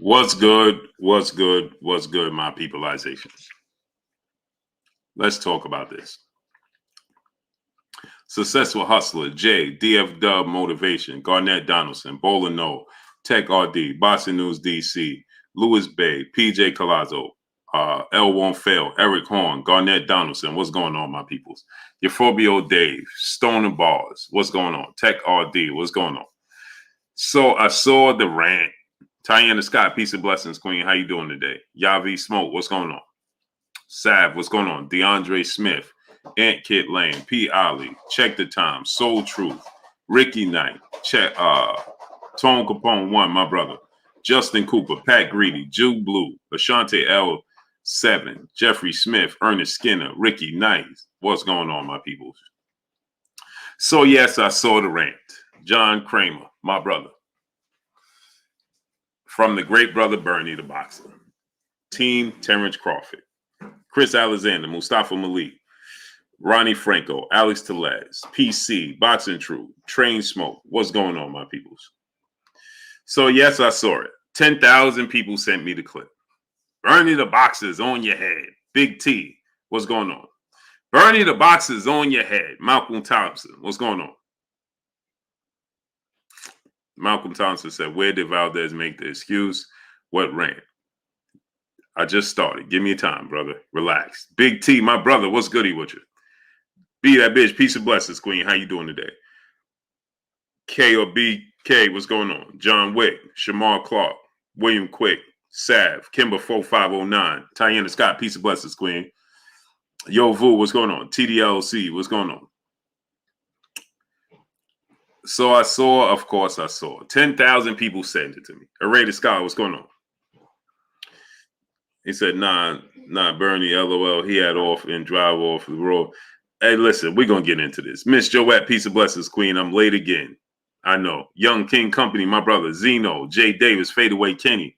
What's good? What's good? What's good, my peopleizations? Let's talk about this. Successful Hustler, J, DF Dub Motivation, Garnett Donaldson, Bowler No, Tech RD, Boston News DC, Louis Bay, PJ Colazzo, L Won't Fail, Eric Horn, Garnett Donaldson. What's going on, my peoples? Euphobio Dave, Stone and Bars. What's going on? Tech RD. What's going on? So I saw the rant. Tiana Scott, peace and blessings, Queen. How you doing today? Yavi Smoke, what's going on? Sav, what's going on? DeAndre Smith, Ant Kid Lane, P. Ali, Check the Time, Soul Truth, Ricky Knight, Check Tone Capone 1, my brother, Justin Cooper, Pat Greedy, Jude Blue, Ashante L7, Jeffrey Smith, Ernest Skinner, Ricky Knight. What's going on, my people? So yes, I saw the rant. John Kramer, my brother. From the great brother Bernie the boxer, Team Terrence Crawford, Chris Alexander, Mustafa Malik, Ronnie Franco, Alex Tellez, PC, Boxing True, Train Smoke. What's going on, my peoples? So yes, I saw it. 10,000 people sent me the clip. Bernie the boxer's on your head. Big T, what's going on? Bernie the boxer's on your head. Malcolm Thompson, what's going on? Malcolm Thompson said, where did Valdez make the excuse? What rant? I just started. Give me time, brother. Relax. Big T, my brother, what's goody with you? Be that bitch. Peace and blessings, Queen. How you doing today? K or BK, what's going on? John Wick, Shamar Clark, William Quick, Sav, Kimber 4509, Tiana Scott, peace and blessings, Queen. Yo Vu, what's going on? TDLC, what's going on? So I saw, of course I saw. 10,000 people sent it to me. Array the Sky, what's going on? He said, nah, Bernie, LOL. He had off and drive off the road. Hey, listen, we're going to get into this. Miss Joette, peace of blessings, Queen. I'm late again. I know. Young King Company, my brother. Zeno, Jay Davis, Fadeaway Kenny,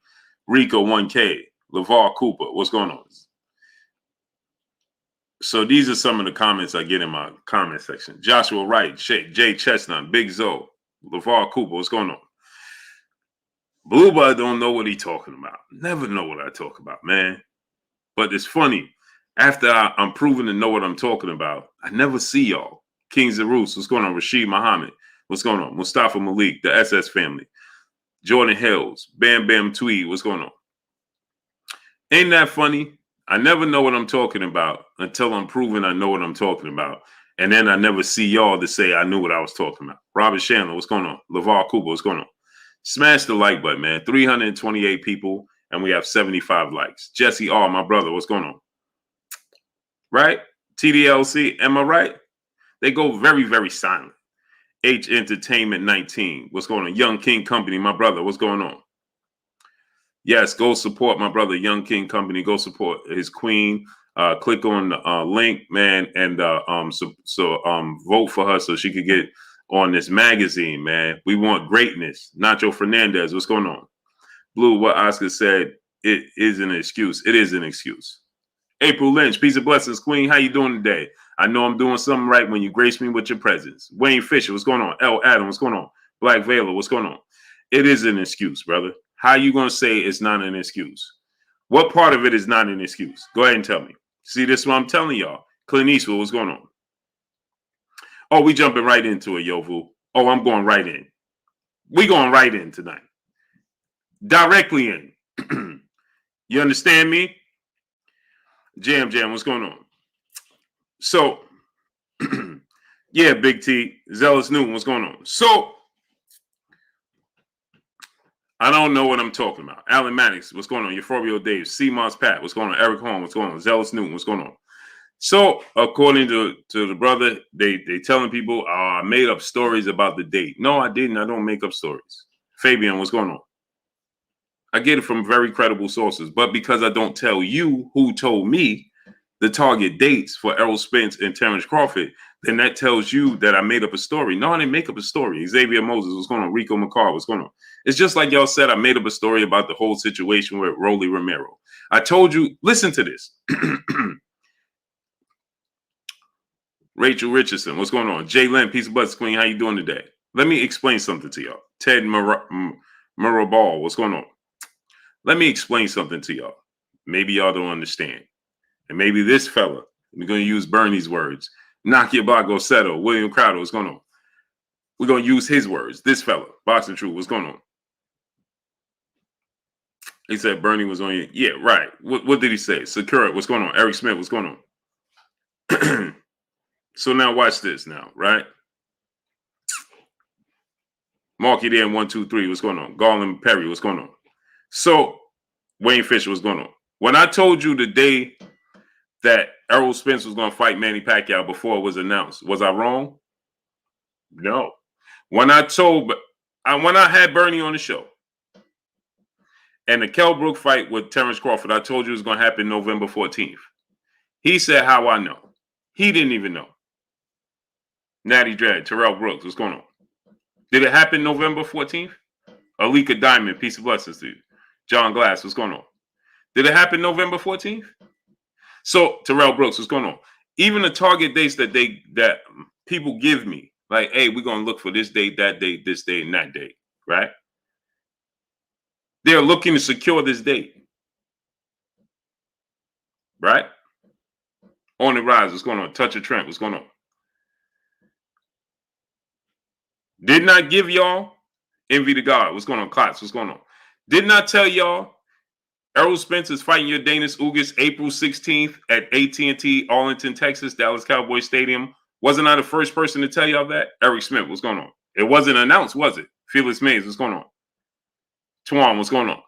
Rico 1K, LeVar Cooper. What's going on? So these are some of the comments I get in my comment section. Joshua Wright, Jay Chestnut, Big Zoe, LeVar Cooper. What's going on? Blue Bud don't know what he talking about. Never know what I talk about, man. But it's funny. After I'm proven to know what I'm talking about, I never see y'all. Kings of Roost, what's going on? Rashid Muhammad, what's going on? Mustafa Malik, the SS family. Jordan Hills, Bam Bam Tweed, what's going on? Ain't that funny? I never know what I'm talking about until I'm proven I know what I'm talking about. And then I never see y'all to say I knew what I was talking about. Robert Chandler, what's going on? LeVar Cooper, what's going on? Smash the like button, man. 328 people, and we have 75 likes. Jesse R., my brother, what's going on? Right? TDLC, am I right? They go very, very silent. H Entertainment 19, what's going on? Young King Company, my brother, what's going on? Yes, go support my brother, Young King Company. Go support his queen. Click on the link, man, and vote for her so she could get on this magazine, man. We want greatness. Nacho Fernandez, what's going on? Blue, what Oscar said, it is an excuse. It is an excuse. April Lynch, peace and blessings, Queen. How you doing today? I know I'm doing something right when you grace me with your presence. Wayne Fisher, what's going on? L. Adam, what's going on? Black Vela, what's going on? It is an excuse, brother. How you going to say it's not an excuse? What part of it is not an excuse? Go ahead and tell me. See, this is what I'm telling y'all. Clint Eastwood, what's going on? Oh, we jumping right into it, Yovu. Oh, I'm going right in. We going right in tonight. Directly in. You understand me? Jam, what's going on? So, yeah, Big T, Zealous Newton, what's going on? So, I don't know what I'm talking about. Alan Maddox, what's going on? Euphoria Dave, C-Moss Pat, what's going on? Eric Holm, what's going on? Zealous Newton, what's going on? So, according to the brother, they telling people, I made up stories about the date. No, I didn't. I don't make up stories. Fabian, what's going on? I get it from very credible sources. But because I don't tell you who told me the target dates for Errol Spence and Terrence Crawford, then that tells you that I made up a story. No, I didn't make up a story. Xavier Moses, what's going on? Rico McCall, what's going on? It's just like y'all said, I made up a story about the whole situation with Rolly Romero. I told you, listen to this. Rachel Richardson, what's going on? Jay Lynn, peace of butts, Queen. How you doing today? Let me explain something to y'all. Ted Mirabal, what's going on? Let me explain something to y'all. Maybe y'all don't understand. And maybe this fella, we're going to use Bernie's words, knock your block, go settle. William Crowder, what's going on? We're going to use his words. This fella, Boxing Truth, what's going on? He said Bernie was on you. Yeah, right. What did he say? Shakur, what's going on? Eric Smith, what's going on? So now watch this now, right? Marky there in 1, 2, 3, what's going on? Garland Perry, what's going on? So Wayne Fisher, what's going on? When I told you the day that Errol Spence was going to fight Manny Pacquiao before it was announced, was I wrong? No. When I had Bernie on the show, and the Kell Brook fight with Terrence Crawford, I told you it was going to happen November 14th. He said, how I know? He didn't even know. Natty Dread, Terrell Brooks, what's going on? Did it happen November 14th? Alika Diamond, peace of blessings to you. John Glass, what's going on? Did it happen November 14th? So, Terrell Brooks, what's going on? Even the target dates that people give me, like, hey, we're going to look for this date, that date, this date, and that date, right? They're looking to secure this date. Right? On the rise, what's going on? Touch of Trent, what's going on? Did not give y'all Envy to God, what's going on? Klotz, what's going on? Did not tell y'all Errol Spence is fighting your Danis Ugas April 16th at AT&T Arlington, Texas, Dallas Cowboys Stadium. Wasn't I the first person to tell y'all that? Eric Smith, what's going on? It wasn't announced, was it? Felix Mays, what's going on? Tuan, what's going on?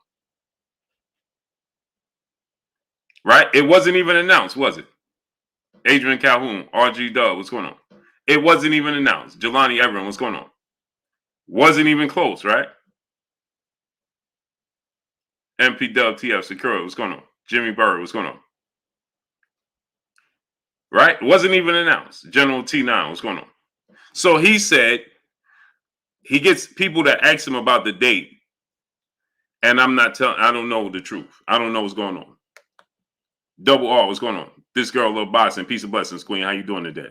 Right? It wasn't even announced, was it? Adrian Calhoun, RG Dub, what's going on? It wasn't even announced. Jelani Everett, what's going on? Wasn't even close, right? MP Dub TF Sakura, what's going on? Jimmy Bird, what's going on? Right? It wasn't even announced. General T9, what's going on? So he said he gets people that ask him about the date, and I don't know the truth. I don't know what's going on. Double R, what's going on? This girl love boxing. Peace of blessings, Queen. How you doing today?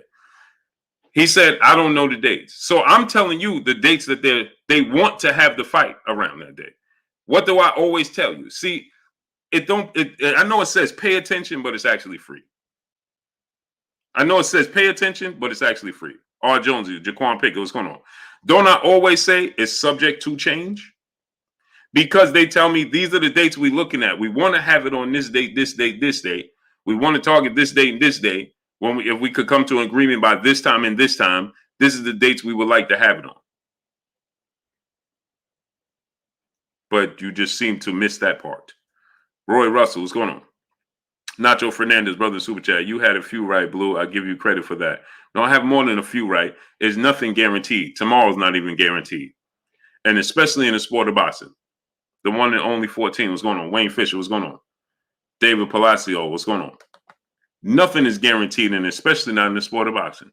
He said, I don't know the dates. So I'm telling you the dates that they want to have the fight around that day. What do I always tell you? See, I know it says pay attention, but it's actually free. I know it says pay attention, but it's actually free. R. Jonesy, Jaquan Pickett, what's going on? Don't I always say it's subject to change? Because they tell me these are the dates we're looking at. We want to have it on this date, this date, this date. We want to target this date and this date. If we could come to an agreement by this time and this time, this is the dates we would like to have it on. But you just seem to miss that part. Roy Russell, what's going on? Nacho Fernandez, brother Super Chat, you had a few right, Blue. I give you credit for that. No, I have more than a few right. There's nothing guaranteed. Tomorrow's not even guaranteed. And especially in the sport of boxing. The one and only 14, what's going on? Wayne Fisher, what's going on? David Palacio, what's going on? Nothing is guaranteed, and especially not in the sport of boxing.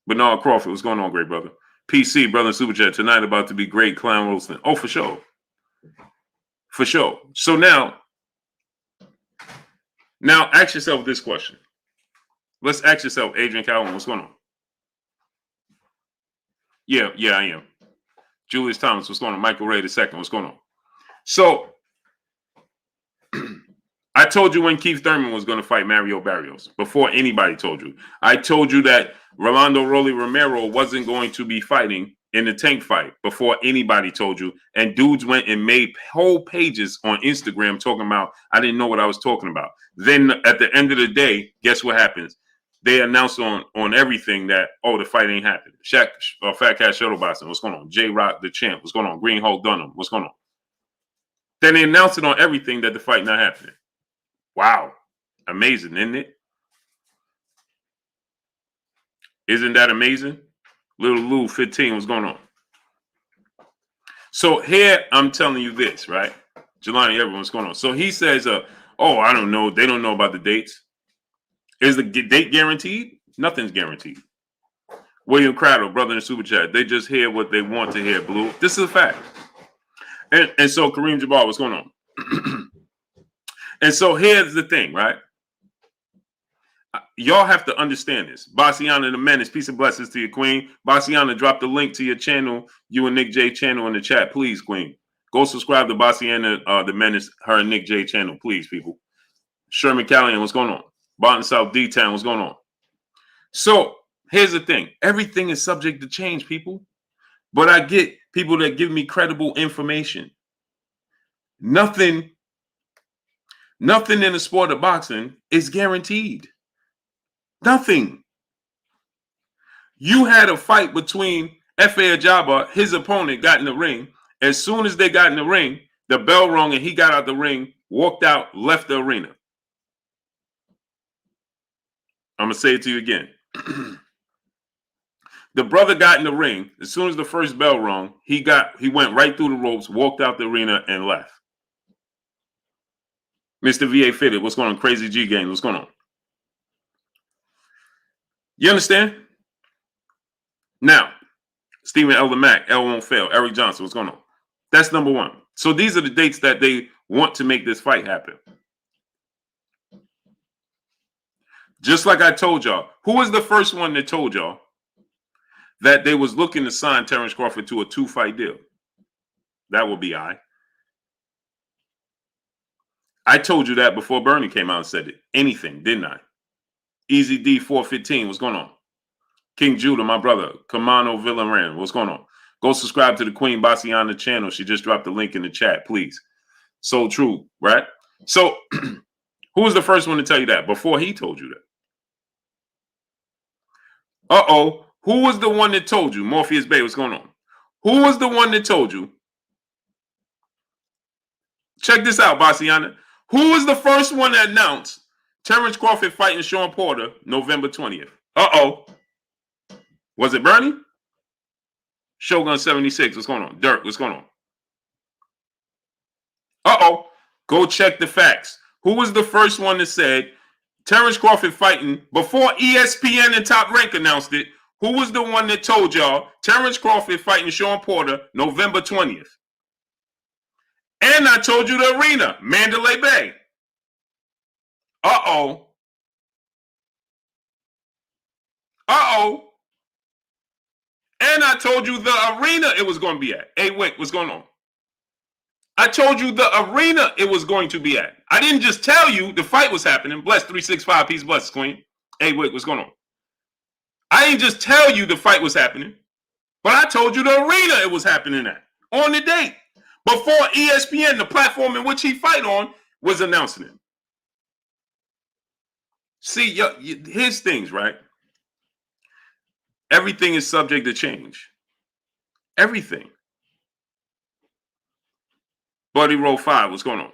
Bernard Crawford, what's going on, great brother? PC, brother Super Chat, tonight about to be great clown roasting. Oh, for sure. For sure. So now ask yourself this question. Let's ask yourself, Adrian Calhoun, what's going on? Yeah, I am. Julius Thomas, what's going on? Michael Ray II, what's going on? So I told you when Keith Thurman was going to fight Mario Barrios before anybody told you. I told you that Rolando Rolly Romero wasn't going to be fighting in the Tank fight before anybody told you. And dudes went and made whole pages on Instagram talking about, I didn't know what I was talking about. Then at the end of the day, guess what happens? They announced on everything that, the fight ain't happening. Fat Cat Shuttle Boxing, what's going on? J-Rock, the champ, what's going on? Green Hulk Dunham, what's going on? Then they announced it on everything that the fight not happening. Wow. Amazing, isn't it? Isn't that amazing? Little Lou 15, what's going on? So here I'm telling you this, right? Jelani, everyone's going on. So he says, I don't know. They don't know about the dates. Is the date guaranteed? Nothing's guaranteed. William Crowder, brother in Super Chat, they just hear what they want to hear, Blue. This is a fact. And so Kareem Jabbar, what's going on? And so here's the thing, right? y'all have to understand this. Bassiana the Menace, peace and blessings to you, Queen. Bassiana, drop the link to your channel, you and Nick J channel in the chat, please, Queen. Go subscribe to Bassiana the Menace, her and Nick J channel, please, people. Sherman Callahan, what's going on? Barton South D-Town, what's going on? So here's the thing. Everything is subject to change, people. But I get people that give me credible information. Nothing in the sport of boxing is guaranteed. Nothing. You had a fight between F.A. Ajaba, his opponent, got in the ring. As soon as they got in the ring, the bell rung and he got out the ring, walked out, left the arena. I'm going to say it to you again. The brother got in the ring. As soon as the first bell rung, he went right through the ropes, walked out the arena, and left. Mr. VA Fitted, what's going on? Crazy G Gang, what's going on? You understand? Now, Stephen Elder Mack, L won't fail. Eric Johnson, what's going on? That's number one. So these are the dates that they want to make this fight happen. Just like I told y'all, who was the first one that told y'all that they was looking to sign Terrence Crawford to a 2-fight deal? That would be I told you that before Bernie came out and said it. Anything, didn't I? Easy D 415, what's going on? King Judah, my brother. Kamano Villaran, what's going on? Go subscribe to the Queen Bassiana channel. She just dropped the link in the chat, please. So true, right? So who was the first one to tell you that before he told you that? Uh-oh. Who was the one that told you? Morpheus Bay, what's going on? Who was the one that told you? Check this out, Bassiana. Who was the first one that announced Terrence Crawford fighting Sean Porter November 20th? Uh-oh. Was it Bernie? Shogun 76, what's going on? Dirk, what's going on? Uh-oh. Go check the facts. Who was the first one that said Terrence Crawford fighting before ESPN and Top Rank announced it? Who was the one that told y'all Terrence Crawford fighting Sean Porter November 20th? And I told you the arena, Mandalay Bay. Uh-oh. Uh-oh. And I told you the arena it was going to be at. Hey, wait, what's going on? I told you the arena it was going to be at. I didn't just tell you the fight was happening. Bless 365, peace, bless, Queen. Hey, wait, what's going on? I didn't just tell you the fight was happening, but I told you the arena it was happening at on the date before ESPN, the platform in which he fight on, was announcing it. See, here's things, right? Everything is subject to change. Everything. Buddy Roll 5, what's going on?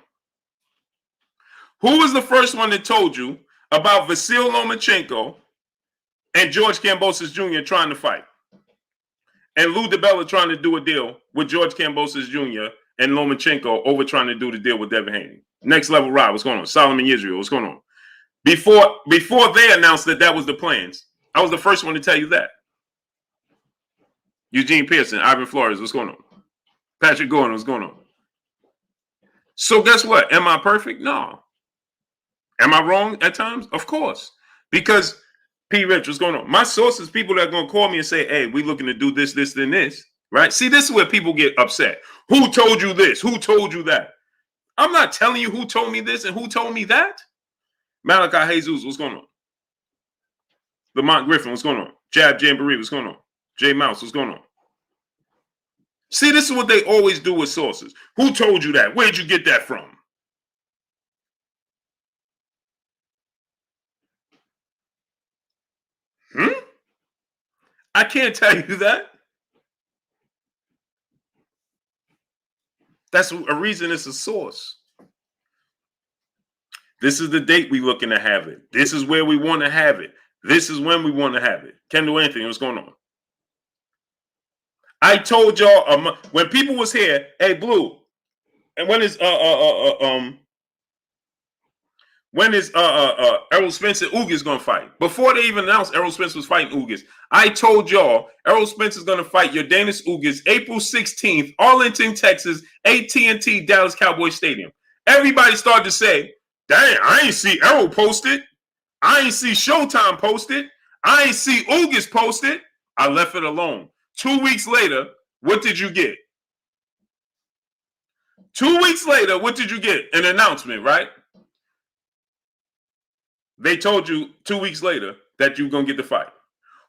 Who was the first one that told you about Vasyl Lomachenko and George Kambosos Jr. trying to fight? And Lou DiBella trying to do a deal with George Kambosos Jr. and Lomachenko over trying to do the deal with Devin Haney. Next Level Ride, what's going on? Solomon Israel, what's going on? Before they announced that was the plans, I was the first one to tell you that. Eugene Pearson, Ivan Flores, what's going on? Patrick Gordon, what's going on? So guess what? Am I perfect? No. Am I wrong at times? Of course. Because P. Rich, what's going on? My sources, people that are going to call me and say, hey, we looking to do this, this, and this. Right? See, this is where people get upset. Who told you this? Who told you that? I'm not telling you who told me this and who told me that. Malachi Jesus, what's going on? Lamont Griffin, what's going on? Jab Jamboree, what's going on? Jay Mouse, what's going on? See, this is what they always do with sources. Who told you that? Where'd you get that from? I can't tell you that. That's a reason it's a source. This is the date we're looking to have it. This is where we want to have it. This is when we want to have it. Kendall Anthony, what's going on? I told y'all when people was here, hey, Blue, and when is Errol Spence and Ugas gonna fight? Before they even announced Errol Spence was fighting Ugas, I told y'all Errol Spence is gonna fight Yordanis Ugas April 16th, Arlington, Texas, AT&T Dallas Cowboys Stadium. Everybody started to say, "Dang, I ain't see Errol posted. I ain't see Showtime posted. I ain't see Ugas posted. I left it alone. 2 weeks later, what did you get? 2 weeks later, what did you get? An announcement, right? They told you 2 weeks later that you're going to get the fight.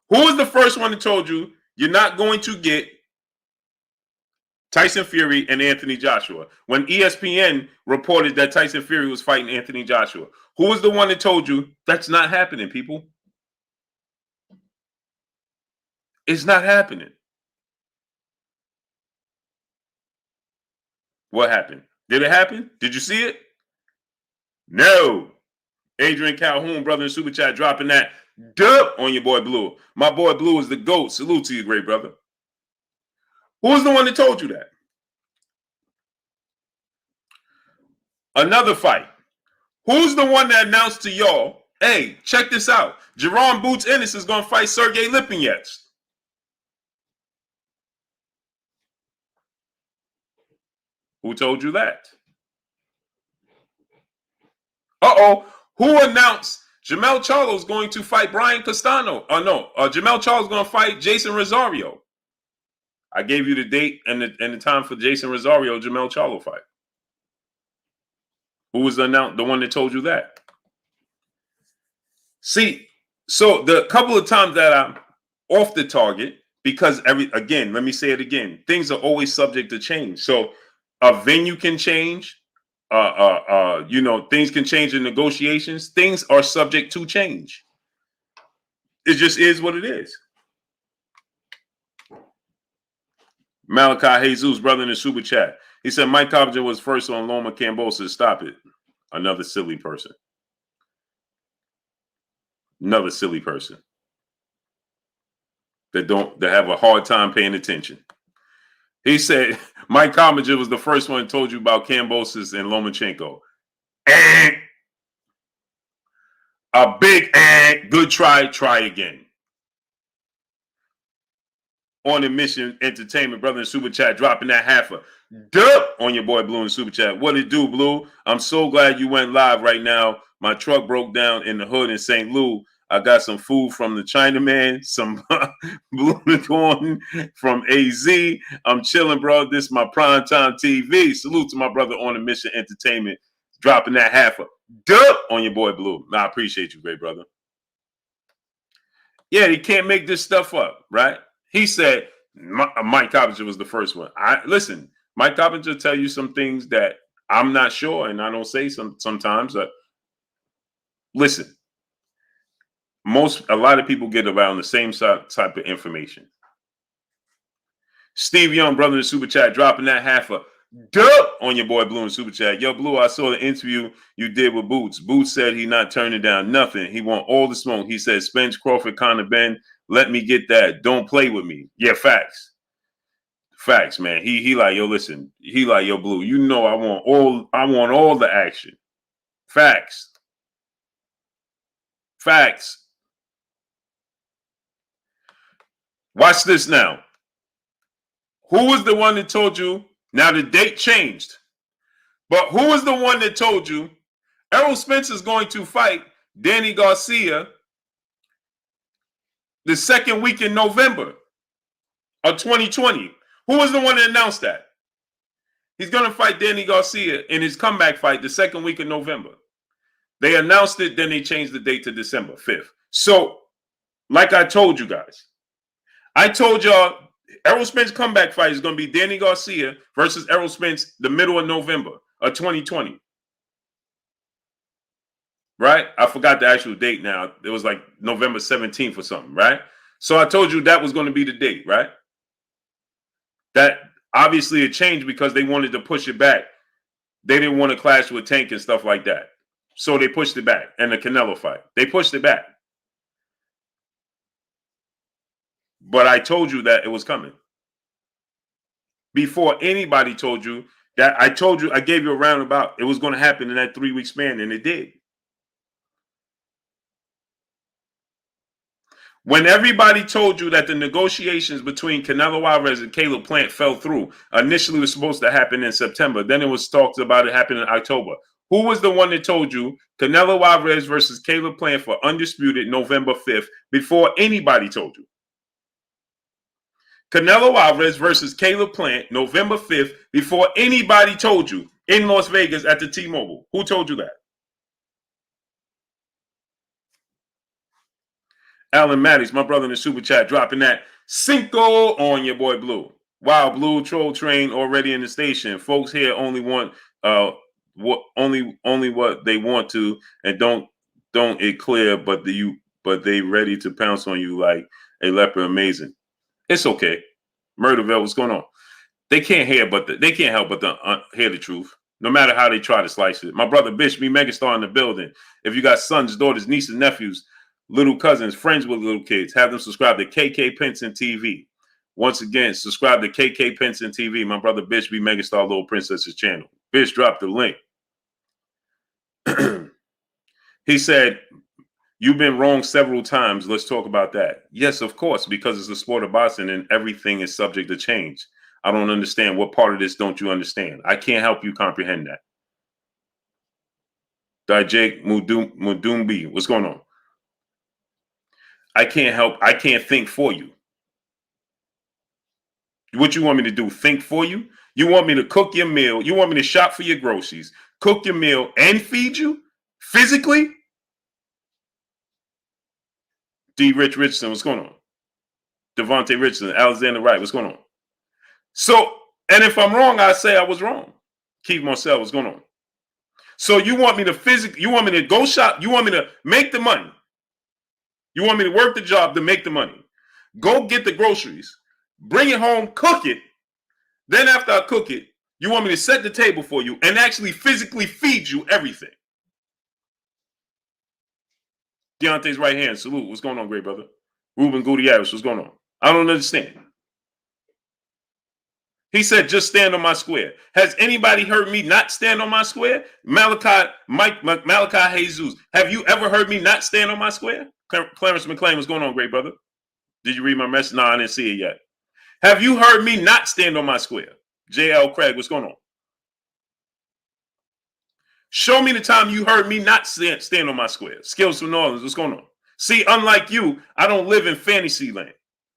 Who was the first one that told you you're not going to get Tyson Fury and Anthony Joshua? When ESPN reported that Tyson Fury was fighting Anthony Joshua, who was the one that told you that's not happening, people? It's not happening. What happened? Did it happen? Did you see it? No. Adrian Calhoun, brother in Super Chat, dropping that dub on your boy Blue. My boy Blue is the GOAT. Salute to you, great brother. Who was the one that told you that? Another fight. Who's the one that announced to y'all, hey, check this out. Jerome Boots Ennis is going to fight Sergey Lipinets. Who told you that? Uh-oh. Who announced Jamel Charlo is going to fight Brian Castano? Jamel Charlo is going to fight Jason Rosario. I gave you the date and the time for Jason Rosario, Jamel Charlo fight. Who was the one that told you that? See, so the couple of times that I'm off the target, because again, let me say it again, things are always subject to change. So a venue can change, things can change in negotiations. Things are subject to change. It just is what it is. Malachi Jesus, brother in the Super Chat. He said Mike Coppinger was first on Loma Cambosa. Stop it. Another silly person. Another silly person. That have a hard time paying attention. He said Mike Coppinger was the first one who told you about Kambosos and Lomachenko. A big good try again. On a mission entertainment, brother in Super Chat, dropping that half a dub on your boy Blue in Super Chat. What it do, Blue? I'm so glad you went live right now. My truck broke down in the hood in St. Louis. I got some food from the Chinaman, some blue corn from AZ. I'm chilling, bro. This is my primetime TV. Salute to my brother on a mission entertainment, dropping that half a dub on your boy Blue. I appreciate you, great brother. Yeah, he can't make this stuff up, right? He said Mike Coppinger was the first one. Listen, Mike Coppinger tell you some things that I'm not sure, and I don't say sometimes. Listen, a lot of people get around the same type of information. Steve Young, brother in the Super Chat, dropping that half a dub on your boy Blue in Super Chat. Yo, Blue, I saw the interview you did with Boots. Boots said he not turning down nothing. He want all the smoke. He said Spence, Crawford, Conor Ben. Let me get that. Don't play with me. Yeah, facts. Facts, man. He like, yo, listen. He like, yo, Blue, you know I want all the action. Facts. Facts. Watch this now. Who was the one that told you? Now the date changed. But who was the one that told you Errol Spence is going to fight Danny Garcia the second week in November of 2020? Who was the one that announced that? He's going to fight Danny Garcia in his comeback fight the second week of November. They announced it, then they changed the date to December 5th. So, like I told you guys, I told y'all Errol Spence comeback fight is going to be Danny Garcia versus Errol Spence the middle of November of 2020. Right? I forgot the actual date now. It was like November 17th or something, right? So I told you that was going to be the date, right? That obviously it changed because they wanted to push it back. They didn't want to clash with Tank and stuff like that. So they pushed it back. And the Canelo fight. They pushed it back. But I told you that it was coming. Before anybody told you that, I told you, I gave you a roundabout. It was going to happen in that 3-week span, and it did. When everybody told you that the negotiations between Canelo Alvarez and Caleb Plant fell through, initially it was supposed to happen in September. Then it was talked about it happening in October. Who was the one that told you Canelo Alvarez versus Caleb Plant for undisputed November 5th before anybody told you? Canelo Alvarez versus Caleb Plant November 5th before anybody told you in Las Vegas at the T-Mobile. Who told you that? Alan Maddox, my brother in the super chat, dropping that Cinco on your boy Blue. Wow, Blue Troll Train already in the station. Folks here only want only what they want to, and don't it clear, but they ready to pounce on you like a leper. Amazing. It's okay. Murderville, what's going on? They can't help but hear the truth, no matter how they try to slice it. My brother Bish, me megastar in the building. If you got sons, daughters, nieces, nephews, little cousins, friends with little kids, have them subscribe to KK Penson TV. Once again, subscribe to KK Penson TV. My brother Bish, be megastar Little Princess's channel. Bish dropped the link. He said, "You've been wrong several times. Let's talk about that." Yes, of course, because it's the sport of boxing and everything is subject to change. I don't understand. What part of this don't you understand? I can't help you comprehend that. Jake Mudumbi, what's going on? I can't think for you. What you want me to do? Think for you? You want me to cook your meal? You want me to shop for your groceries, cook your meal, and feed you physically? D. Rich Richardson, what's going on? Devontae Richardson, Alexander Wright, what's going on? So, and if I'm wrong, I say I was wrong. Keith Marcel, what's going on? So you want me to you want me to go shop, you want me to make the money. You want me to work the job to make the money. Go get the groceries, bring it home, cook it. Then after I cook it, you want me to set the table for you and actually physically feed you everything. Deontay's right hand, salute. What's going on, great brother? Ruben Gutierrez, what's going on? I don't understand. He said, just stand on my square. Has anybody heard me not stand on my square? Malachi Jesus, have you ever heard me not stand on my square? Clarence McClain, what's going on, great brother? Did you read my message? No, I didn't see it yet. Have you heard me not stand on my square? JL Craig, what's going on? Show me the time you heard me not stand on my square. Skills from New Orleans, what's going on? See, unlike you, I don't live in fantasy land.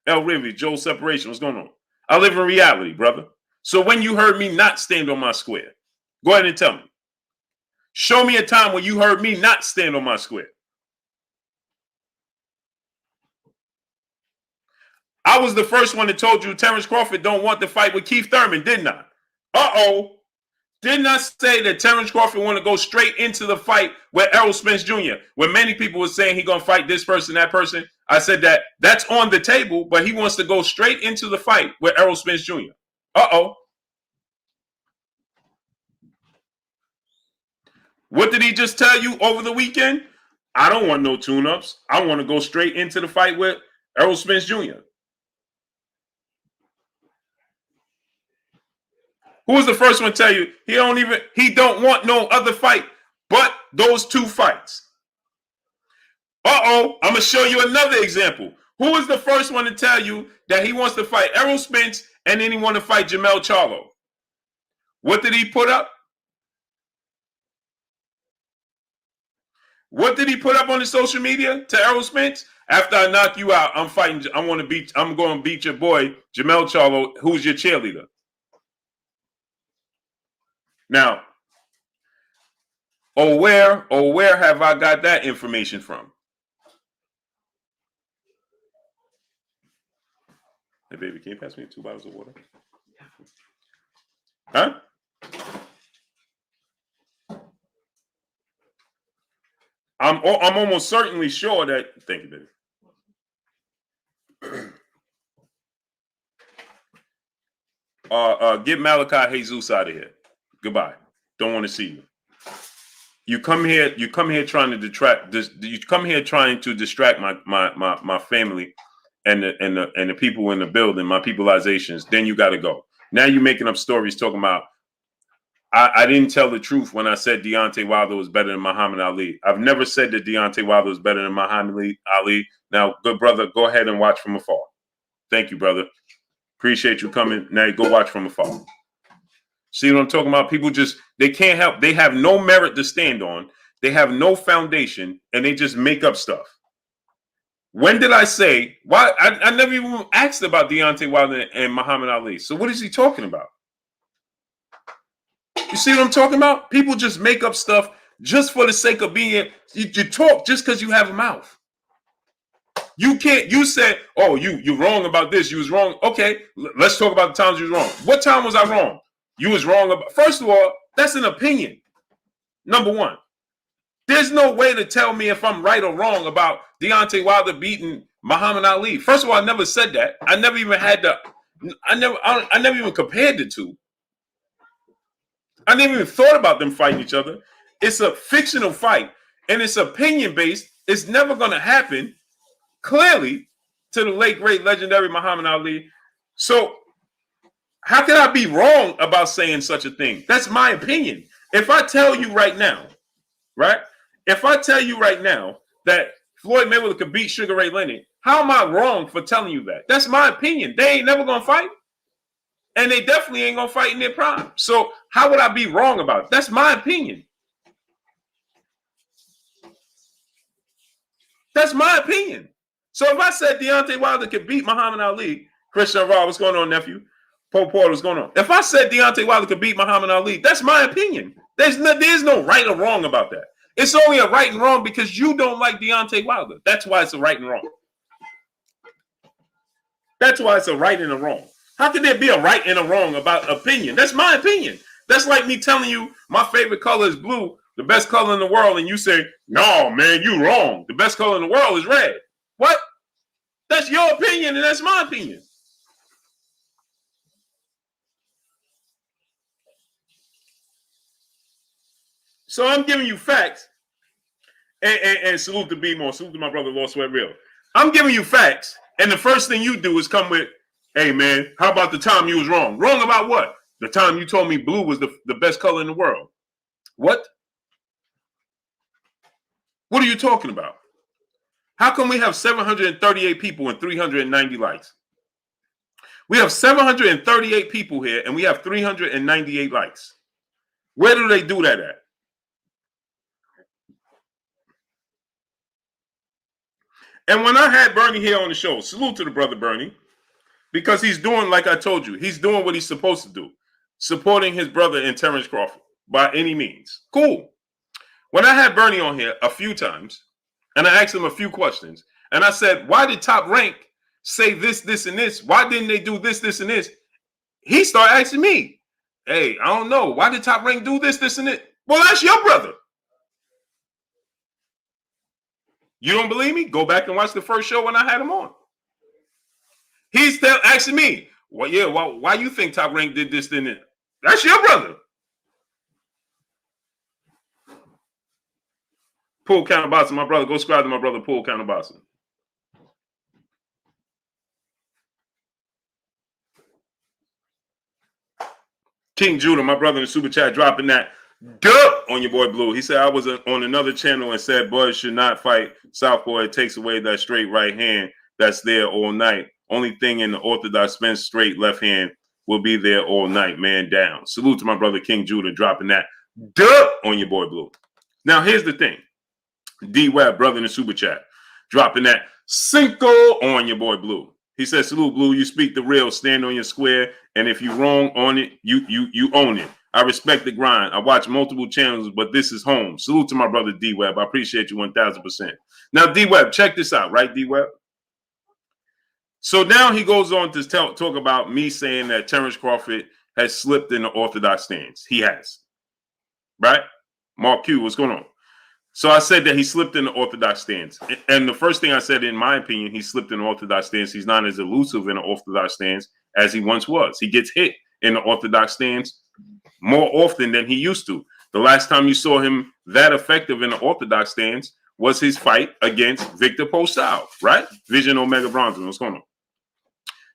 El Rivy, Joel Separation, what's going on? I live in reality, brother. So when you heard me not stand on my square, go ahead and tell me. Show me a time when you heard me not stand on my square. I was the first one that told you Terrence Crawford don't want to fight with Keith Thurman, didn't I? Uh-oh. Didn't I say that Terrence Crawford want to go straight into the fight with Errol Spence Jr., where many people were saying he's going to fight this person, that person? I said that's on the table, but he wants to go straight into the fight with Errol Spence Jr. Uh-oh. What did he just tell you over the weekend? I don't want no tune-ups. I want to go straight into the fight with Errol Spence Jr. Who was the first one to tell you he don't want no other fight but those two fights? Uh-oh, I'm going to show you another example. Who was the first one to tell you that he wants to fight Errol Spence and then he wants to fight Jamel Charlo? What did he put up? What did he put up on his social media to Errol Spence? After I knock you out, I'm going to beat your boy, Jamel Charlo, who's your cheerleader. Now, where have I got that information from? Hey, baby, can you pass me 2 bottles of water? Huh? I'm almost certainly sure that. Thank you, baby. Get Malachi Jesus out of here. Goodbye. Don't want to see you. You come here trying to distract. You come here trying to distract my family and the people in the building, my peopleizations. Then you got to go. Now you're making up stories talking about. I didn't tell the truth when I said Deontay Wilder was better than Muhammad Ali. I've never said that Deontay Wilder was better than Muhammad Ali. Now, good brother, go ahead and watch from afar. Thank you, brother. Appreciate you coming. Now go watch from afar. See what I'm talking about? People just, they can't help. They have no merit to stand on. They have no foundation, and they just make up stuff. When did I say, why? I never even asked about Deontay Wilder and Muhammad Ali. So what is he talking about? You see what I'm talking about? People just make up stuff just for the sake of being, you talk just because you have a mouth. You can't, you said, oh, you're wrong about this. You was wrong. Okay, let's talk about the times you was wrong. What time was I wrong? You was wrong about, first of all, that's an opinion. Number one. There's no way to tell me if I'm right or wrong about Deontay Wilder beating Muhammad Ali. First of all, I never said that. I never even had the, I never even compared the two. I never even thought about them fighting each other. It's a fictional fight, and it's opinion based. It's never going to happen, clearly, to the late, great, legendary Muhammad Ali. So how can I be wrong about saying such a thing? That's my opinion. If I tell you right now, right? If I tell you right now that Floyd Mayweather could beat Sugar Ray Leonard, how am I wrong for telling you that? That's my opinion. They ain't never going to fight. And they definitely ain't going to fight in their prime. So how would I be wrong about it? That's my opinion. That's my opinion. So if I said Deontay Wilder could beat Muhammad Ali, Christian Raw, what's going on, nephew? Pope Porter, what's going on? If I said Deontay Wilder could beat Muhammad Ali, that's my opinion. There's no right or wrong about that. It's only a right and wrong because you don't like Deontay Wilder. That's why it's a right and wrong. That's why it's a right and a wrong. How can there be a right and a wrong about opinion? That's my opinion. That's like me telling you my favorite color is blue, the best color in the world, and you say, no, man, you wrong. The best color in the world is red. What? That's your opinion, and that's my opinion. So I'm giving you facts, and salute to B More, salute to my brother Lost Sweat Real. I'm giving you facts, and the first thing you do is come with, hey man, how about the time you was wrong? Wrong about what? The time you told me blue was the best color in the world. What? What are you talking about? How come we have 738 people and 390 likes? We have 738 people here, and we have 398 likes. Where do they do that at? And when I had Bernie here on the show, salute to the brother Bernie, because he's doing, like I told you, he's doing what he's supposed to do, supporting his brother in Terrence Crawford by any means. Cool. When I had Bernie on here a few times, and I asked him a few questions, and I said, why did Top Rank say this, this, and this? Why didn't they do this, this, and this? He started asking me, hey, I don't know. Why did Top Rank do this, this, and this? Well, that's your brother. You don't believe me? Go back and watch the first show when I had him on. He's still asking me, well, yeah, why you think Top Rank did this, then that? That's your brother. Paul Counterboxing, my brother. Go subscribe to my brother, Paul Counterboxing. King Judah, my brother in the super chat, dropping that duh on your boy Blue. He said, I was on another channel and said, boys should not fight Southpaw. It takes away that straight right hand that's there all night. Only thing in the Orthodox Spence straight left hand will be there all night, man down. Salute to my brother King Judah, dropping that duh on your boy Blue. Now, here's the thing. D-Web, brother in the super chat, dropping that Cinco on your boy Blue. He says, salute, Blue. You speak the real, stand on your square, and if you're wrong on it, you own it. I respect the grind. I watch multiple channels, but this is home. Salute to my brother D-Web. I appreciate you 1,000%. Now, D-Web, check this out, right, D-Web? So now he goes on to talk about me saying that Terrence Crawford has slipped in the Orthodox stance. He has, right? Mark Q, what's going on? So I said that he slipped in the Orthodox stance. And the first thing I said, in my opinion, he slipped in the Orthodox stance. He's not as elusive in the Orthodox stance as he once was. He gets hit in the Orthodox stance more often than he used to. The last time you saw him that effective in the Orthodox stance was his fight against Victor Postol, right? Vision Omega Bronson, what's going on?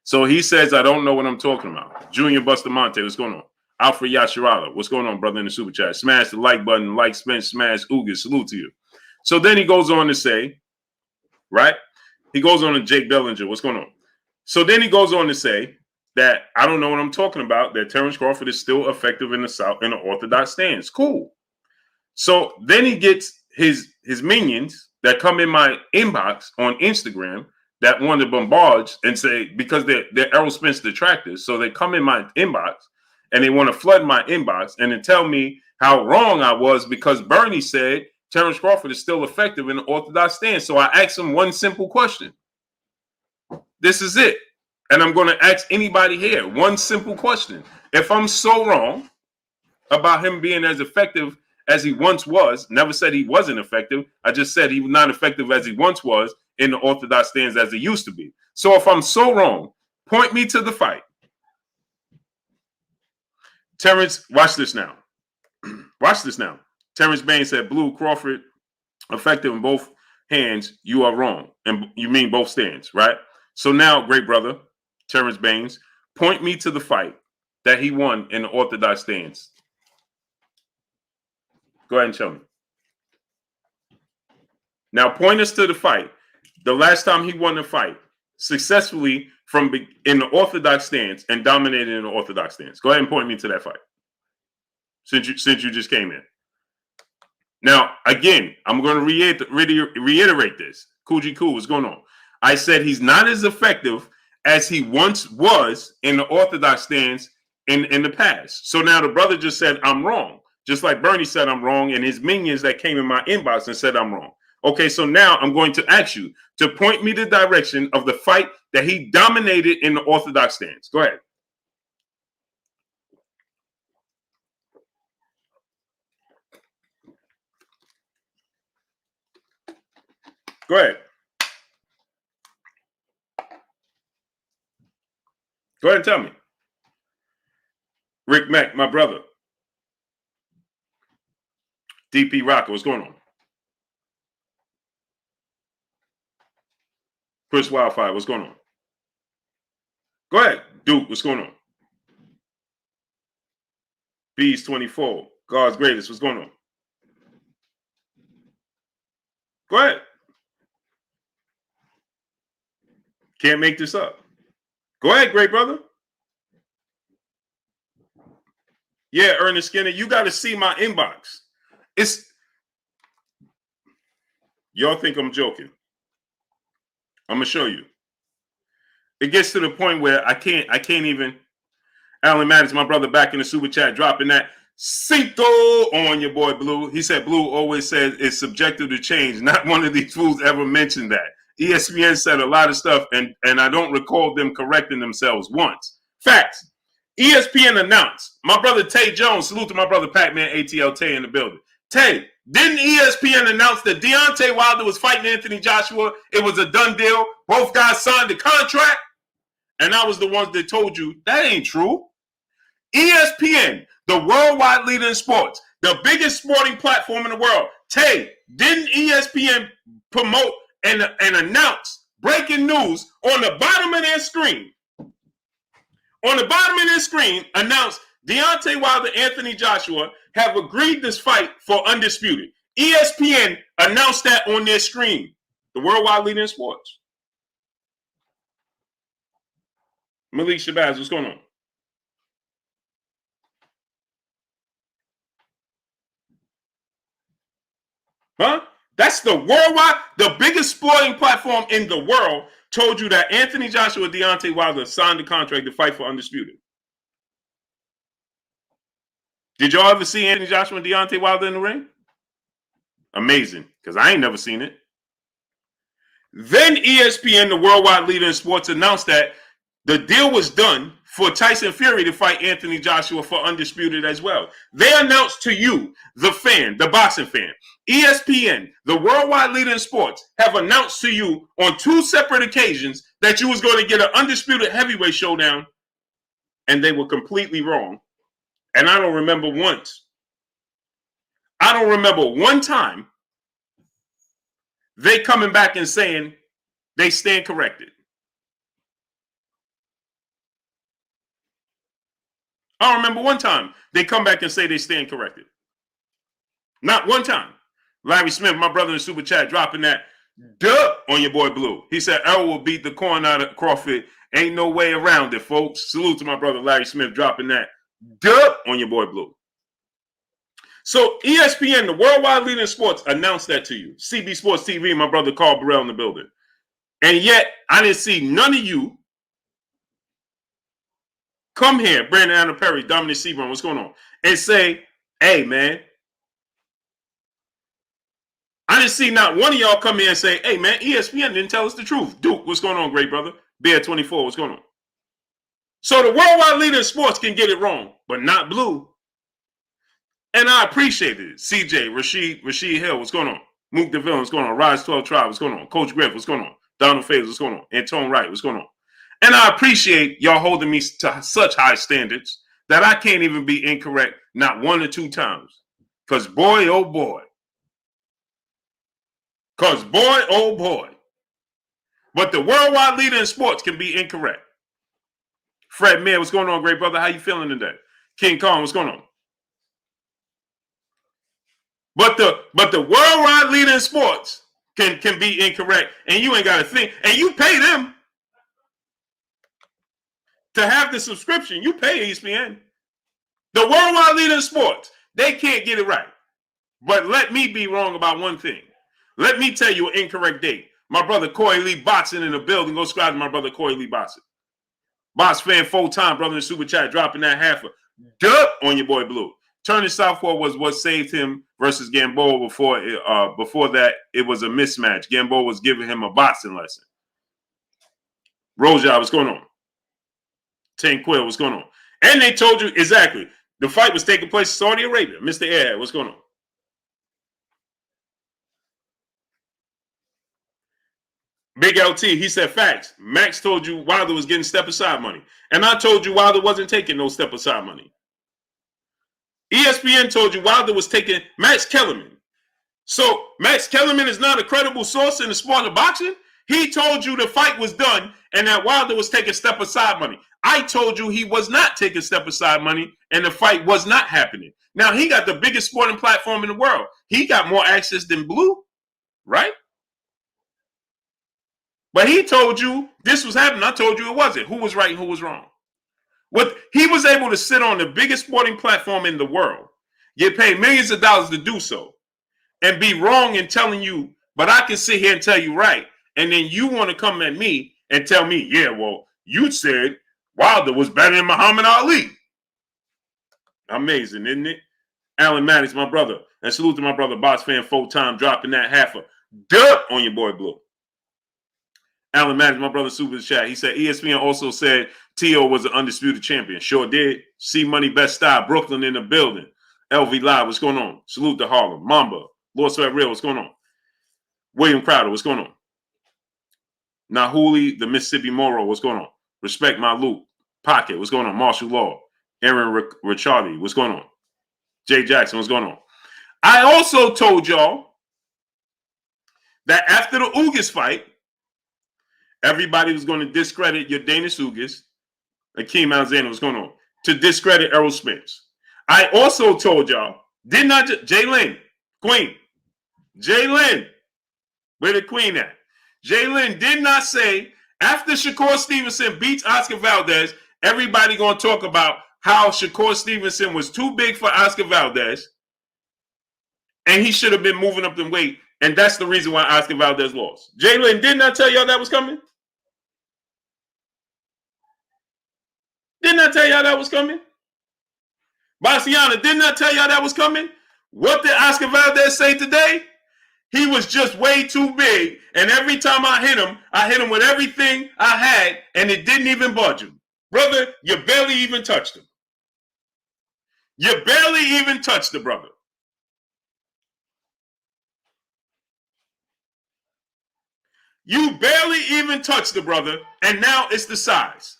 So he says, I don't know what I'm talking about. Junior Bustamante, what's going on? Alfred Yashirala, what's going on, brother, in the super chat? Smash the like button, like Spence, smash Ugas, salute to you. So then he goes on to say, right? He goes on to Jake Bellinger, what's going on? So then he goes on to say that I don't know what I'm talking about, that Terrence Crawford is still effective in the South in the Orthodox stance. Cool. So then he gets his minions that come in my inbox on Instagram that want to bombard and say, because they're Errol Spence detractors, so they come in my inbox and they want to flood my inbox and then tell me how wrong I was because Bernie said Terrence Crawford is still effective in the Orthodox stance. So I asked him one simple question. This is it. And I'm going to ask anybody here one simple question. If I'm so wrong about him being as effective as he once was, never said he wasn't effective. I just said he was not effective as he once was in the Orthodox stance as he used to be. So if I'm so wrong, point me to the fight. Terrence, watch this now. Watch this now. Terrence Bain said, Blue Crawford, effective in both hands. You are wrong. And you mean both stands, right? So now, great brother, Terrence Baines, point me to the fight that he won in the Orthodox stance. Go ahead and show me. Now, point us to the fight. The last time he won the fight successfully in the Orthodox stance and dominated in the Orthodox stance. Go ahead and point me to that fight. Since you just came in. Now, again, I'm going to reiterate this. Coogee Cool, what's going on? I said he's not as effective as he once was in the Orthodox stance in the past. So now the brother just said I'm wrong. Just like Bernie said I'm wrong, and his minions that came in my inbox and said I'm wrong. Okay, so now I'm going to ask you to point me the direction of the fight that he dominated in the Orthodox stance. Go ahead. Go ahead. Go ahead and tell me. Rick Mack, my brother. DP Rocker, what's going on? Chris Wildfire, what's going on? Go ahead. Duke, what's going on? Bees 24, God's greatest, what's going on? Go ahead. Can't make this up. Go ahead, great brother. Yeah, Ernest Skinner, you got to see my inbox. Y'all think I'm joking. I'm gonna show you. It gets to the point where I can't even. Alan Maddox, my brother, back in the super chat, dropping that Cinco on your boy Blue. He said Blue always says it's subjective to change. Not one of these fools ever mentioned that. ESPN said a lot of stuff, and I don't recall them correcting themselves once. Facts. ESPN announced. My brother Tay Jones, salute to my brother Pac-Man ATL Tay in the building. Tay, didn't ESPN announce that Deontay Wilder was fighting Anthony Joshua? It was a done deal. Both guys signed the contract. And I was the ones that told you that ain't true. ESPN, the worldwide leader in sports, the biggest sporting platform in the world. Tay, didn't ESPN promote and announce breaking news on the bottom of their screen? On the bottom of their screen, announced Deontay Wilder, Anthony Joshua have agreed this fight for undisputed. ESPN announced that on their screen. The worldwide leader in sports. Malik Shabazz, what's going on? Huh? That's the worldwide, the biggest sporting platform in the world told you that Anthony Joshua and Deontay Wilder signed the contract to fight for undisputed. Did y'all ever see Anthony Joshua and Deontay Wilder in the ring? Amazing, because I ain't never seen it. Then ESPN, the worldwide leader in sports, announced that the deal was done for Tyson Fury to fight Anthony Joshua for undisputed as well. They announced to you, the fan, the boxing fan, ESPN, the worldwide leader in sports, have announced to you on two separate occasions that you was going to get an undisputed heavyweight showdown, and they were completely wrong. And I don't remember once. I don't remember one time they coming back and saying they stand corrected. I don't remember one time they come back and say they stand corrected. Not one time. Larry Smith, my brother in the super chat, dropping that duh on your boy Blue. He said Errol will beat the corn out of Crawford Ain't no way around it, folks. Salute to my brother Larry Smith dropping that duh on your boy Blue. So ESPN, the worldwide leader in sports, announced that to you. CB Sports TV, my brother Carl Burrell in the building. And yet, I didn't see none of you come here, Brandon Anna Perry, Dominic Seaborn, what's going on? And say, hey, man. I didn't see not one of y'all come here and say, hey, man, ESPN didn't tell us the truth. Duke, what's going on, great brother? Bear 24, what's going on? So the worldwide leader in sports can get it wrong, but not Blue. And I appreciate it. CJ, Rashid Hill, what's going on? Mook DeVille, what's going on? Rise 12 Tribe, what's going on? Coach Griff, what's going on? Donald Faze, what's going on? Antone Wright, what's going on? And I appreciate y'all holding me to such high standards that I can't even be incorrect not one or two times. Because boy, oh boy. Because boy, oh boy. But the worldwide leader in sports can be incorrect. Fred Mayer, what's going on, great brother? How you feeling today? King Kong, what's going on? But the worldwide leader in sports can be incorrect, and you ain't got to think. And you pay them to have the subscription. You pay ESPN. The worldwide leader in sports, they can't get it right. But let me be wrong about one thing. Let me tell you an incorrect date. My brother Corey Lee Botson in the building. Go subscribe to my brother Corey Lee Botson. Boss fan full time, brother in the super chat, dropping that half a duh on your boy Blue. Turning southpaw was what saved him versus Gamboa before that. It was a mismatch. Gamboa was giving him a boxing lesson. Roja, what's going on? Tank Quill, what's going on? And they told you exactly. The fight was taking place in Saudi Arabia. Mr. Airhead, what's going on? Big LT, he said facts. Max told you Wilder was getting step-aside money. And I told you Wilder wasn't taking no step-aside money. ESPN told you Wilder was taking Max Kellerman. So Max Kellerman is not a credible source in the sport of boxing. He told you the fight was done and that Wilder was taking step-aside money. I told you he was not taking step-aside money and the fight was not happening. Now, he got the biggest sporting platform in the world. He got more access than Blue, right? But he told you this was happening. I told you it wasn't. Who was right and who was wrong? What he was able to sit on the biggest sporting platform in the world, get paid millions of dollars to do so, and be wrong in telling you, but I can sit here and tell you right. And then you want to come at me and tell me, yeah, well, you said Wilder was better than Muhammad Ali. Amazing, isn't it? Alan Maddox, my brother. And salute to my brother, Boss Fan, full time, dropping that half a duh on your boy Blue. Alan Maddox, my brother, super chat. He said ESPN also said T.O. was an undisputed champion. Sure did. C Money Best Style, Brooklyn in the building. LV Live, what's going on? Salute to Harlem. Mamba, Lord Sweat Real, what's going on? William Crowder, what's going on? Nahuli, the Mississippi Moro, what's going on? Respect My Loop. Pocket, what's going on? Martial Law. Aaron Ricciardi, what's going on? Jay Jackson, what's going on? I also told y'all that after the Ugas fight, everybody was going to discredit your Danish Ugas, Akeem Alexander, what's going on? To discredit Errol Spence. I also told y'all, did not Jalen, Queen, Jalen, where the Queen at? Jalen did not say after Shakur Stevenson beats Oscar Valdez, everybody going to talk about how Shakur Stevenson was too big for Oscar Valdez and he should have been moving up the weight. And that's the reason why Oscar Valdez lost. Jalen did not tell y'all that was coming? Didn't I tell y'all that was coming? Bastiana, didn't I tell y'all that was coming? What did Oscar Valdez say today? He was just way too big. And every time I hit him with everything I had, and it didn't even budge him. Brother, you barely even touched him. You barely even touched the brother. You barely even touched the brother, and now it's the size.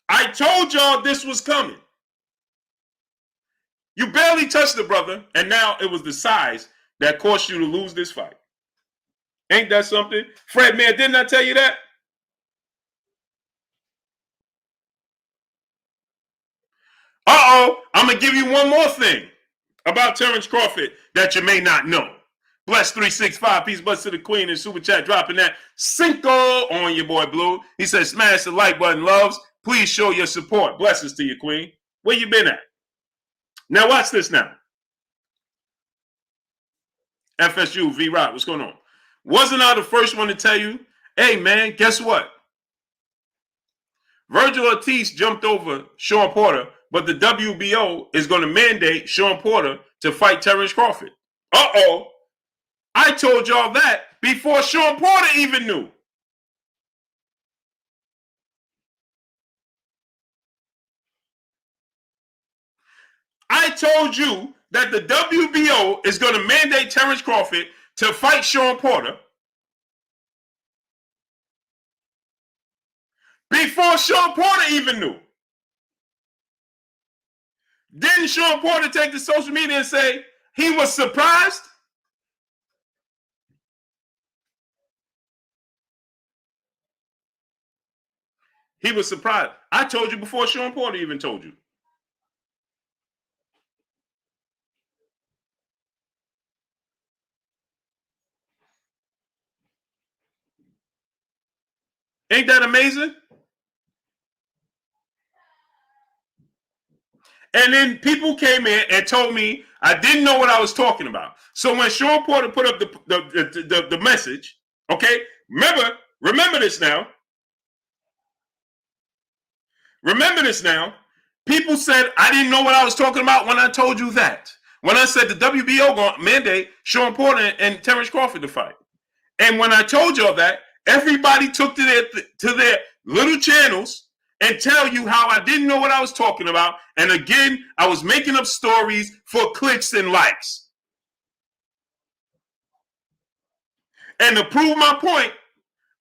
I told y'all this was coming. You barely touched the brother, and now it was the size that caused you to lose this fight. Ain't that something? Fred, man, didn't I tell you that? Uh-oh, I'm going to give you one more thing about Terrence Crawford that you may not know. Bless 365. Peace, bless to the queen and super chat dropping that Cinco on your boy Blue. He says, smash the like button, loves. Please show your support. Blessings to you, queen. Where you been at? Now watch this now. FSU, V-Rock, what's going on? Wasn't I the first one to tell you, hey, man, guess what? Virgil Ortiz jumped over Sean Porter, but the WBO is going to mandate Sean Porter to fight Terrence Crawford. Uh-oh. I told y'all that before Sean Porter even knew. I told you that the WBO is going to mandate Terrence Crawford to fight Sean Porter before Sean Porter even knew. Didn't Sean Porter take to social media and say he was surprised? He was surprised. I told you before Sean Porter even told you. Ain't that amazing? And then people came in and told me I didn't know what I was talking about. So when Sean Porter put up the message, okay, remember this now. Remember this now. People said I didn't know what I was talking about when I told you that. When I said the WBO going to mandate Sean Porter and Terrence Crawford to fight. And when I told y'all that, everybody took to their little channels and tell you how I didn't know what I was talking about. And again, I was making up stories for clicks and likes. And to prove my point,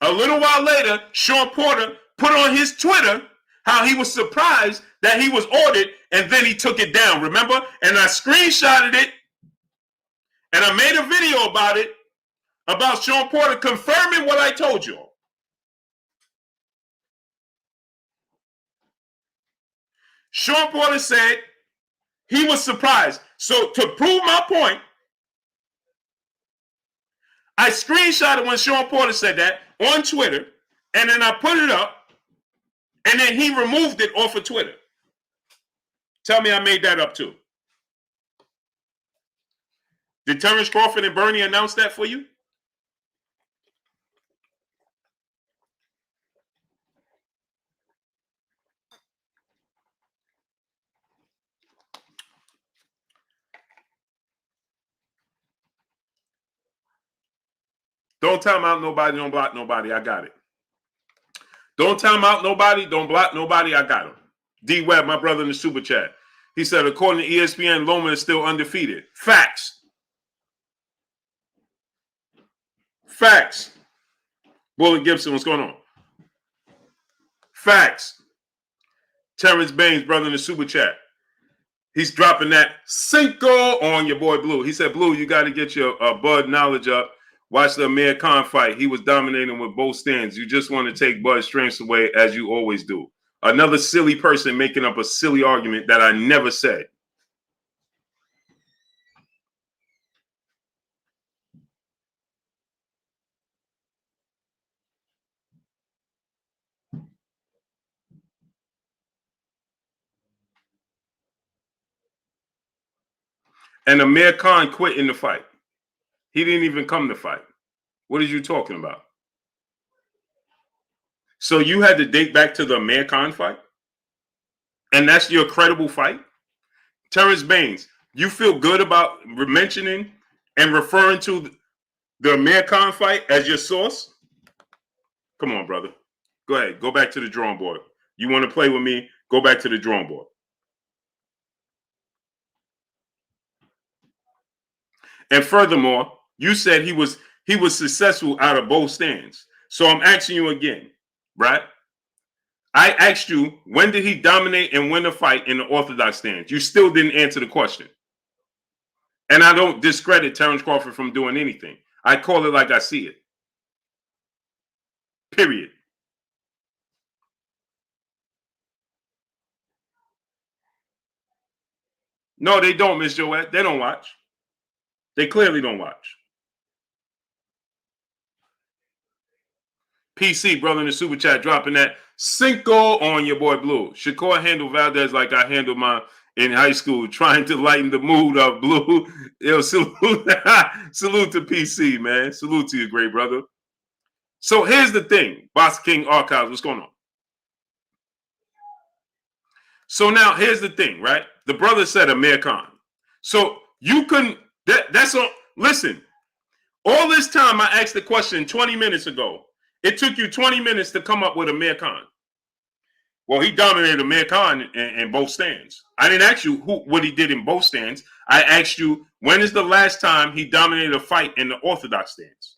a little while later, Sean Porter put on his Twitter how he was surprised that he was ordered, and then he took it down, remember? And I screenshotted it, and I made a video about it, about Sean Porter confirming what I told you. Sean Porter said he was surprised. So to prove my point, I screenshotted when Sean Porter said that on Twitter, and then I put it up, and then he removed it off of Twitter. Tell me I made that up too. Did Terrence Crawford and Bernie announce that for you? Don't time out nobody, don't block nobody. I got it. Don't time out nobody, don't block nobody. I got him. D Webb, my brother in the super chat. He said, according to ESPN, Loma is still undefeated. Facts. Facts. Bullet Gibson, what's going on? Facts. Terrence Baines, brother in the super chat. He's dropping that Cinco on your boy Blue. He said, Blue, you got to get your Bud knowledge up. Watch the Amir Khan fight. He was dominating with both stands. You just want to take Bud's strengths away as you always do. Another silly person making up a silly argument that I never said. And Amir Khan quit in the fight. He didn't even come to fight. What are you talking about? So you had to date back to the Amir Khan fight? And that's your credible fight? Terrence Baines, you feel good about mentioning and referring to the Amir Khan fight as your source? Come on, brother. Go ahead. Go back to the drawing board. You want to play with me? Go back to the drawing board. And furthermore, you said he was successful out of both stands. So I'm asking you again, right? I asked you, when did he dominate and win a fight in the Orthodox stance? You still didn't answer the question. And I don't discredit Terrence Crawford from doing anything. I call it like I see it. Period. No, they don't, Miss Joette. They don't watch. They clearly don't watch. PC, brother in the super chat, dropping that Cinco on your boy Blue. Shakur handled Valdez like I handled my in high school, trying to lighten the mood of Blue. Yo, salute, salute to PC, man. Salute to you, great brother. So here's the thing, Boss King Archives, what's going on? So now here's the thing, right? The brother said Amir Khan. So you couldn't, that's all. Listen, all this time I asked the question 20 minutes ago. It took you 20 minutes to come up with Amir Khan. Well, he dominated Amir Khan in both stands. I didn't ask you what he did in both stands. I asked you, when is the last time he dominated a fight in the Orthodox stance?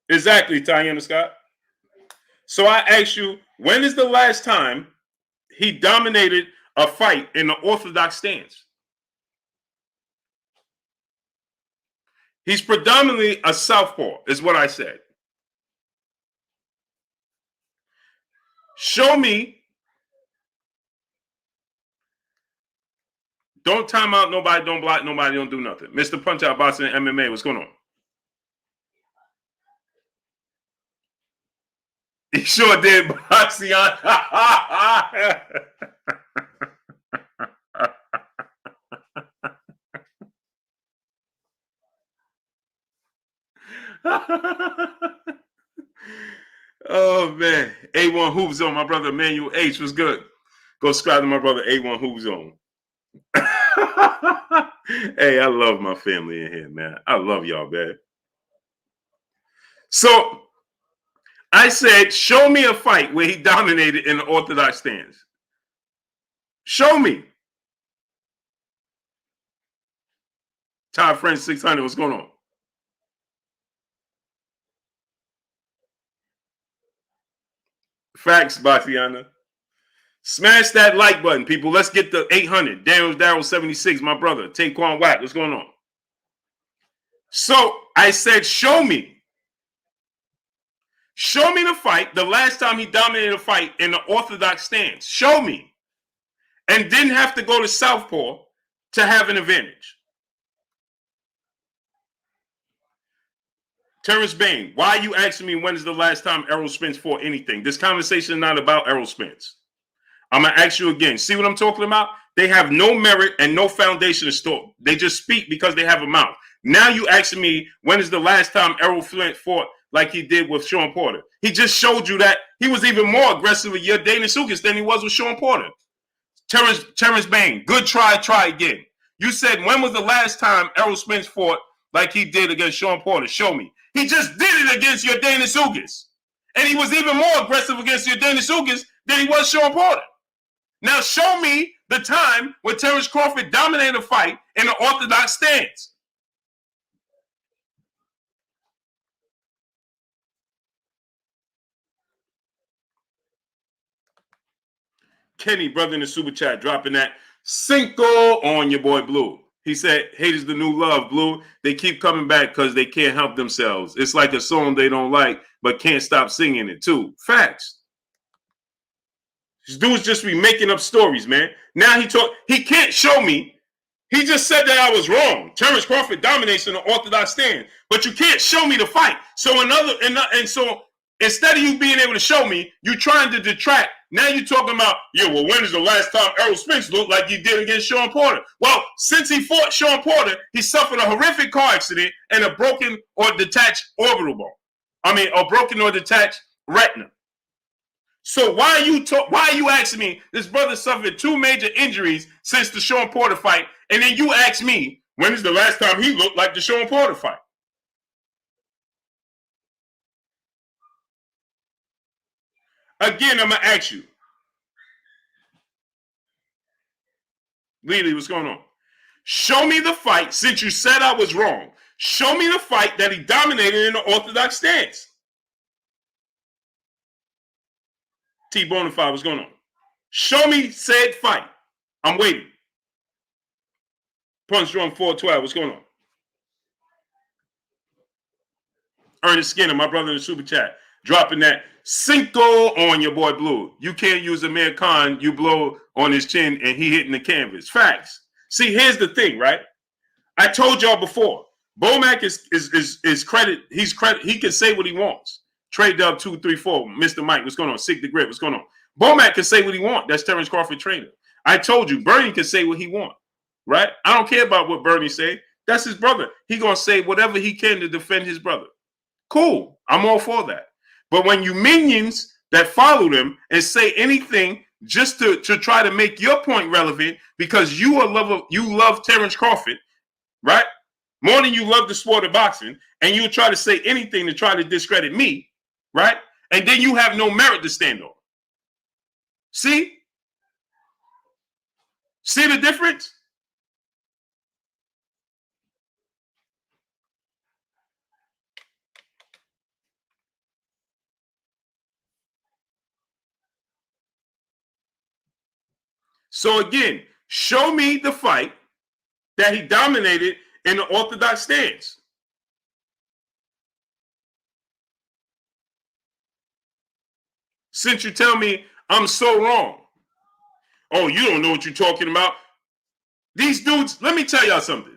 Exactly, Tayana Scott. So I asked you, when is the last time he dominated a fight in the Orthodox stance? He's predominantly a southpaw, is what I said. Show me. Don't time out nobody, don't block nobody, don't do nothing. Mr. Punch Out Boxing MMA, what's going on? He sure did, Boxing. Oh man, A1 Hoop Zone, my brother Emmanuel H was good. Go subscribe to my brother A1 Hoop Zone. Hey, I love my family in here, man. I love y'all, man. So I said, show me a fight where he dominated in the Orthodox stance. Show me. Todd French 600, what's going on? Facts, Batiana. Smash that like button, people. Let's get the 800. Daryl 76, my brother. Taquan Wack, what's going on? So I said, show me. Show me the fight, the last time he dominated a fight in the Orthodox stance. Show me. And didn't have to go to southpaw to have an advantage. Terrence Bain, why are you asking me when is the last time Errol Spence fought anything? This conversation is not about Errol Spence. I'm going to ask you again. See what I'm talking about? They have no merit and no foundation to store. They just speak because they have a mouth. Now you asking me when is the last time Errol Flint fought like he did with Sean Porter? He just showed you that he was even more aggressive with your Dana Sukis than he was with Sean Porter. Terrence Bain, good try again. You said when was the last time Errol Spence fought like he did against Sean Porter? Show me. He just did it against your Dana Sukis. And he was even more aggressive against your Dana Sukis than he was Sean Porter. Now show me the time when Terrence Crawford dominated a fight in the Orthodox stance. Kenny, brother in the super chat, dropping that Cinco on your boy Blue. He said, hate is the new love, Blue. They keep coming back because they can't help themselves. It's like a song they don't like, but can't stop singing it too. Facts. This dude's just be making up stories, man. Now he can't show me. He just said that I was wrong. Terrence Crawford dominates in the Orthodox stand, but you can't show me the fight. So so instead of you being able to show me, you trying to detract. Now you're talking about, yeah, well, when is the last time Errol Spence looked like he did against Sean Porter? Well, since he fought Sean Porter, he suffered a horrific car accident and a broken or detached orbital bone. A broken or detached retina. So why are you asking me? This brother suffered 2 major injuries since the Sean Porter fight, and then you ask me when is the last time he looked like the Sean Porter fight? Again, I'm gonna ask you, Lily, what's going on? Show me the fight since you said I was wrong. Show me the fight that he dominated in the Orthodox stance. T-Bonafide, what's going on? Show me said fight. I'm waiting. Punch Drunk 412, what's going on? Ernest Skinner, my brother in the super chat, dropping that Cinco on your boy Blue. You can't use Amir Khan, you blow on his chin and he hitting the canvas. Facts. See, here's the thing, right? I told y'all before. Bomac is credit. He's credit. He can say what he wants. Trade Dub 234, Mr. Mike, what's going on? Sick the Grip, what's going on? Bomac can say what he wants. That's Terrence Crawford trainer. I told you, Bernie can say what he wants, right? I don't care about what Bernie say. That's his brother. He gonna say whatever he can to defend his brother. Cool, I'm all for that. But when you minions that follow them and say anything just to try to make your point relevant because you love Terrence Crawford, right? More than you love the sport of boxing, and you try to say anything to try to discredit me, right? And then you have no merit to stand on. See? See the difference? So again, show me the fight that he dominated in the Orthodox stance. Since you tell me I'm so wrong. Oh, you don't know what you're talking about. These dudes, let me tell y'all something.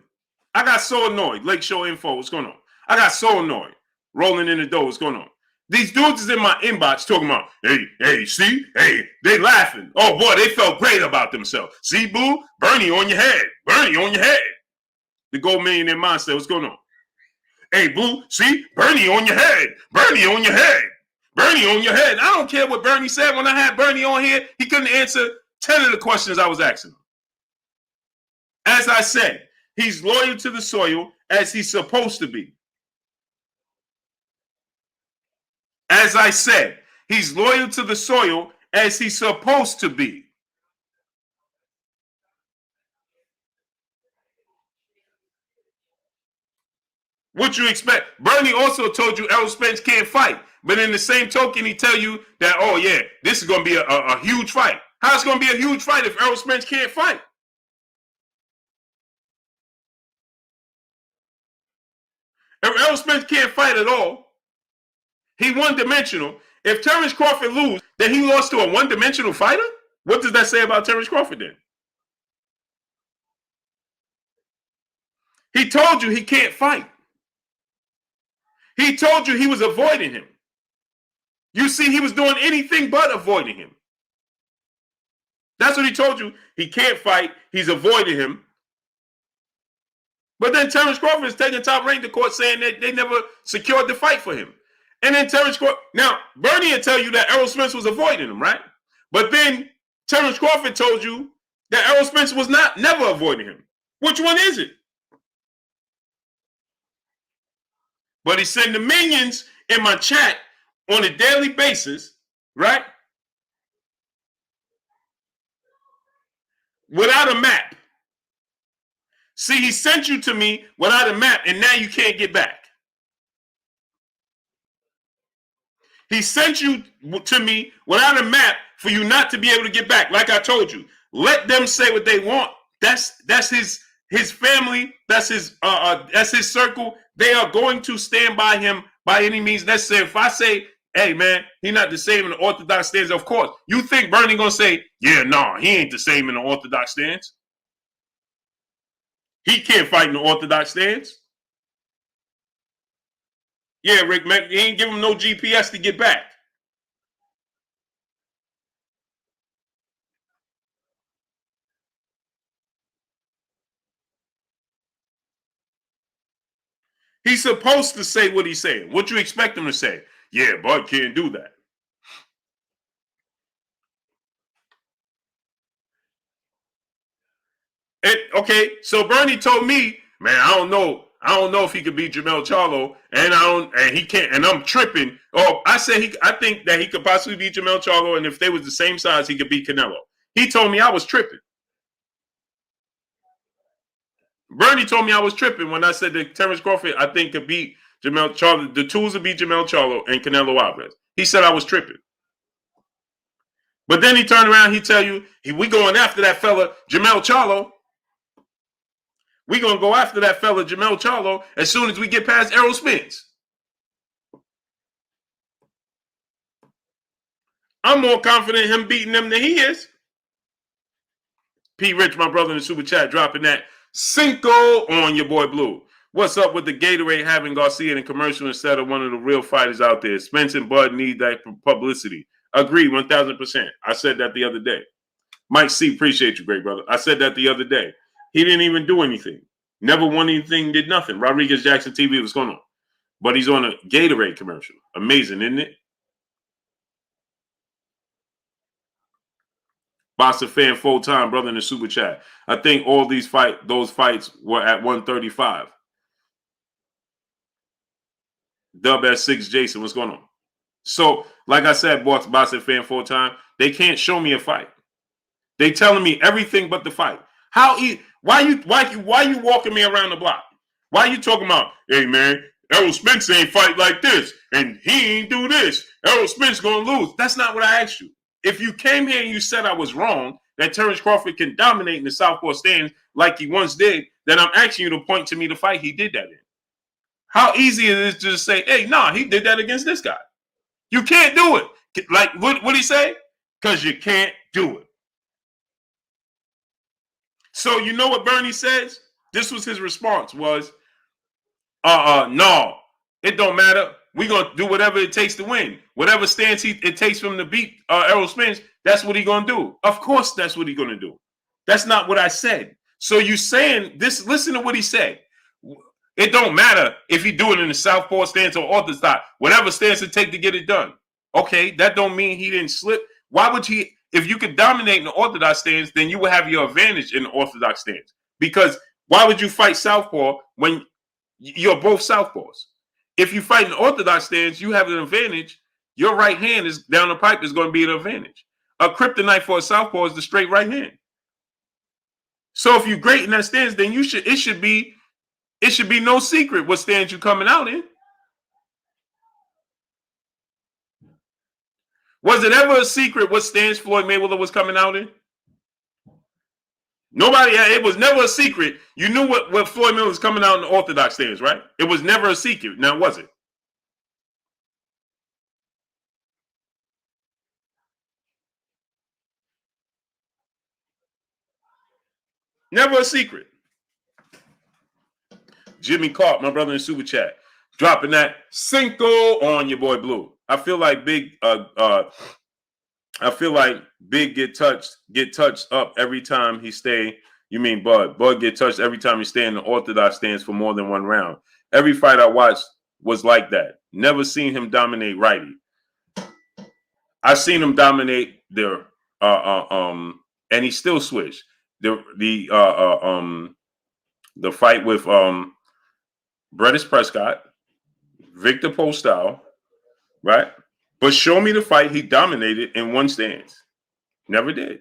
I got so annoyed. Lake Show Info, what's going on? I got so annoyed. Rolling in the door, what's going on? These dudes is in my inbox talking about, hey, see? Hey, they laughing. Oh, boy, they felt great about themselves. See, boo? Bernie on your head. Bernie on your head. The Gold Millionaire Monster, what's going on? Hey, boo, see? Bernie on your head. Bernie on your head. Bernie on your head. I don't care what Bernie said. When I had Bernie on here, he couldn't answer 10 of the questions I was asking him. As I said, he's loyal to the soil as he's supposed to be. As I said, he's loyal to the soil as he's supposed to be. What you expect? Bernie also told you Errol Spence can't fight. But in the same token, he tell you that, oh, yeah, this is going to be a huge fight. How's it going to be a huge fight if Errol Spence can't fight? If Errol Spence can't fight at all, he one-dimensional. If Terrence Crawford lose, then he lost to a one-dimensional fighter? What does that say about Terrence Crawford then? He told you he can't fight. He told you he was avoiding him. You see, he was doing anything but avoiding him. That's what he told you. He can't fight. He's avoiding him. But then Terrence Crawford is taking Top Rank to court saying that they never secured the fight for him. And then Terrence Crawford, now Bernie will tell you that Errol Spence was avoiding him, right? But then Terrence Crawford told you that Errol Spence was never avoiding him. Which one is it? But he's sending minions in my chat on a daily basis, right? Without a map. See, he sent you to me without a map, and now you can't get back. He sent you to me without a map for you not to be able to get back. Like I told you, let them say what they want. That's his family. That's his circle. They are going to stand by him by any means necessary. If I say, hey man, he's not the same in the Orthodox stance, of course. You think Bernie gonna say, yeah, nah, he ain't the same in the Orthodox stance. He can't fight in the Orthodox stance. Yeah, Rick, man, he ain't give him no GPS to get back. He's supposed to say what he's saying. What you expect him to say? Yeah, Bud can't do that. Okay, so Bernie told me, man, I don't know if he could beat Jermell Charlo, and he can't, and I'm tripping. Oh, I think that he could possibly beat Jermell Charlo, and if they was the same size, he could beat Canelo. He told me I was tripping. Bernie told me I was tripping when I said that Terrence Crawford, I think, could beat Jermell Charlo. The tools would beat Jermell Charlo and Canelo Alvarez. He said I was tripping. But then he turned around, he tell you, we going after that fella, Jermell Charlo. We going to go after that fella, Jermell Charlo, as soon as we get past Errol Spence. I'm more confident in him beating them than he is. P. Rich, my brother in the super chat, dropping that Cinco on your boy Blue. What's up with the Gatorade having Garcia in a commercial instead of one of the real fighters out there? Spence and Bud need that publicity. Agree, 1,000%. I said that the other day. Mike C, appreciate you, great brother. I said that the other day. He didn't even do anything. Never won anything, did nothing. Rodriguez Jackson TV, what's going on? But he's on a Gatorade commercial. Amazing, isn't it? Boxer fan full time, brother in the super chat. I think all those fights were at 135. Dub at 6 Jason, what's going on? So, like I said, Boxer fan full time, they can't show me a fight. They telling me everything but the fight. Why you walking me around the block? Why you talking about, hey man, Errol Spence ain't fight like this, and he ain't do this. Errol Spence gonna lose. That's not what I asked you. If you came here and you said I was wrong, that Terrence Crawford can dominate in the southpaw stands like he once did, then I'm asking you to point to me the fight he did that in. How easy it is to just say, hey, nah, he did that against this guy. You can't do it. Like, what he say? Because you can't do it. So you know what Bernie says? This was his response was, no, it don't matter. We're going to do whatever it takes to win. Whatever stance it takes from to beat Errol Spence, that's what he's going to do. Of course, that's what he's going to do. That's not what I said. So you saying this, listen to what he said. It don't matter if you do it in the southpaw stance or orthodox, whatever stance it take to get it done. Okay, that don't mean he didn't slip. Why would he? If you could dominate in the orthodox stance, then you would have your advantage in the orthodox stance. Because why would you fight southpaw when you're both southpaws? If you fight in the orthodox stance, you have an advantage. Your right hand is down the pipe is going to be an advantage. A kryptonite for a southpaw is the straight right hand. So if you're great in that stance, then it should be no secret what stance you're coming out in. Was it ever a secret what stance Floyd Mayweather was coming out in? It was never a secret. You knew what Floyd Mayweather was coming out in the orthodox stance, right? It was never a secret. Now, was it? Never a secret. Jimmy Clark, my brother in Super Chat, dropping that Cinco on your boy Blue. I feel like Big get touched up every time he stay. You mean Bud? Bud get touched every time he stay in the orthodox stance for more than one round. Every fight I watched was like that. Never seen him dominate righty. I seen him dominate there, and he still switched. The fight with Brettis Prescott, Victor Postol, right? But show me the fight he dominated in one stance. Never did.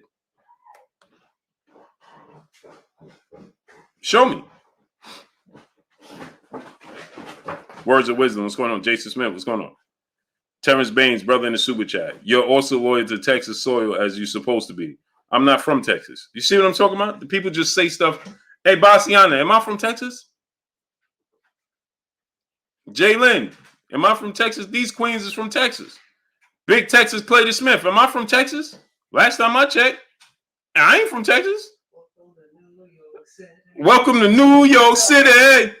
Show me. Words of wisdom. What's going on? Jason Smith. What's going on? Terrence Baines, brother in the super chat. You're also loyal to Texas soil as you're supposed to be. I'm not from Texas. You see what I'm talking about? The people just say stuff. Hey, Bassiana, am I from Texas? Jalen, am I from Texas? These queens is from Texas. Big Texas Clayton Smith. Am I from Texas? Last time I checked, I ain't from Texas. Welcome to New York City.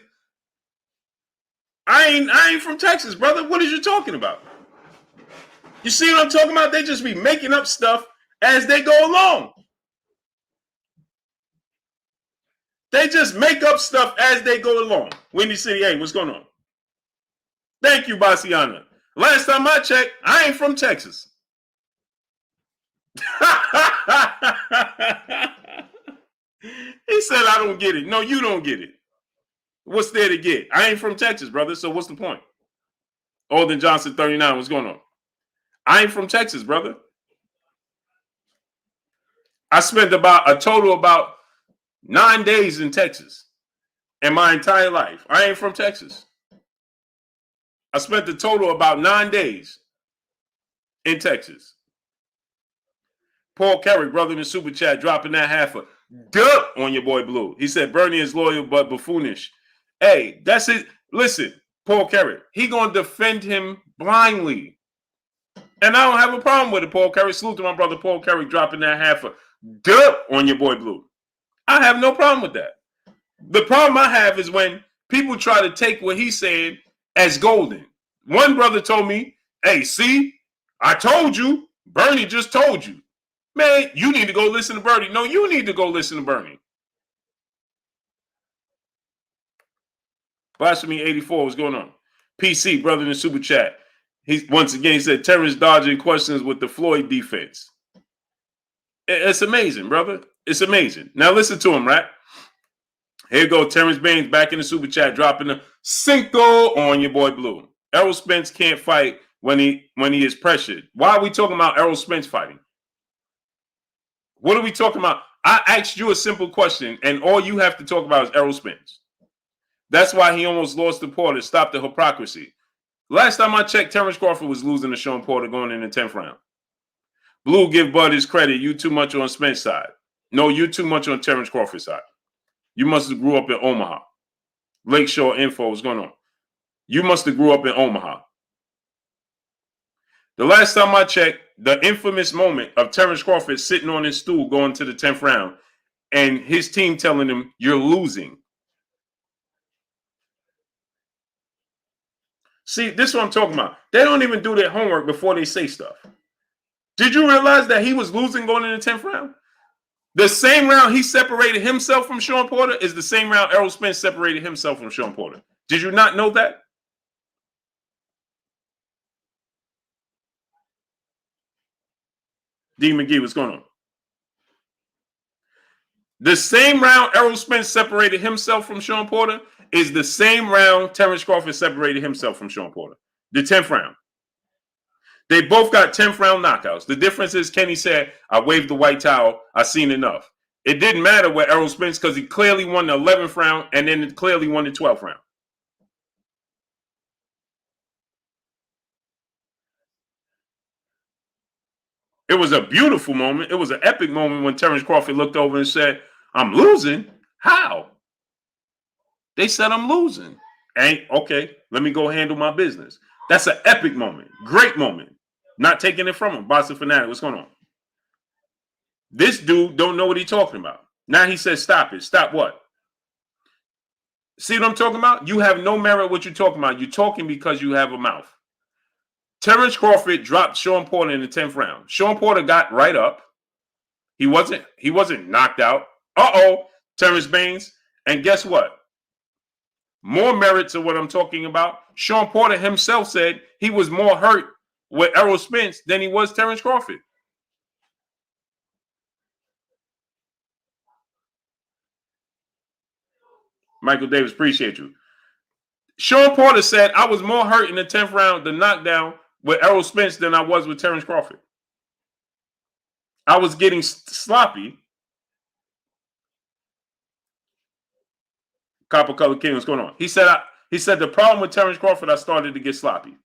I ain't from Texas, brother. What are you talking about? You see what I'm talking about? They just be making up stuff as they go along. They just make up stuff as they go along. Windy City, hey, what's going on? Thank you, Bassiana. Last time I checked, I ain't from Texas. He said, I don't get it. No, you don't get it. What's there to get? I ain't from Texas, brother. So what's the point? Alden Johnson, 39. What's going on? I ain't from Texas, brother. I spent a total about 9 days in Texas in my entire life. I ain't from Texas. I spent a total about 9 days in Texas. Paul Carrick, brother in the super chat, dropping that half a dub on your boy Blue. He said Bernie is loyal but buffoonish. Hey, that's it. Listen, Paul Carrick, he gonna defend him blindly. And I don't have a problem with it, Paul Carrick. Salute to my brother Paul Carrick dropping that half a dub on your boy Blue. I have no problem with that. The problem I have is when people try to take what he's saying as golden. One brother told me, hey, see, I told you, Bernie just told you. Man, you need to go listen to Bernie. No, you need to go listen to Bernie. Blasphemy 84, what's going on? PC, brother in the super chat. Once again, he said, Terrence dodging questions with the Floyd defense. It's amazing, brother. It's amazing. Now listen to him, right? Here you go. Terrence Baines back in the super chat, dropping the Cinco on your boy Blue. Errol Spence can't fight when he is pressured. Why are we talking about Errol Spence fighting? What are we talking about? I asked you a simple question, and all you have to talk about is Errol Spence. That's why he almost lost to Porter. Stop the hypocrisy. Last time I checked, Terrence Crawford was losing to Sean Porter going in the 10th round. Blue, give Bud his credit. You too much on Spence side. No, you too much on Terrence Crawford side. You must have grew up in Omaha. Lakeshore Info, what's going on? You must have grew up in Omaha. The last time I checked, the infamous moment of Terrence Crawford sitting on his stool going to the 10th round and his team telling him, you're losing. See, this is what I'm talking about. They don't even do their homework before they say stuff. Did you realize that he was losing going in the 10th round? The same round he separated himself from Sean Porter is the same round Errol Spence separated himself from Sean Porter. Did you not know that? D. McGee, what's going on? The same round Errol Spence separated himself from Sean Porter is the same round Terrence Crawford separated himself from Sean Porter. The 10th round. They both got 10th round knockouts. The difference is Kenny said, I waved the white towel. I seen enough. It didn't matter with Errol Spence because he clearly won the 11th round and then clearly won the 12th round. It was a beautiful moment. It was an epic moment when Terrence Crawford looked over and said, I'm losing? How? They said I'm losing. Ain't okay, let me go handle my business. That's an epic moment. Great moment. Not taking it from him. Boston Fanatic, what's going on? This dude don't know what he's talking about. Now he says, stop it. Stop what? See what I'm talking about? You have no merit what you're talking about. You're talking because you have a mouth. Terrence Crawford dropped Sean Porter in the 10th round. Sean Porter got right up. He wasn't knocked out. Terrence Baines. And guess what? More merit to what I'm talking about. Sean Porter himself said he was more hurt with Errol Spence than he was Terrence Crawford. Michael Davis, appreciate you. Sean Porter said, I was more hurt in the 10th round, the knockdown, with Errol Spence than I was with Terrence Crawford. I was getting sloppy. Copper Color King, what's going on? He said the problem with Terrence Crawford, I started to get sloppy.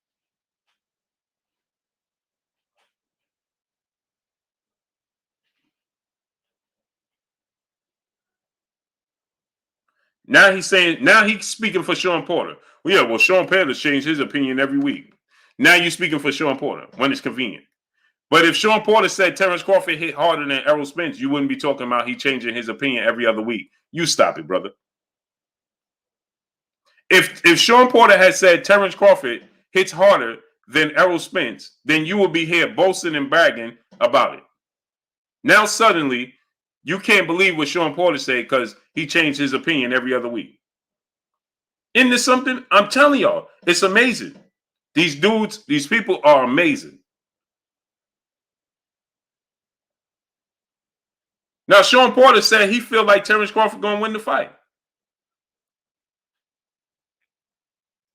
Now he's speaking for Sean Porter. Well, yeah, well, Sean Porter's changed his opinion every week. Now you're speaking for Sean Porter when it's convenient. But if Sean Porter said Terrence Crawford hit harder than Errol Spence, you wouldn't be talking about he changing his opinion every other week. You stop it, brother. If Sean Porter had said Terrence Crawford hits harder than Errol Spence, then you would be here boasting and bragging about it. Now suddenly, you can't believe what Sean Porter said because he changed his opinion every other week. Isn't this something? I'm telling y'all, it's amazing. These dudes, these people are amazing. Now, Sean Porter said he feel like Terrence Crawford going to win the fight.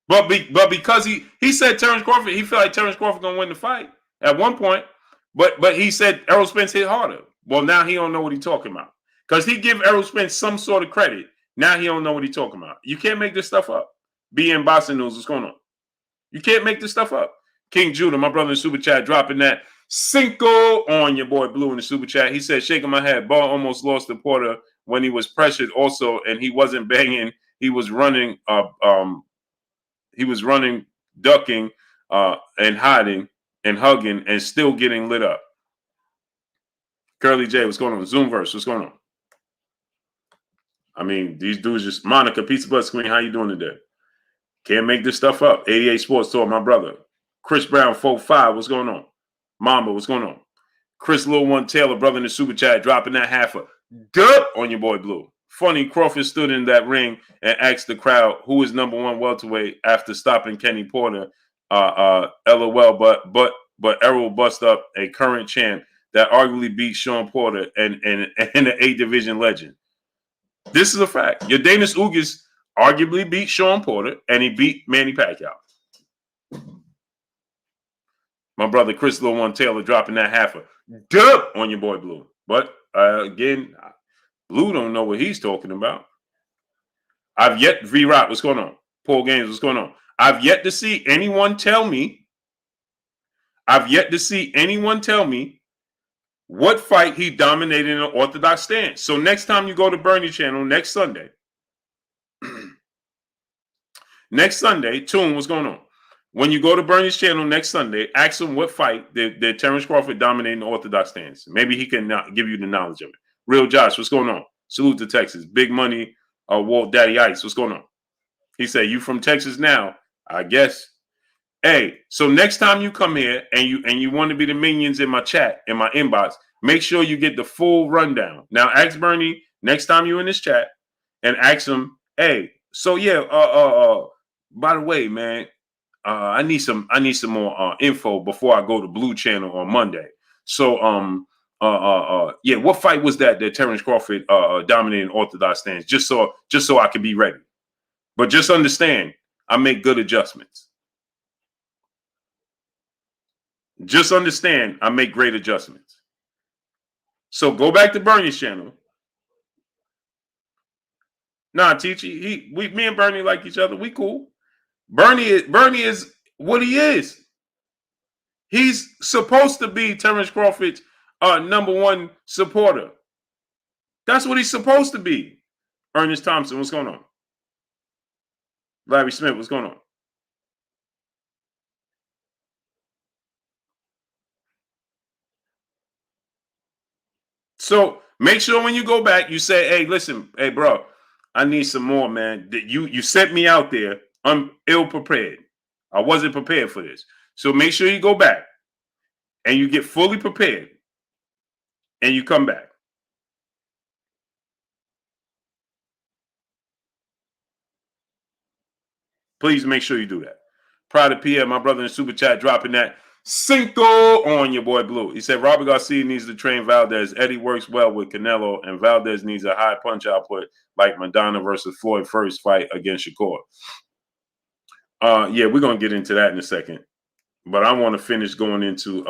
But because he said Terrence Crawford, he felt like Terrence Crawford going to win the fight at one point. But he said Errol Spence hit harder. Well, now he don't know what he's talking about. Because he give Errol Spence some sort of credit. Now he don't know what he's talking about. You can't make this stuff up. BN Boston News, what's going on? You can't make this stuff up. King Judah, my brother in the super chat, dropping that Cinco on your boy Blue in the super chat. He said, shaking my head, Ball almost lost to Porter when he was pressured also, and he wasn't banging. He was running, ducking, and hiding and hugging and still getting lit up. Curly J, what's going on? Zoomverse, what's going on? I mean, these dudes just Monica, Pizza Bus Queen. How you doing today? Can't make this stuff up. 88 Sports Talk, my brother. Chris Brown, 4-5. What's going on? Mamba, what's going on? Chris Lil One Taylor, brother in the super chat, dropping that half a dub on your boy Blue. Funny, Crawford stood in that ring and asked the crowd who is number one welterweight after stopping Kenny Porter. LOL, but Errol bust up a current champ that arguably beat Sean Porter and the 8 division legend. This is a fact. Yordanis Ugas arguably beat Sean Porter and he beat Manny Pacquiao. My brother Chris Lil One Taylor dropping that half a dub on your boy Blue. But again, Blue don't know what he's talking about. I've yet V-Rock, what's going on? Paul Gaines, what's going on? I've yet to see anyone tell me what fight he dominated in an orthodox stance. So next time you go to Bernie channel next Sunday, Tune, what's going on? When you go to Bernie's channel next Sunday, ask him what fight did Terrence Crawford dominate in the orthodox stance. Maybe he can give you the knowledge of it. Real Josh, what's going on? Salute to Texas. Big Money, Walt Daddy Ice, what's going on? He said, you from Texas now? I guess. Hey, so next time you come here and you want to be the minions in my chat, in my inbox, make sure you get the full rundown. Now, ask Bernie next time you're in this chat and ask him, hey, so yeah, by the way, man, I need some more info before I go to Blue Channel on Monday. So yeah, what fight was that Terrence Crawford dominated orthodox stance? Just so I can be ready. But just understand, I make good adjustments. Just understand, I make great adjustments. So go back to Bernie's channel. Nah, Teachy, me and Bernie like each other. We cool. Bernie is what he is. He's supposed to be Terrence Crawford's #1 supporter. That's what he's supposed to be. Ernest Thompson, what's going on? Larry Smith, what's going on? So make sure when you go back, you say, hey, listen, hey, bro, I need some more, man. You sent me out there. I'm ill prepared. I wasn't prepared for this. So make sure you go back and you get fully prepared and you come back. Please make sure you do that. Proud of Pierre, my brother in Super Chat, dropping that Cinco on your boy Blue. He said Robert Garcia needs to train Valdez. Eddie works well with Canelo, and Valdez needs a high punch output like Madonna versus Floyd first fight against Shakur. Yeah, we're gonna get into that in a second. But I want to finish going into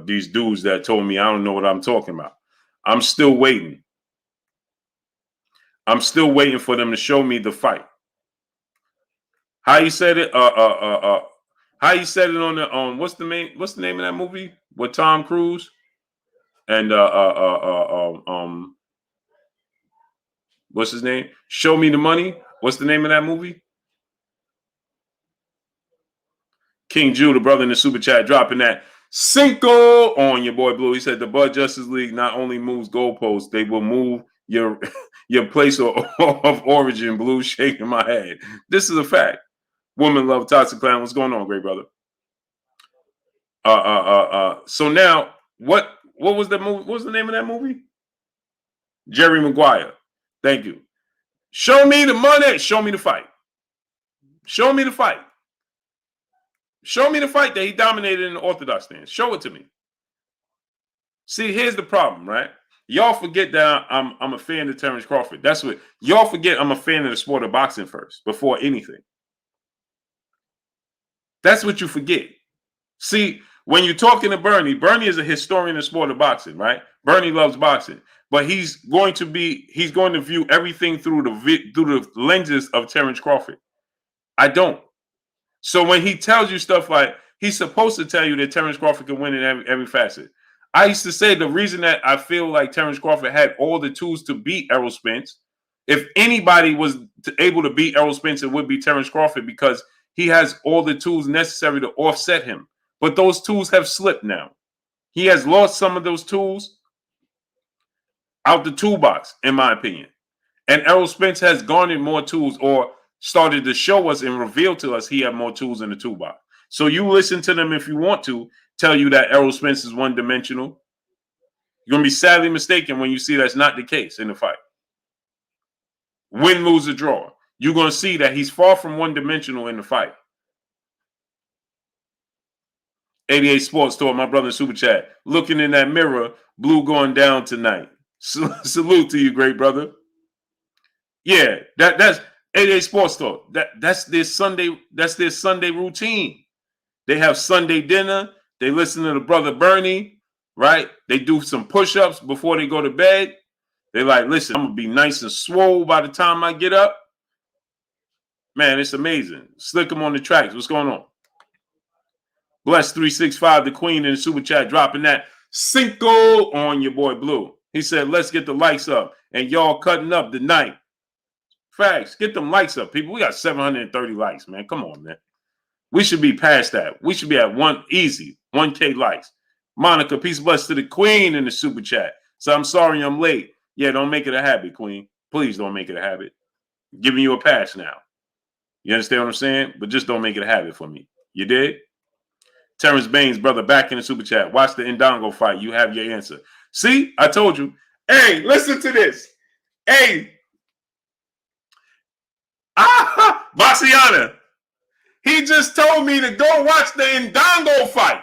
these dudes that told me I don't know what I'm talking about. I'm still waiting. I'm still waiting for them to show me the fight. How you said it? How you said it on the what's the name of that movie with Tom Cruise and what's his name? Show Me the Money. What's the name of that movie? King Jew, the brother in the super chat, dropping that Cinco on your boy Blue. He said the Bud Justice League not only moves goalposts, they will move your place of origin. Blue, shaking my head. This is a fact. Woman love Toxic Clown. What's going on, great brother? So now, what was the movie? What was the name of that movie? Jerry Maguire. Thank you. Show me the money. Show me the fight. Show me the fight. Show me the fight that he dominated in the Orthodox stance. Show it to me. See, here's the problem, right? Y'all forget that I'm a fan of Terrence Crawford. That's what y'all forget. I'm a fan of the sport of boxing first, before anything. That's what you forget. See, when you're talking to Bernie is a historian of the sport of boxing, right? Bernie loves boxing, but he's going to view everything through the lenses of Terrence Crawford. I don't. So when he tells you stuff like, he's supposed to tell you that Terrence Crawford can win in every facet. I used to say the reason that I feel like Terrence Crawford had all the tools to beat Errol Spence, if anybody was able to beat Errol Spence, it would be Terrence Crawford, because he has all the tools necessary to offset him. But those tools have slipped now. He has lost some of those tools out the toolbox, in my opinion. And Errol Spence has garnered more tools, or started to show us and reveal to us he had more tools in the toolbox. So you listen to them if you want to tell you that Errol Spence is one-dimensional. You're going to be sadly mistaken when you see that's not the case in the fight. Win, lose, or draw. You're going to see that he's far from one-dimensional in the fight. 88 Sports Talk, my brother Super Chat. Looking in that mirror, Blue going down tonight. Salute to you, great brother. Yeah, that's 88 Sports Talk. That's their Sunday routine. They have Sunday dinner. They listen to the brother Bernie, right? They do some push-ups before they go to bed. They like, listen, I'm gonna be nice and swole by the time I get up. Man, it's amazing. Slick them on the tracks. What's going on? Bless 365, the Queen in the Super Chat, dropping that Cinco on your boy Blue. He said, let's get the likes up. And y'all cutting up tonight. Facts. Get them likes up, people. We got 730 likes, man. Come on, man. We should be past that. We should be at 1K likes. Monica, peace bless to the Queen in the Super Chat. So I'm sorry I'm late. Yeah, don't make it a habit, Queen. Please don't make it a habit. I'm giving you a pass now. You understand what I'm saying? But just don't make it a habit for me. You did? Terrence Baines, brother, back in the Super Chat. Watch the Ndongo fight. You have your answer. See? I told you. Hey, listen to this. Hey. Bassiana. He just told me to go watch the Ndongo fight.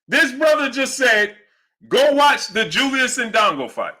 This brother just said, go watch the Julius Ndongo fight.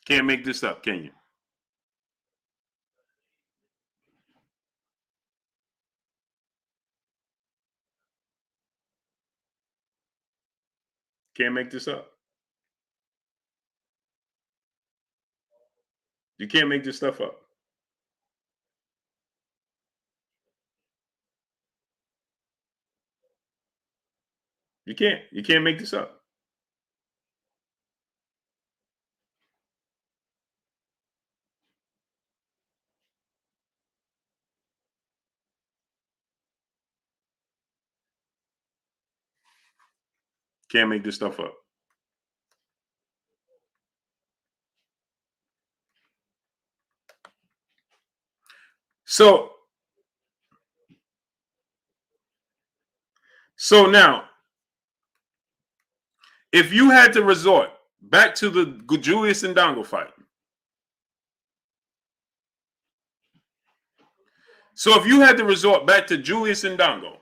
Can't make this up, can you? Can't make this up. You can't make this stuff up. You can't. You can't make this up. Can't make this stuff up. So now, if you had to resort back to the Julius Ndongo fight, so if you had to resort back to Julius Ndongo,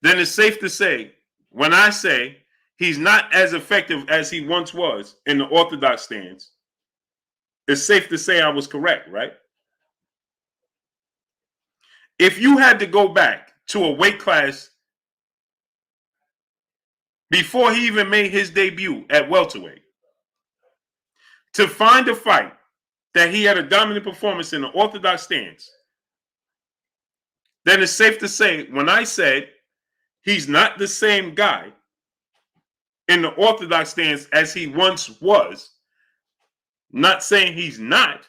then it's safe to say, when I say he's not as effective as he once was in the Orthodox stance, it's safe to say I was correct, right? If you had to go back to a weight class before he even made his debut at welterweight to find a fight that he had a dominant performance in the Orthodox stance, then it's safe to say, when I said he's not the same guy in the Orthodox stance as he once was, not saying he's not.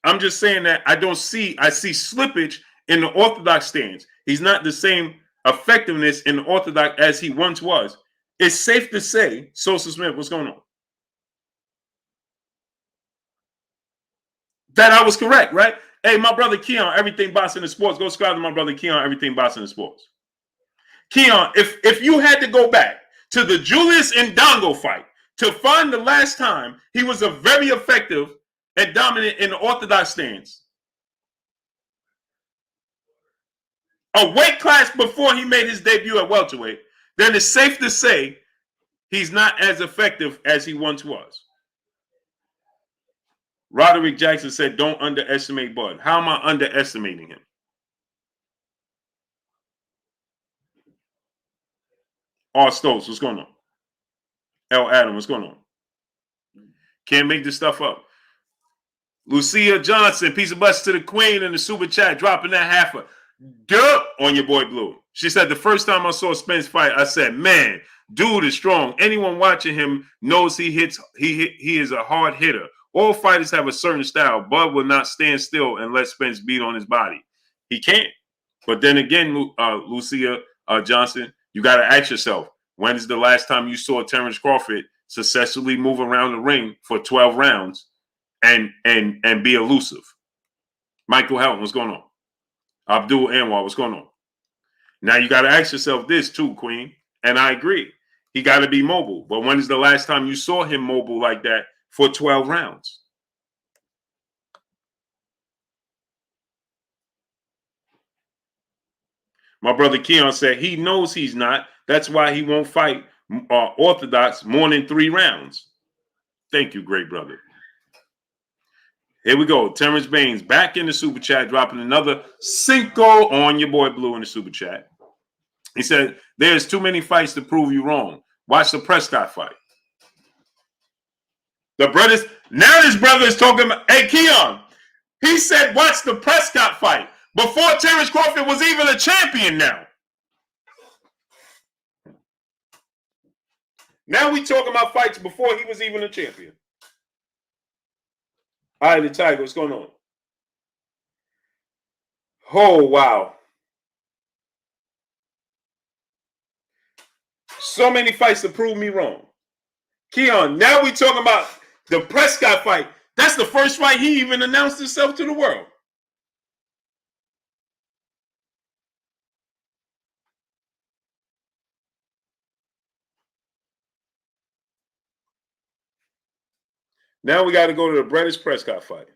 I'm just saying that I see slippage in the Orthodox stance. He's not the same effectiveness in the Orthodox as he once was. It's safe to say, Sosa Smith, what's going on? That I was correct, right? Hey, my brother Keon, Everything Boxing and Sports. Go subscribe to my brother Keon, Everything Boxing and Sports. Keon, if you had to go back to the Julius Ndongo fight to find the last time he was a very effective and dominant in the Orthodox stance, a weight class before he made his debut at welterweight, then it's safe to say he's not as effective as he once was. Roderick Jackson said, don't underestimate Bud. How am I underestimating him? R. Stokes, what's going on? L. Adam, what's going on? Can't make this stuff up. Lucia Johnson, peace and blessings to the queen in the super chat, dropping that half a duh on your boy Blue. She said, the first time I saw Spence fight, I said, man, dude is strong. Anyone watching him knows he is a hard hitter. All fighters have a certain style. Bud will not stand still and let Spence beat on his body. He can't. But then again, Lucia Johnson, you got to ask yourself, when is the last time you saw Terrence Crawford successfully move around the ring for 12 rounds and be elusive? Michael Helton, what's going on? Abdul Anwar, what's going on? Now you got to ask yourself this too, Queen, and I agree. He got to be mobile. But when is the last time you saw him mobile like that for 12 rounds? My brother Keon said he knows he's not. That's why he won't fight Orthodox more than 3 rounds. Thank you, great brother. Here we go. Terrence Baines back in the super chat, dropping another cinco on your boy Blue in the super chat. He said, there's too many fights to prove you wrong. Watch the Prescott fight. The brothers, now this brother is talking about, hey, Keon, he said, watch the Prescott fight before Terrence Crawford was even a champion now. Now we talking about fights before he was even a champion. All right, the Tiger, what's going on? Oh, wow. So many fights to prove me wrong. Keon, now we talking about the Prescott fight. That's the first fight he even announced himself to the world. Now we got to go to the Brennis Prescott fight.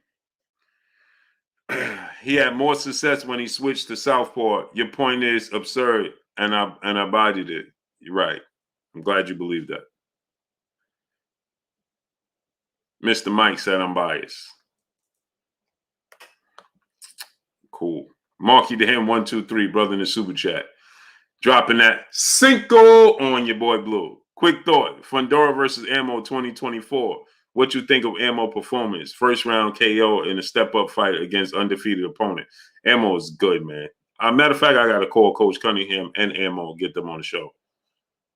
He had more success when he switched to southpaw. Your point is absurd, and I bodied it. You're right. I'm glad you believe that. Mr. Mike said I'm biased. Cool. Marky to him 123, brother in the super chat. Dropping that cinco on your boy Blue. Quick thought. Fundora versus Ammo 2024. What you think of Ammo performance? First round KO in a step-up fight against undefeated opponent. Ammo is good, man. Matter of fact, I got to call Coach Cunningham and Ammo, get them on the show.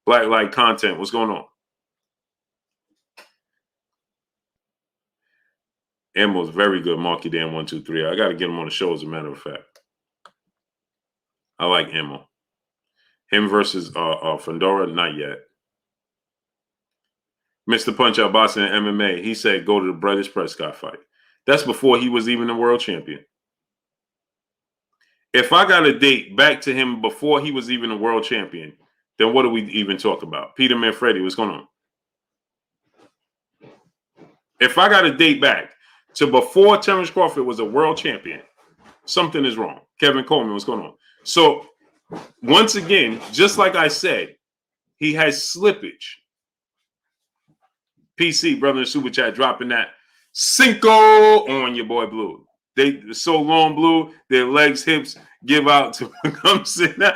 Black Light Content, what's going on? Ammo's very good, Marky Dan 123. I got to get him on the show, as a matter of fact. I like Ammo. Him versus Fundora, not yet. Mr. Punch-Out Boxing and MMA, he said go to the Brennis Prescott fight. That's before he was even a world champion. If I got a date back to him before he was even a world champion, then what do we even talk about? Peter Manfredi, what's going on? If I got a date back to before Terrence Crawford was a world champion, something is wrong. Kevin Coleman, what's going on? So, once again, just like I said, he has slippage. PC, brother in super chat, dropping that cinco on your boy Blue. They so long, Blue, their legs, hips give out to become sit down.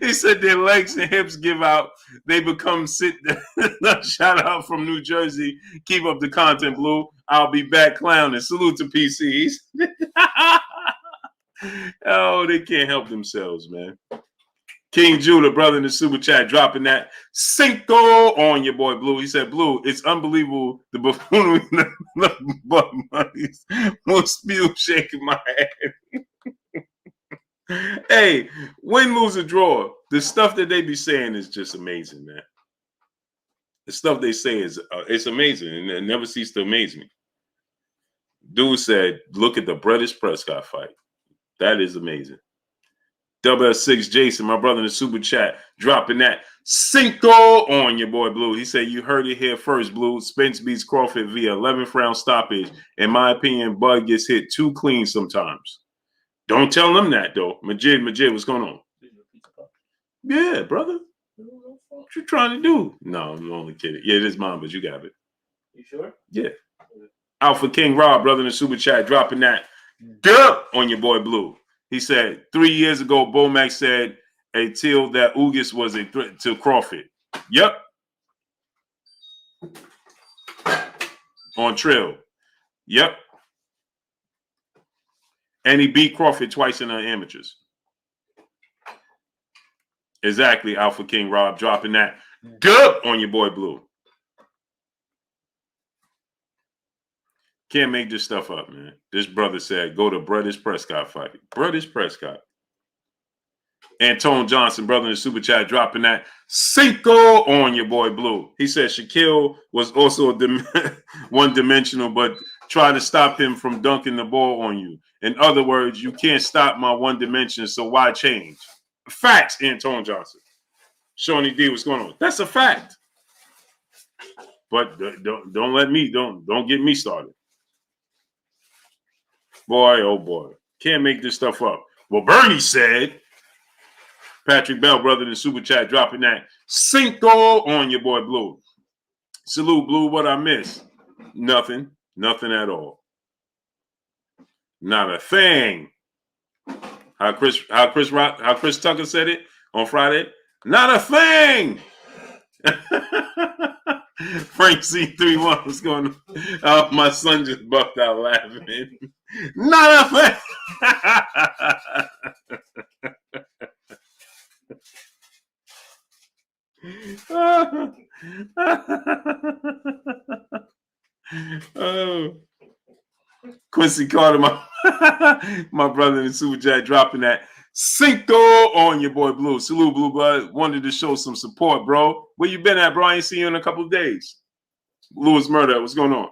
He said their legs and hips give out. They become sit down. Shout out from New Jersey. Keep up the content, Blue. I'll be back clowning. Salute to PCs. Oh, they can't help themselves, man. King Judah, brother in the super chat, dropping that cinco on your boy Blue. He said, Blue, it's unbelievable. The buffoonery butt money's most spew shaking my head. Hey, win, lose, or draw. The stuff that they be saying is just amazing, man. The stuff they say is it's amazing, and it never ceases to amaze me. Dude said, look at the Brennis Prescott fight. That is amazing. WS6 Jason, my brother in the super chat, dropping that cinco on your boy Blue. He said, you heard it here first, Blue. Spence beats Crawford via 11th round stoppage. In my opinion, Bud gets hit too clean sometimes. Don't tell them that, though. Majid, what's going on? Yeah, brother. What you trying to do? No, I'm only kidding. Yeah, it is mine, but you got it. You sure? Yeah. Alpha King Rob, brother in the super chat, dropping that dub on your boy Blue. He said 3 years ago, Bomac said a till that Ugas was a threat to Crawford. Yep. On Trill. Yep. And he beat Crawford twice in the amateurs. Exactly, Alpha King Rob, dropping that dub on your boy Blue. Can't make this stuff up, man. This brother said, go to Brothers Prescott fight. Brothers Prescott. Antone Johnson, brother in the super chat, dropping that Cinco on your boy Blue. He said Shaquille was also one-dimensional, but try to stop him from dunking the ball on you. In other words, you can't stop my one dimension, so why change? Facts, Antone Johnson. Shawnee D, what's going on? That's a fact. But don't let me, don't get me started. Boy, oh boy. Can't make this stuff up. Well, Bernie said, Patrick Bell, brother in the super chat, dropping that Cinco on your boy Blue. Salute, Blue. What I miss? Nothing. Nothing at all. Not a thing. How Chris Tucker said it on Friday? Not a thing. Frank C31 was going on. Oh, my son just bucked out laughing. Not a thing. Oh. Quincy Carter, my brother in the super chat, dropping that Cinco on your boy Blue. Salute, Blue Blood. Wanted to show some support, bro. Where you been at, bro? I ain't seen you in a couple of days. Lewis Murder, what's going on?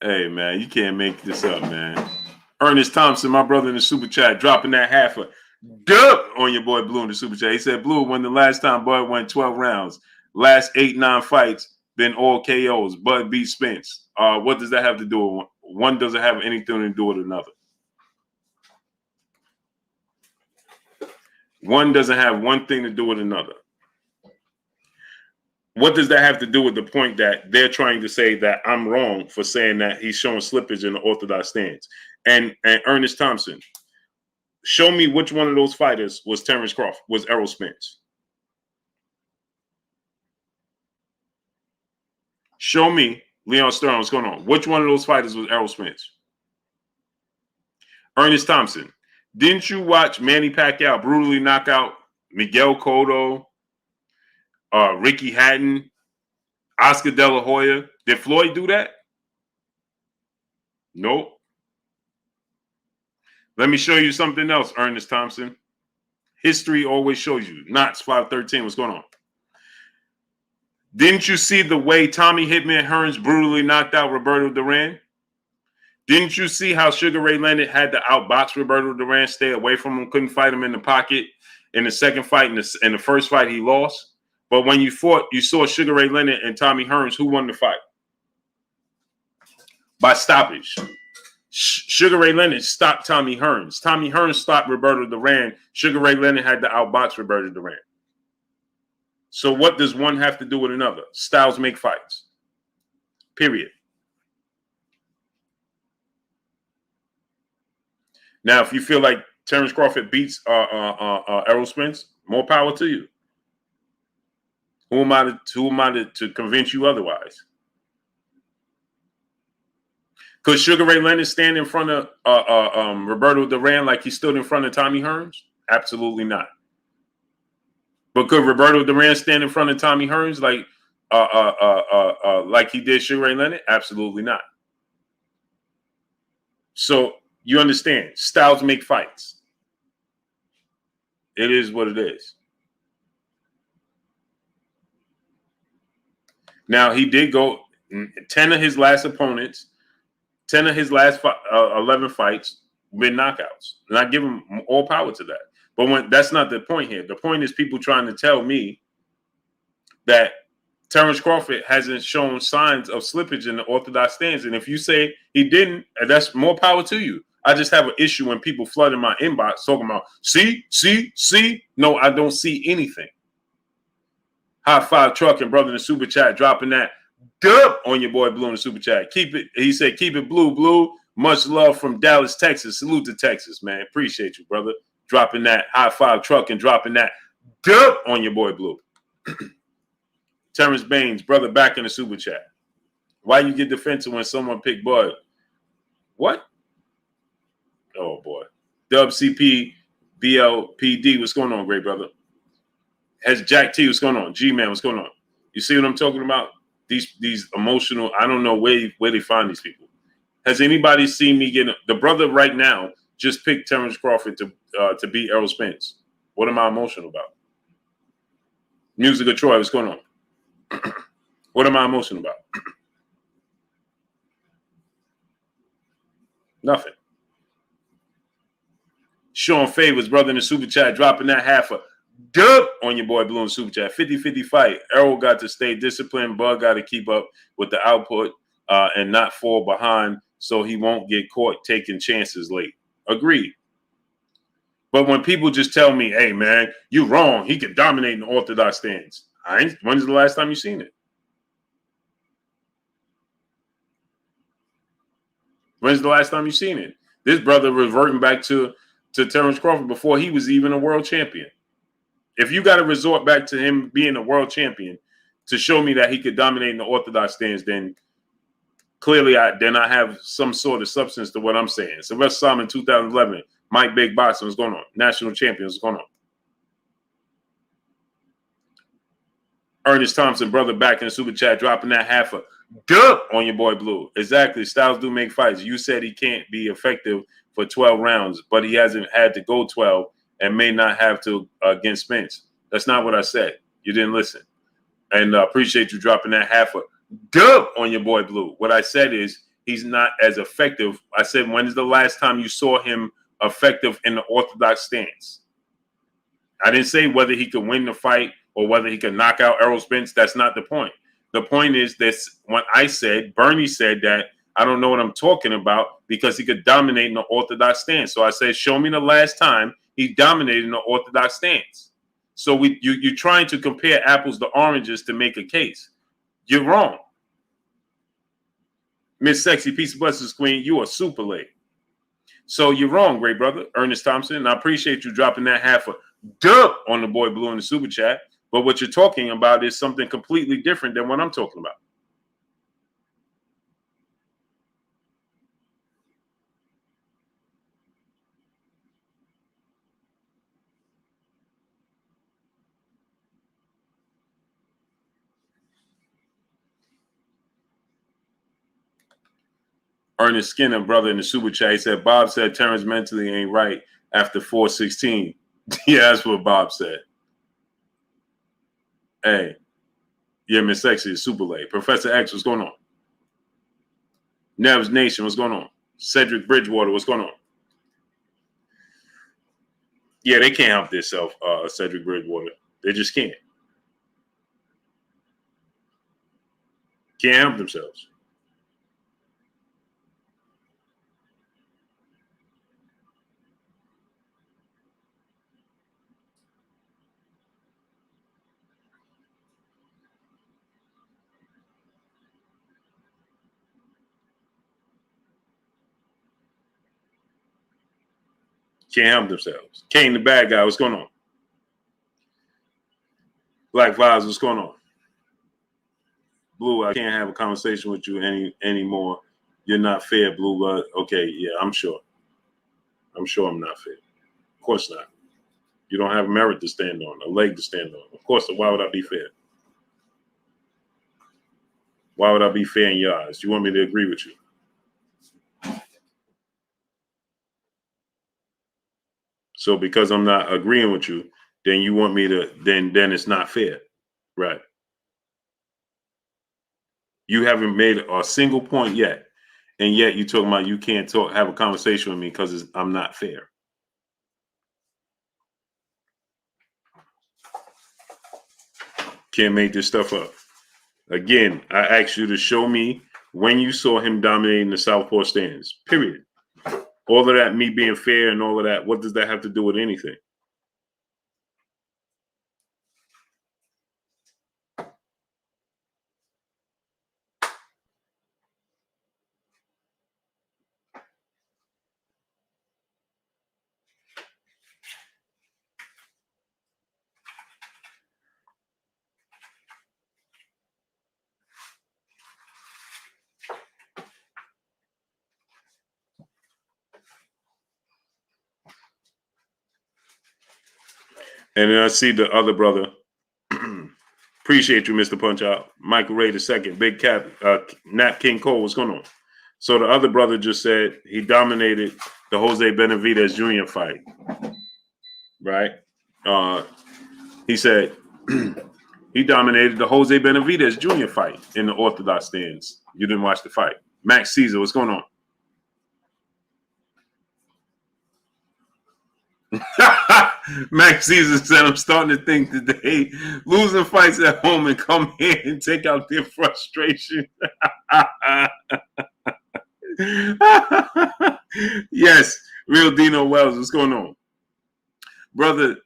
Hey, man, you can't make this up, man. Ernest Thompson, my brother in the super chat, dropping that half a dub on your boy Blue in the super chat. He said, Blue, when the last time Bud went 12 rounds, last 8-9 fights, been all KOs. Bud beat Spence. What does that have to do with one? One doesn't have anything to do with another. One doesn't have one thing to do with another. What does that have to do with the point that they're trying to say that I'm wrong for saying that he's showing slippage in the Orthodox stance? And Ernest Thompson, show me which one of those fighters was Terrence Crawford, was Errol Spence. Show me, Leon Sterling, what's going on? Which one of those fighters was Errol Spence? Ernest Thompson, didn't you watch Manny Pacquiao brutally knock out Miguel Cotto, Ricky Hatton, Oscar De La Hoya? Did Floyd do that? Nope. Let me show you something else, Ernest Thompson. History always shows you. Knots 513, what's going on? Didn't you see the way Tommy Hitman Hearns brutally knocked out Roberto Duran? Didn't you see how Sugar Ray Leonard had to outbox Roberto Duran, stay away from him, couldn't fight him in the pocket in the second fight? In the first fight, he lost. But when you fought, you saw Sugar Ray Leonard and Tommy Hearns. Who won the fight? By stoppage. Sugar Ray Leonard stopped Tommy Hearns. Tommy Hearns stopped Roberto Duran. Sugar Ray Leonard had to outbox Roberto Duran. So what does one have to do with another? Styles make fights. Period. Now, if you feel like Terrence Crawford beats Errol Spence, more power to you. Who am I to convince you otherwise? Could Sugar Ray Leonard stand in front of Roberto Duran like he stood in front of Tommy Hearns? Absolutely not. But could Roberto Duran stand in front of Tommy Hearns like he did Sugar Ray Leonard? Absolutely not. So you understand, styles make fights. It is what it is. Now, he did go 10 of his last opponents, 10 of his last 11 fights with knockouts. And I give him all power to that. But that's not the point here. The point is people trying to tell me that Terrence Crawford hasn't shown signs of slippage in the Orthodox stance. And if you say he didn't, that's more power to you. I just have an issue when people flood in my inbox talking about, see. No, I don't see anything. High five trucking, brother, in the super chat, dropping that dub on your boy Blue in the super chat. Keep it, he said, keep it blue. Much love from Dallas, Texas. Salute to Texas, man. Appreciate you, brother. Dropping that high five trucking, dropping that dub on your boy Blue. Terrence Baines, brother, back in the super chat. Why you get defensive when someone pick Bud? What? Oh, boy. Dub CP, BLPD, what's going on, great brother? Has Jack T, what's going on? G-Man, what's going on? You see what I'm talking about? These emotional, I don't know where they find these people. Has anybody seen me get the brother right now just picked Terrence Crawford to beat Errol Spence? What am I emotional about? Music of Troy, what's going on? What am I emotional about? Nothing. Sean Favors, brother in the super chat, dropping that half a dub on your boy Blue in the super chat. 50-50 fight. Errol got to stay disciplined. Bud got to keep up with the output and not fall behind so he won't get caught taking chances late. Agreed. But when people just tell me, hey, man, you're wrong. He can dominate in the Orthodox stance. When's the last time you seen it? When's the last time you seen it? This brother reverting back to Terrence Crawford before he was even a world champion. If you got to resort back to him being a world champion to show me that he could dominate in the Orthodox stance, then clearly I have some sort of substance to what I'm saying. Sylvester Simon, 2011, Mike Big Boxing, what's going on? National champion, what's going on? Ernest Thompson, brother, back in the super chat, dropping that half a dub on your boy Blue. Exactly. Styles do make fights. You said he can't be effective for 12 rounds, but he hasn't had to go 12 and may not have to against Spence. That's not what I said. You didn't listen. And appreciate you dropping that half a dub on your boy Blue. What I said is he's not as effective. I said, when is the last time you saw him effective in the Orthodox stance? I didn't say whether he could win the fight or whether he could knock out Errol Spence. That's not the point. The point is this: when I said, Bernie said that, I don't know what I'm talking about because he could dominate in the Orthodox stance. So I said, show me the last time he dominated in the Orthodox stance. So you're trying to compare apples to oranges to make a case. You're wrong. Miss Sexy, Peace of Blessings Queen, you are super late. So you're wrong, great brother, Ernest Thompson. And I appreciate you dropping that half a dub on the boy Blue in the super chat. But what you're talking about is something completely different than what I'm talking about. Ernest Skinner, brother in the super chat, he said, Bob said Terrence mentally ain't right after 416. Yeah, that's what Bob said. Hey, yeah, Miss Sexy is super late. Professor X, what's going on? Nev's Nation, what's going on? Cedric Bridgewater, what's going on? Yeah, they can't help themselves, Cedric Bridgewater. They just can't. Can't help themselves. Can't help themselves. Kane the bad guy, what's going on? Black Vibes, what's going on? Blue, I can't have a conversation with you anymore. You're not fair, Blue. Okay, yeah, I'm sure. I'm sure I'm not fair. Of course not. You don't have merit to stand on, a leg to stand on. Of course, why would I be fair? Why would I be fair in your eyes? You want me to agree with you? So because I'm not agreeing with you, then you want me to, then it's not fair. Right. You haven't made a single point yet. And yet you talking about you can't have a conversation with me because I'm not fair. Can't make this stuff up. Again, I asked you to show me when you saw him dominating the southpaw stands. Period. All of that, me being fair and all of that, what does that have to do with anything? And then I see the other brother. Appreciate you, Mr. Punch Out. Michael Ray II, Big Cap, Nat King Cole. What's going on? So the other brother just said he dominated the Jose Benavidez Jr. fight. Right? He said he dominated the Jose Benavidez Jr. fight in the Orthodox stands. You didn't watch the fight. Max Caesar, what's going on? Max Caesar said, I'm starting to think that they losing fights at home and come here and take out their frustration. Yes, real Dino Wells, what's going on? Brother,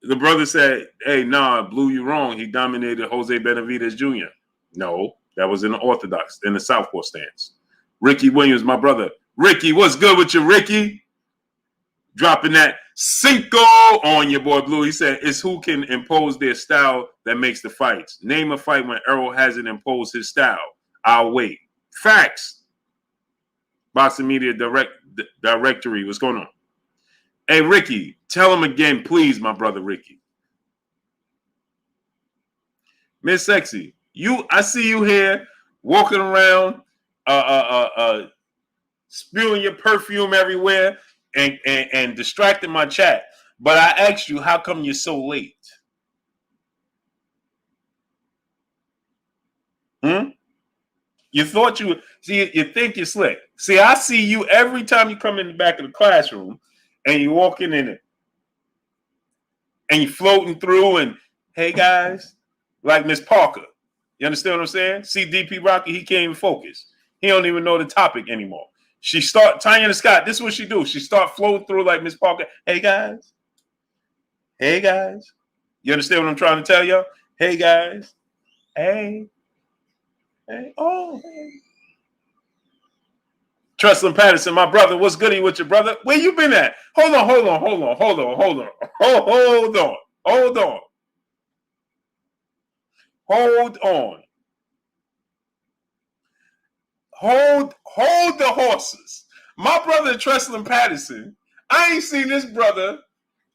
the brother said, hey, nah, blew you wrong. He dominated Jose Benavidez Jr. No, that was in the Orthodox, in the Southpaw stance. Ricky Williams, my brother. Ricky, what's good with you, Ricky? Dropping that Cinco on your boy Blue. He said, it's who can impose their style that makes the fights. Name a fight when Errol hasn't imposed his style. I'll wait. Facts. Boxing Media Directory. What's going on? Hey, Ricky, tell him again, please, my brother Ricky. Miss Sexy, I see you here walking around, spewing your perfume everywhere and distracting my chat. But I asked you, how come you're so late? You thought you think you're slick. See, I see you every time you come in the back of the classroom and you walking in it and you floating through and, hey guys, like Miss Parker. You understand what I'm saying? See DP Rocky, he can't even focus. He don't even know the topic anymore. She start, Tanya Scott, this is what she do. She start floating through like Miss Parker. Hey guys. Hey guys. You understand what I'm trying to tell y'all? Hey guys. Hey. Hey. Oh, hey. Trestlin Patterson, my brother, what's goody with your brother? Where you been at? Hold on. Hold the horses. My brother Trestlin Patterson, I ain't seen this brother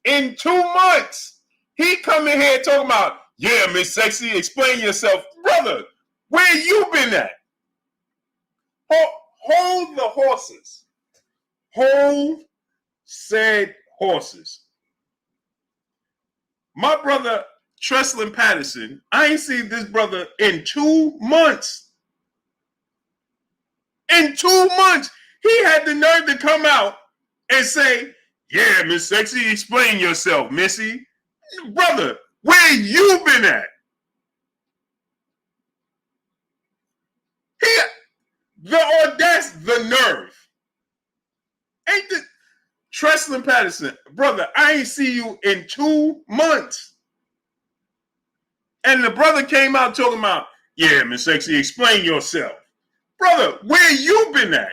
in 2 months. He come in here talking about, yeah, Miss Sexy, explain yourself. Brother, where you been at? Hold the horses. Hold said horses. My brother Trestlin Patterson, I ain't seen this brother in 2 months. In 2 months, he had the nerve to come out and say, yeah, Miss Sexy, explain yourself, Missy. Brother, where you been at? The audacity, the nerve. Ain't the Trestlin Patterson, brother, I ain't see you in 2 months. And the brother came out talking about, yeah, Miss Sexy, explain yourself. Brother, where you been at?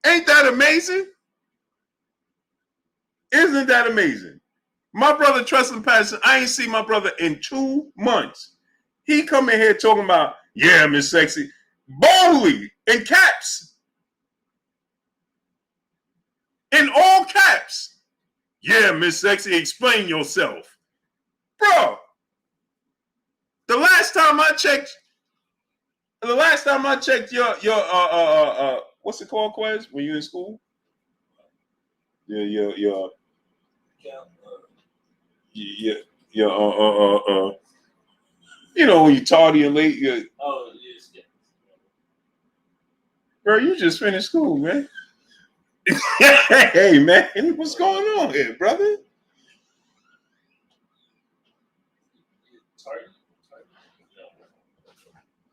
Ain't that amazing? Isn't that amazing? My brother Trestlin Patterson, I ain't seen my brother in 2 months. He come in here talking about, yeah, Miss Sexy, boldly, in caps. In all caps. Yeah, Miss Sexy, explain yourself. Bro, the last time I checked your what's it called, Quez, when you in school? Your you know, when you tardy and late. Yes. Bro, you just finished school, man. Hey, man, what's going on here, brother?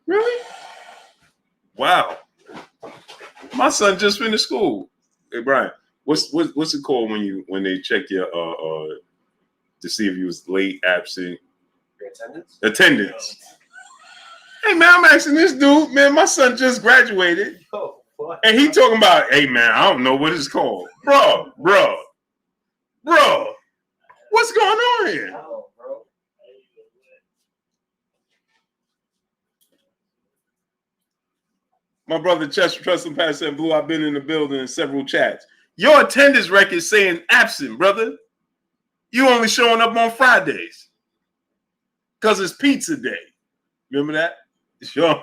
Really? Wow. My son just finished school. Hey, Brian, what's it called when they check your to see if you was late, absent? Your attendance? Attendance. Hey, man, I'm asking this dude, man, my son just graduated. Oh, what? And he talking about, hey, man, I don't know what it's called. Bro. What's going on here? Oh, bro. My brother Chester Trestlin Patterson Blue, I've been in the building in several chats. Your attendance record saying absent, brother. You only showing up on Fridays because it's pizza day. Remember that? Sure.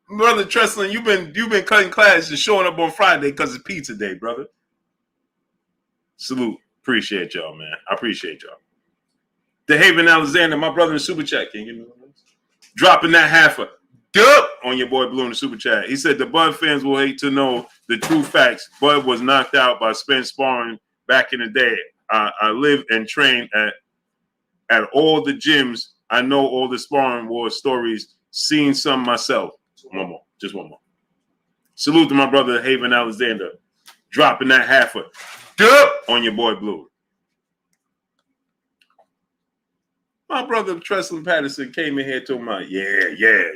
Brother Trestlin, you've been cutting class and showing up on Friday because it's pizza day, brother. Salute. Appreciate y'all, man. I appreciate y'all. DeHaven Alexander, my brother in the super chat. Can you give me one? Dropping that half a dub on your boy Blue in the super chat. He said the Bud fans will hate to know the true facts. Bud was knocked out by Spence sparring back in the day. I live and train at all the gyms. I know all the sparring war stories. Seen some myself. One more. Just one more. Salute to my brother Haven Alexander. Dropping that half a dub on your boy Blue. My brother Trestlin Patterson came in here talking about, yeah,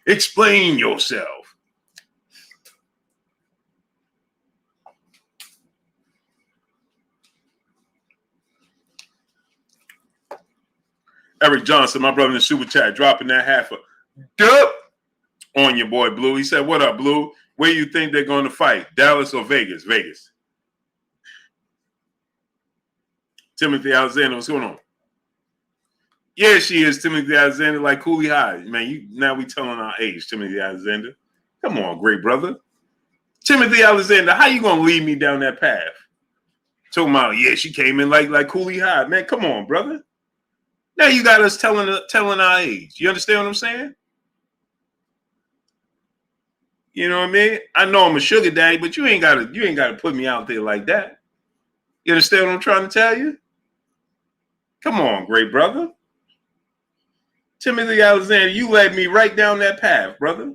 explain yourself. Eric Johnson, my brother in the super chat, dropping that half a dub on your boy Blue. He said, what up, Blue? Where you think they're going to fight? Dallas or Vegas? Vegas. Timothy Alexander, what's going on? Yeah, she is Timothy Alexander, like Cooley High. Man, now we telling our age, Timothy Alexander. Come on, great brother. Timothy Alexander, how you going to lead me down that path? Talking about, yeah, she came in like Cooley High. Man, come on, brother. Now you got us telling our age. You understand what I'm saying? You know what I mean? I know I'm a sugar daddy, but you ain't gotta put me out there like that. You understand what I'm trying to tell you? Come on, great brother. Timothy Alexander, you led me right down that path, brother.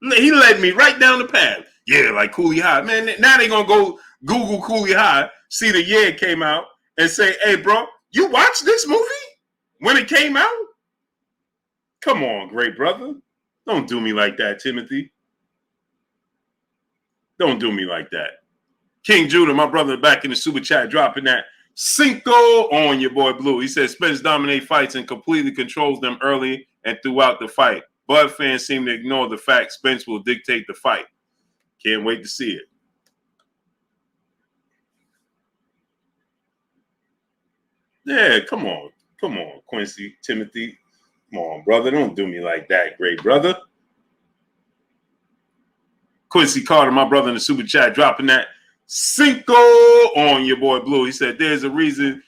He led me right down the path. Yeah, like Cooley High. Man, now they gonna go Google Cooley High, see the year it came out, and say, hey, bro, you watched this movie when it came out? Come on, great brother. Don't do me like that, Timothy. Don't do me like that. King Judah, my brother, back in the super chat, dropping that Cinco on your boy Blue. He says Spence dominates fights and completely controls them early and throughout the fight. Bud fans seem to ignore the fact Spence will dictate the fight. Can't wait to see it. Yeah, come on, Quincy, Timothy. Come on, brother. Don't do me like that, great brother. Quincy Carter, my brother in the super chat, dropping that Cinco on your boy Blue. He said there's a reason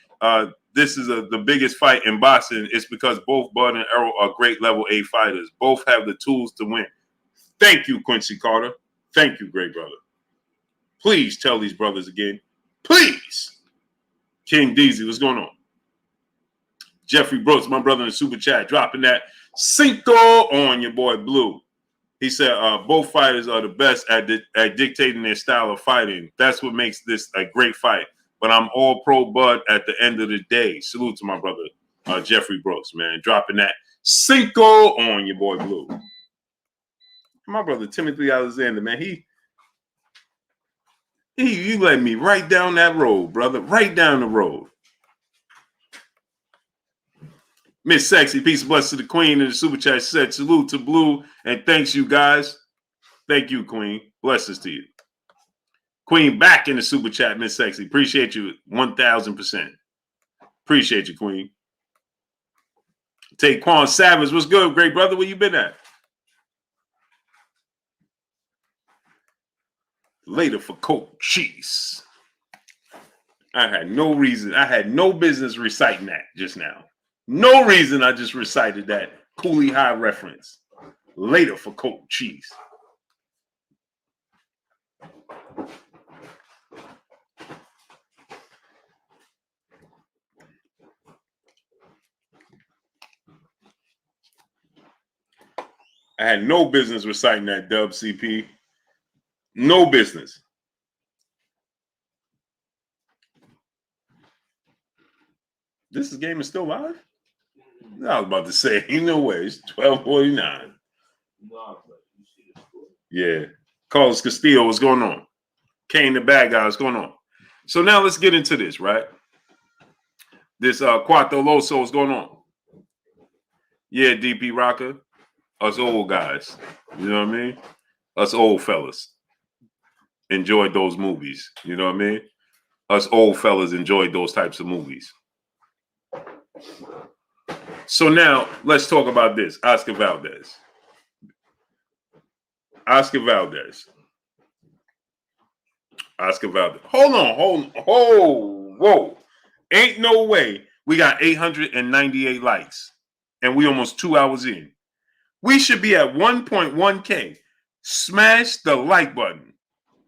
this is the biggest fight in boxing. It's because both Bud and Errol are great level A fighters. Both have the tools to win. Thank you, Quincy Carter. Thank you, great brother. Please tell these brothers again. Please. King Deezy, what's going on? Jeffrey Brooks, my brother in the super chat, dropping that Cinco on your boy Blue. He said both fighters are the best at dictating their style of fighting. That's what makes this a great fight. But I'm all pro Bud at the end of the day. Salute to my brother, Jeffrey Brooks, man. Dropping that Cinco on your boy Blue. My brother, Timothy Alexander, man, you led me right down that road, brother. Right down the road. Miss Sexy, peace and blessings to the Queen in the super chat. Said salute to Blue and thanks you guys. Thank you, Queen. Blessings to you. Queen back in the super chat, Miss Sexy. Appreciate you 1,000%. Appreciate you, Queen. Taquan Savage, what's good, great brother? Where you been at? Later for Coke Cheese. I had no business reciting that just now. No reason I just recited that Cooley High reference. Later for Coke Cheese. I had no business reciting that, Dub CP. No business. This game is still live? I was about to say, no way. It's 12:49. Yeah. Carlos Castillo, what's going on? Kane the bad guy, what's going on? So now let's get into this, right? This Cuatro Loso, what's going on? Yeah, DP Rocker. Us old guys. You know what I mean? Us old fellas. enjoyed those movies. You know what I mean? Us old fellas enjoyed those types of movies. So now let's talk about this. Oscar Valdez. Oscar Valdez. Hold on. Whoa. Ain't no way we got 898 likes and we almost 2 hours in. We should be at 1.1K. Smash the like button.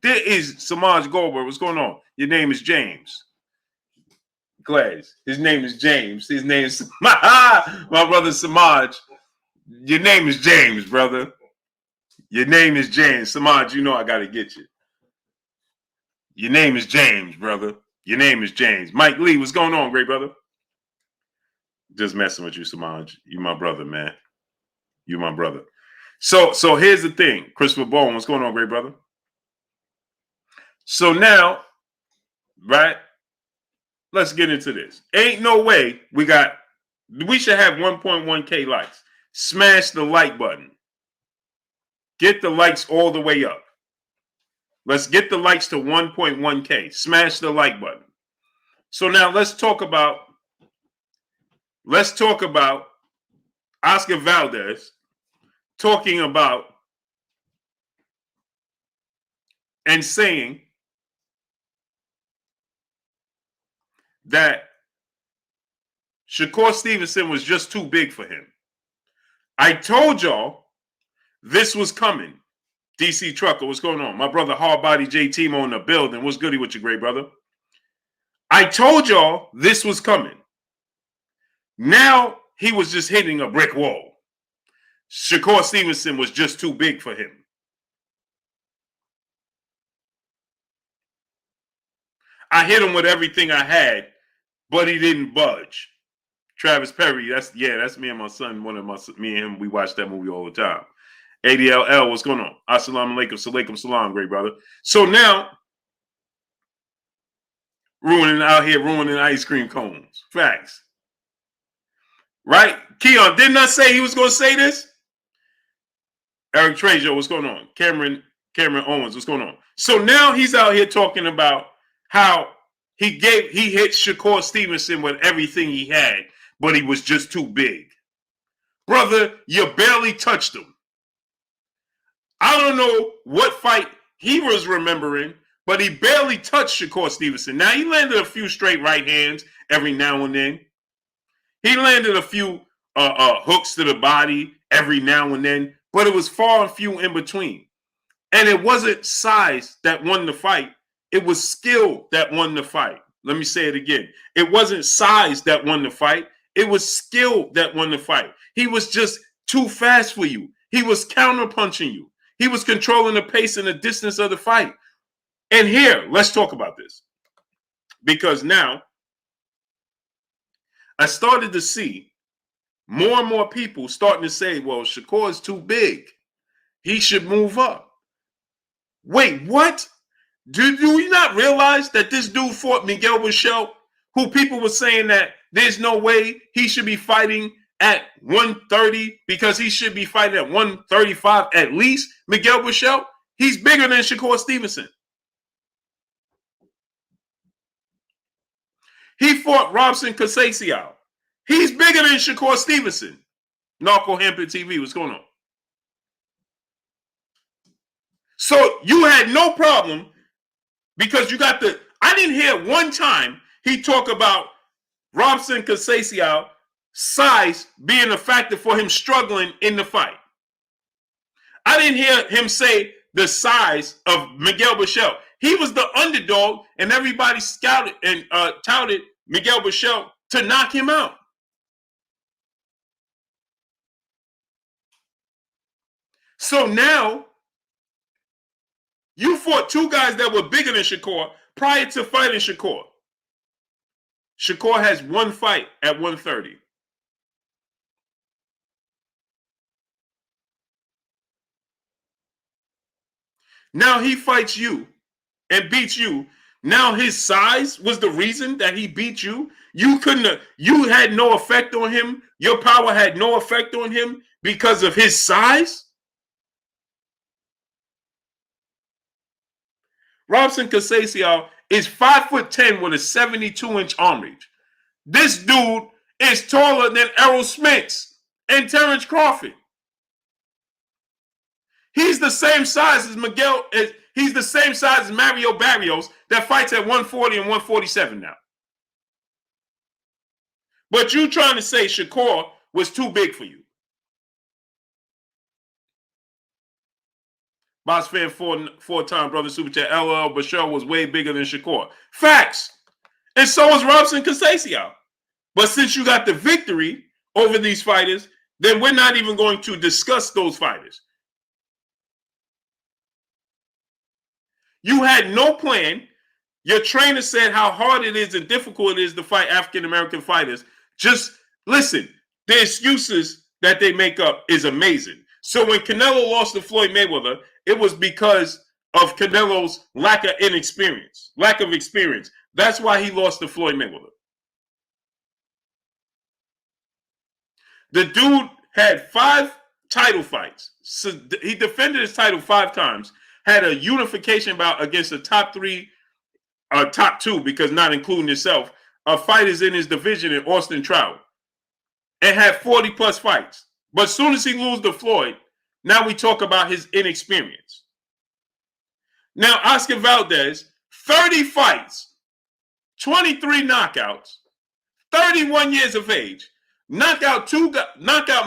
There is Samaj Goldberg. What's going on? Your name is James. Glad. His name is James. His name is my brother Samaj. Your name is James, brother. Your name is James. Samaj, you know I gotta get you. Your name is James, brother. Your name is James. Mike Lee, what's going on, great brother? Just messing with you, Samaj. You my brother, man. You my brother. So here's the thing. Christopher Bowen, what's going on, great brother? So now, right? Let's get into this. Ain't no way we should have 1.1K likes. Smash the like button. Get the likes all the way up. Let's get the likes to 1.1K. Smash the like button. So now let's talk about Oscar Valdez talking about and saying that Shakur Stevenson was just too big for him. I told y'all this was coming. DC Trucker, what's going on? My brother Hardbody J Timo in the building. What's goody with you, great brother? I told y'all this was coming. Now he was just hitting a brick wall. Shakur Stevenson was just too big for him. I hit him with everything I had, but he didn't budge. Travis Perry, that's me and my son. Me and him, we watch that movie all the time. ADLL, what's going on? Assalamu alaikum, salaikum salam, great brother. So now, ruining ice cream cones. Facts. Right? Keon, didn't I say he was going to say this? Eric Trejo, what's going on? Cameron Owens, what's going on? So now he's out here talking about how he hit Shakur Stevenson with everything he had, but he was just too big. Brother, you barely touched him. I don't know what fight he was remembering, but he barely touched Shakur Stevenson. Now, he landed a few straight right hands every now and then. He landed a few hooks to the body every now and then, but it was far and few in between. And it wasn't size that won the fight. It was skill that won the fight. Let me say it again. It wasn't size that won the fight. It was skill that won the fight. He was just too fast for you. He was counterpunching you. He was controlling the pace and the distance of the fight. And here, let's talk about this. Because now, I started to see more and more people starting to say, well, Shakur is too big. He should move up. Wait, what? Do we not realize that this dude fought Miguel Michel, who people were saying that there's no way he should be fighting at 130 because he should be fighting at 135 at least? Miguel Michel, he's bigger than Shakur Stevenson. He fought Robson Casasio. He's bigger than Shakur Stevenson. Narco Hampton TV, what's going on? So you had no problem because you got I didn't hear one time he talk about Robson Casasio size being a factor for him struggling in the fight. I didn't hear him say the size of Miguel Michel. He was the underdog, and everybody scouted and touted Miguel Michel to knock him out. So now, you fought two guys that were bigger than Shakur prior to fighting Shakur. Shakur has one fight at 130. Now he fights you and beats you. Now his size was the reason that he beat you. You had no effect on him. Your power had no effect on him because of his size. Robson Casasio is 5'10" with a 72-inch arm reach. This dude is taller than Errol Spence and Terrence Crawford. He's the same size as he's the same size as Mario Barrios that fights at 140 and 147 now. But you trying to say Shakur was too big for you. Boss fan four-time brother super chat. LL Bashar was way bigger than Shakur. Facts. And so was Robson Casasio. But since you got the victory over these fighters, then we're not even going to discuss those fighters. You had no plan. Your trainer said how hard it is and difficult it is to fight African-American fighters. Just listen, the excuses that they make up is amazing. So when Canelo lost to Floyd Mayweather, it was because of Canelo's lack of experience. That's why he lost to Floyd Mayweather. The dude had 5 title fights. So he defended his title 5 times, had a unification bout against the top 2, because not including himself, fighters in his division in Austin Trout, and had 40-plus fights. But as soon as he loses to Floyd, now we talk about his inexperience. Now, Oscar Valdez, 30 fights, 23 knockouts, 31 years of age, knockout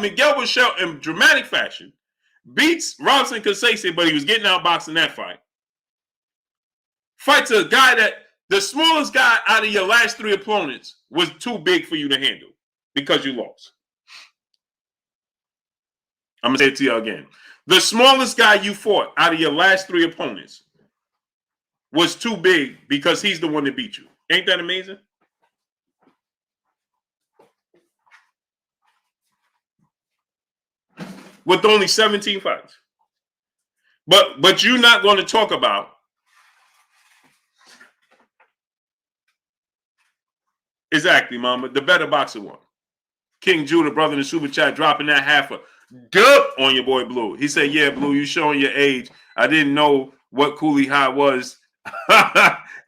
Miguel Michel in dramatic fashion, beats Robson Casasio, but he was getting outboxed in that fight. Fights a guy that the smallest guy out of your last 3 opponents was too big for you to handle because you lost. I'm going to say it to you again. The smallest guy you fought out of your last 3 opponents was too big because he's the one that beat you. Ain't that amazing? With only 17 fights. But you're not going to talk about exactly, mama. The better boxer won. King Judah, brother in the super chat, dropping that half a dub on your boy Blue. He said, yeah, Blue, you showing your age. I didn't know what Coolie High was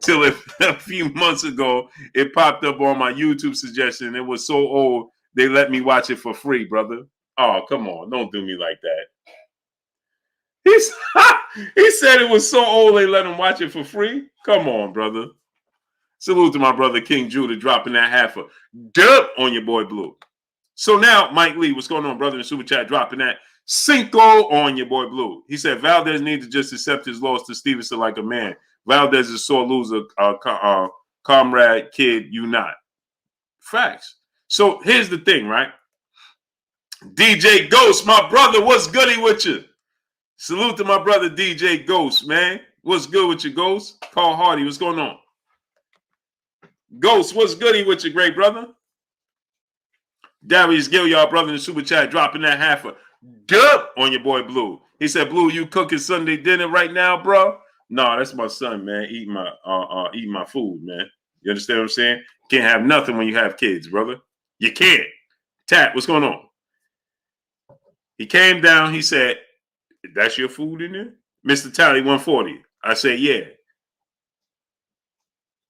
till a few months ago. It popped up on my YouTube suggestion. It was so old, they let me watch it for free, brother. Oh, come on. Don't do me like that. He said it was so old they let him watch it for free. Come on, brother. Salute to my brother King Judah dropping that half a dub on your boy Blue. So now, Mike Lee, what's going on, brother in the super chat, dropping that Cinco on your boy Blue. He said Valdez needs to just accept his loss to Stevenson like a man. Valdez is a sore loser, comrade, kid, you not. Facts. So here's the thing, right? DJ Ghost, my brother, what's goody with you? Salute to my brother DJ Ghost, man. What's good with you, Ghost? Carl Hardy, what's going on? Ghost, what's goody with you, great brother? Darius Gilliard, brother in the super chat, dropping that half a dub on your boy Blue. He said, Blue, you cooking Sunday dinner right now, bro? No, that's my son, man. Eating my food, man. You understand what I'm saying? Can't have nothing when you have kids, brother. You can't. Tap, what's going on? He came down. He said, that's your food in there? Mr. Tally 140. I said, yeah.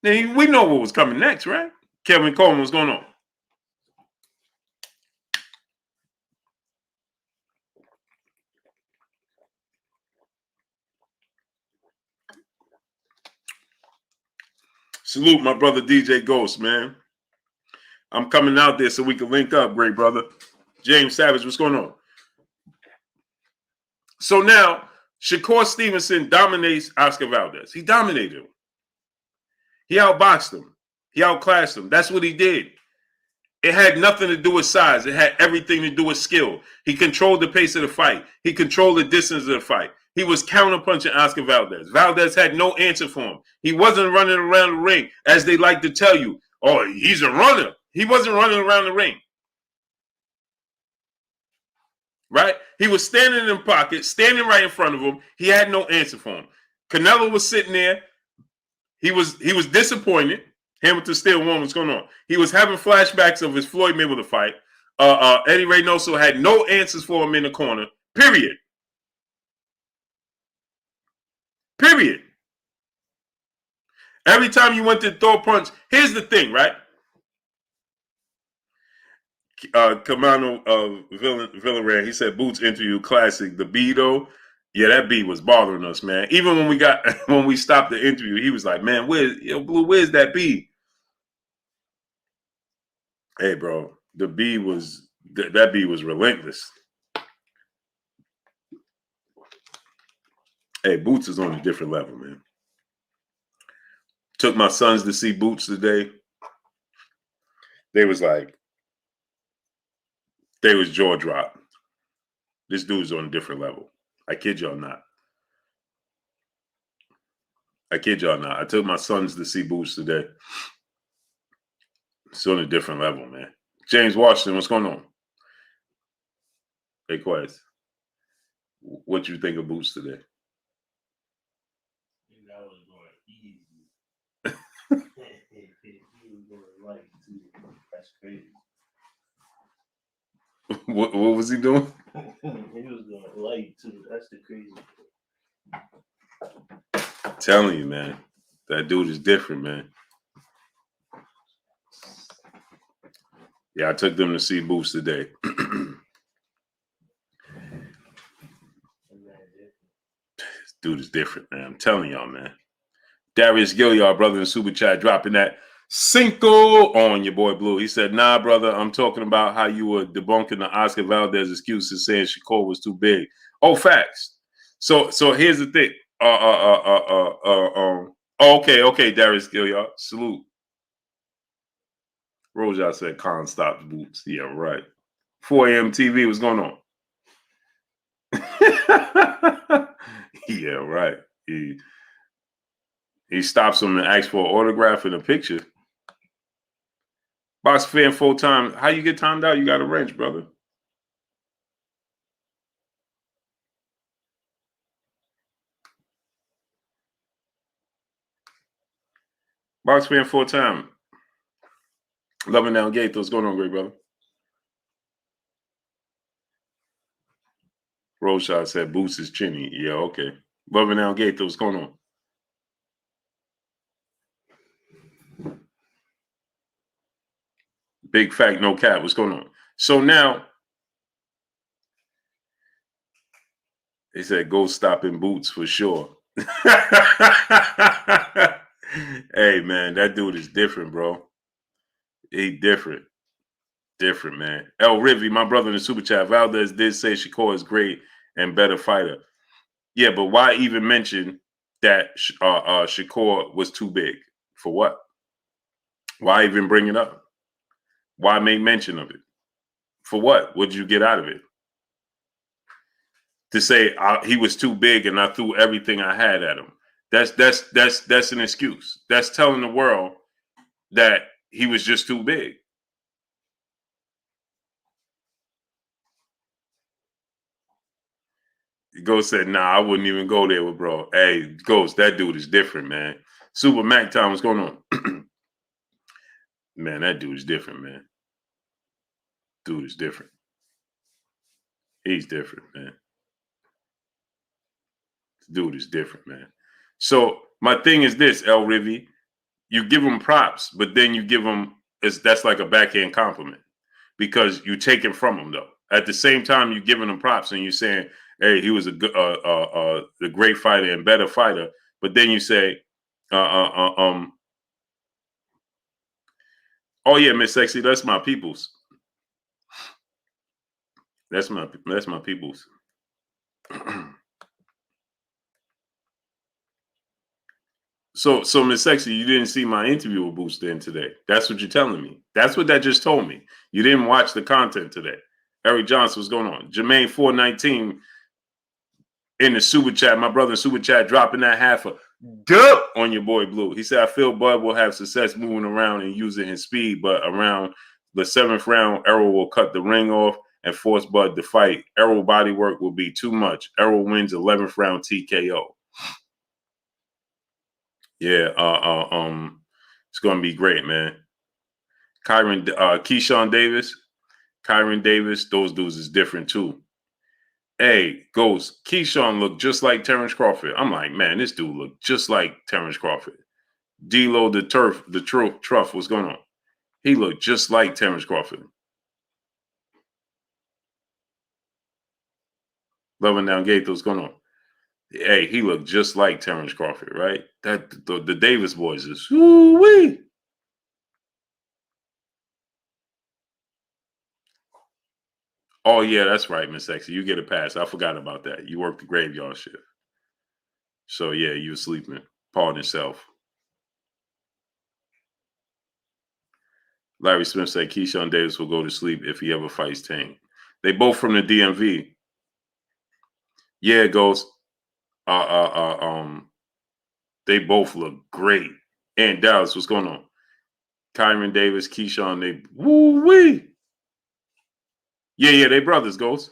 Now, we know what was coming next, right? Kevin Coleman, what's going on? Salute my brother DJ Ghost, man. I'm coming out there so we can link up, great brother. James Savage, what's going on? So now, Shakur Stevenson dominates Oscar Valdez. He dominated him. He outboxed him. He outclassed him. That's what he did. It had nothing to do with size. It had everything to do with skill. He controlled the pace of the fight. He controlled the distance of the fight. He was counterpunching Oscar Valdez. Valdez had no answer for him. He wasn't running around the ring, as they like to tell you. Oh, he's a runner. He wasn't running around the ring. Right? He was standing in the pocket, standing right in front of him. He had no answer for him. Canelo was sitting there. He was disappointed. Hamilton still won. What's going on? He was having flashbacks of his Floyd Mayweather fight. Eddie Reynoso had no answers for him in the corner. Period. Every time you went to throw a punch, here's the thing, right? Kamano Villaran, he said Boots interview classic. The B though, yeah, that B was bothering us, man. Even when we stopped the interview, he was like, "Man, where's that B?" Hey, bro, the B was that B was relentless. Hey, Boots is on a different level, man. Took my sons to see Boots today. They was jaw dropped. This dude's on a different level. I kid y'all not. I took my sons to see Boots today. It's on a different level, man. James Washington, what's going on? Hey, Quest. What you think of Boots today? That was going easy. He was going light too. That's crazy. What was he doing? He was going light too. That's the crazy. I'm telling you, man. That dude is different, man. Yeah, I took them to see Boots today. This dude is different, man. I'm telling y'all, man. Darius Gilliard, brother in Super Chat, dropping that Cinco on your boy Blue. He said, "Nah, brother, I'm talking about how you were debunking the Oscar Valdez excuses saying Shakur was too big." Oh, facts. So here's the thing. Okay, Darius Gilliard. Salute. Roja said Khan stops Boots. Yeah, right. 4 a.m. TV, what's going on? Yeah, right. He stops him and asks for an autograph and a picture. Box fan full time. How you get timed out? You got a wrench, brother. Box fan full time. Loving down gate. What's going on, great brother? Roshad said Boots is chinny. Yeah, okay. Loving down gate. What's going on? Big fact, no cap. What's going on? So now they said go stopping Boots for sure. Hey man, that dude is different, bro. He different, man. El Rivy, my brother in the super chat, Valdez did say Shakur is great and better fighter. Yeah, but why even mention that Shakur was too big? For what? Why even bring it up? Why make mention of it? For what? What did you get out of it? To say he was too big and I threw everything I had at him. That's an excuse. That's telling the world that he was just too big. Ghost said, "Nah, I wouldn't even go there with bro." Hey, Ghost, that dude is different, man. Super Mac time, what's going on? Man, that dude is different, man. Dude is different. He's different, man. Dude is different, man. So my thing is this, El Rivy, you give him props, but then you give him that's like a backhand compliment because you take it from him though. At the same time, you're giving him props and you're saying, "Hey, he was a great fighter and better fighter," but then you say, "Oh yeah, Miss Sexy, that's my people's. That's my people's." So Miss Sexy, you didn't see my interview with Boots then today. That's what you're telling me. That's what that just told me. You didn't watch the content today. Eric Johnson, what's going on? Jermaine 419 in the super chat. My brother in super chat dropping that half a dub on your boy Blue. He said, "I feel Bud will have success moving around and using his speed, but around the 7th round, Errol will cut the ring off and force Bud to fight. Errol body work will be too much. Errol wins 11th round TKO." Yeah, it's gonna be great, man. Keyshawn Davis, Kyron Davis, those dudes is different too. Hey, Keyshawn looked just like Terrence Crawford. I'm like, man, this dude looked just like Terrence Crawford. D-Lo the Truff, what's going on? He looked just like Terrence Crawford. Loving Down Gate, what's going on? Hey, he looked just like Terrence Crawford, right? That the Davis boys is woo-wee. Oh yeah, that's right, Miss Sexy. You get a pass. I forgot about that. You worked the graveyard shift. So yeah, you were sleeping. Pardon yourself. Larry Smith said Keyshawn Davis will go to sleep if he ever fights Tank. They both from the DMV. Yeah, it goes. They both look great. And Dallas, what's going on? Kyron Davis, Keyshawn, they woo-wee. Yeah, they brothers, Ghost.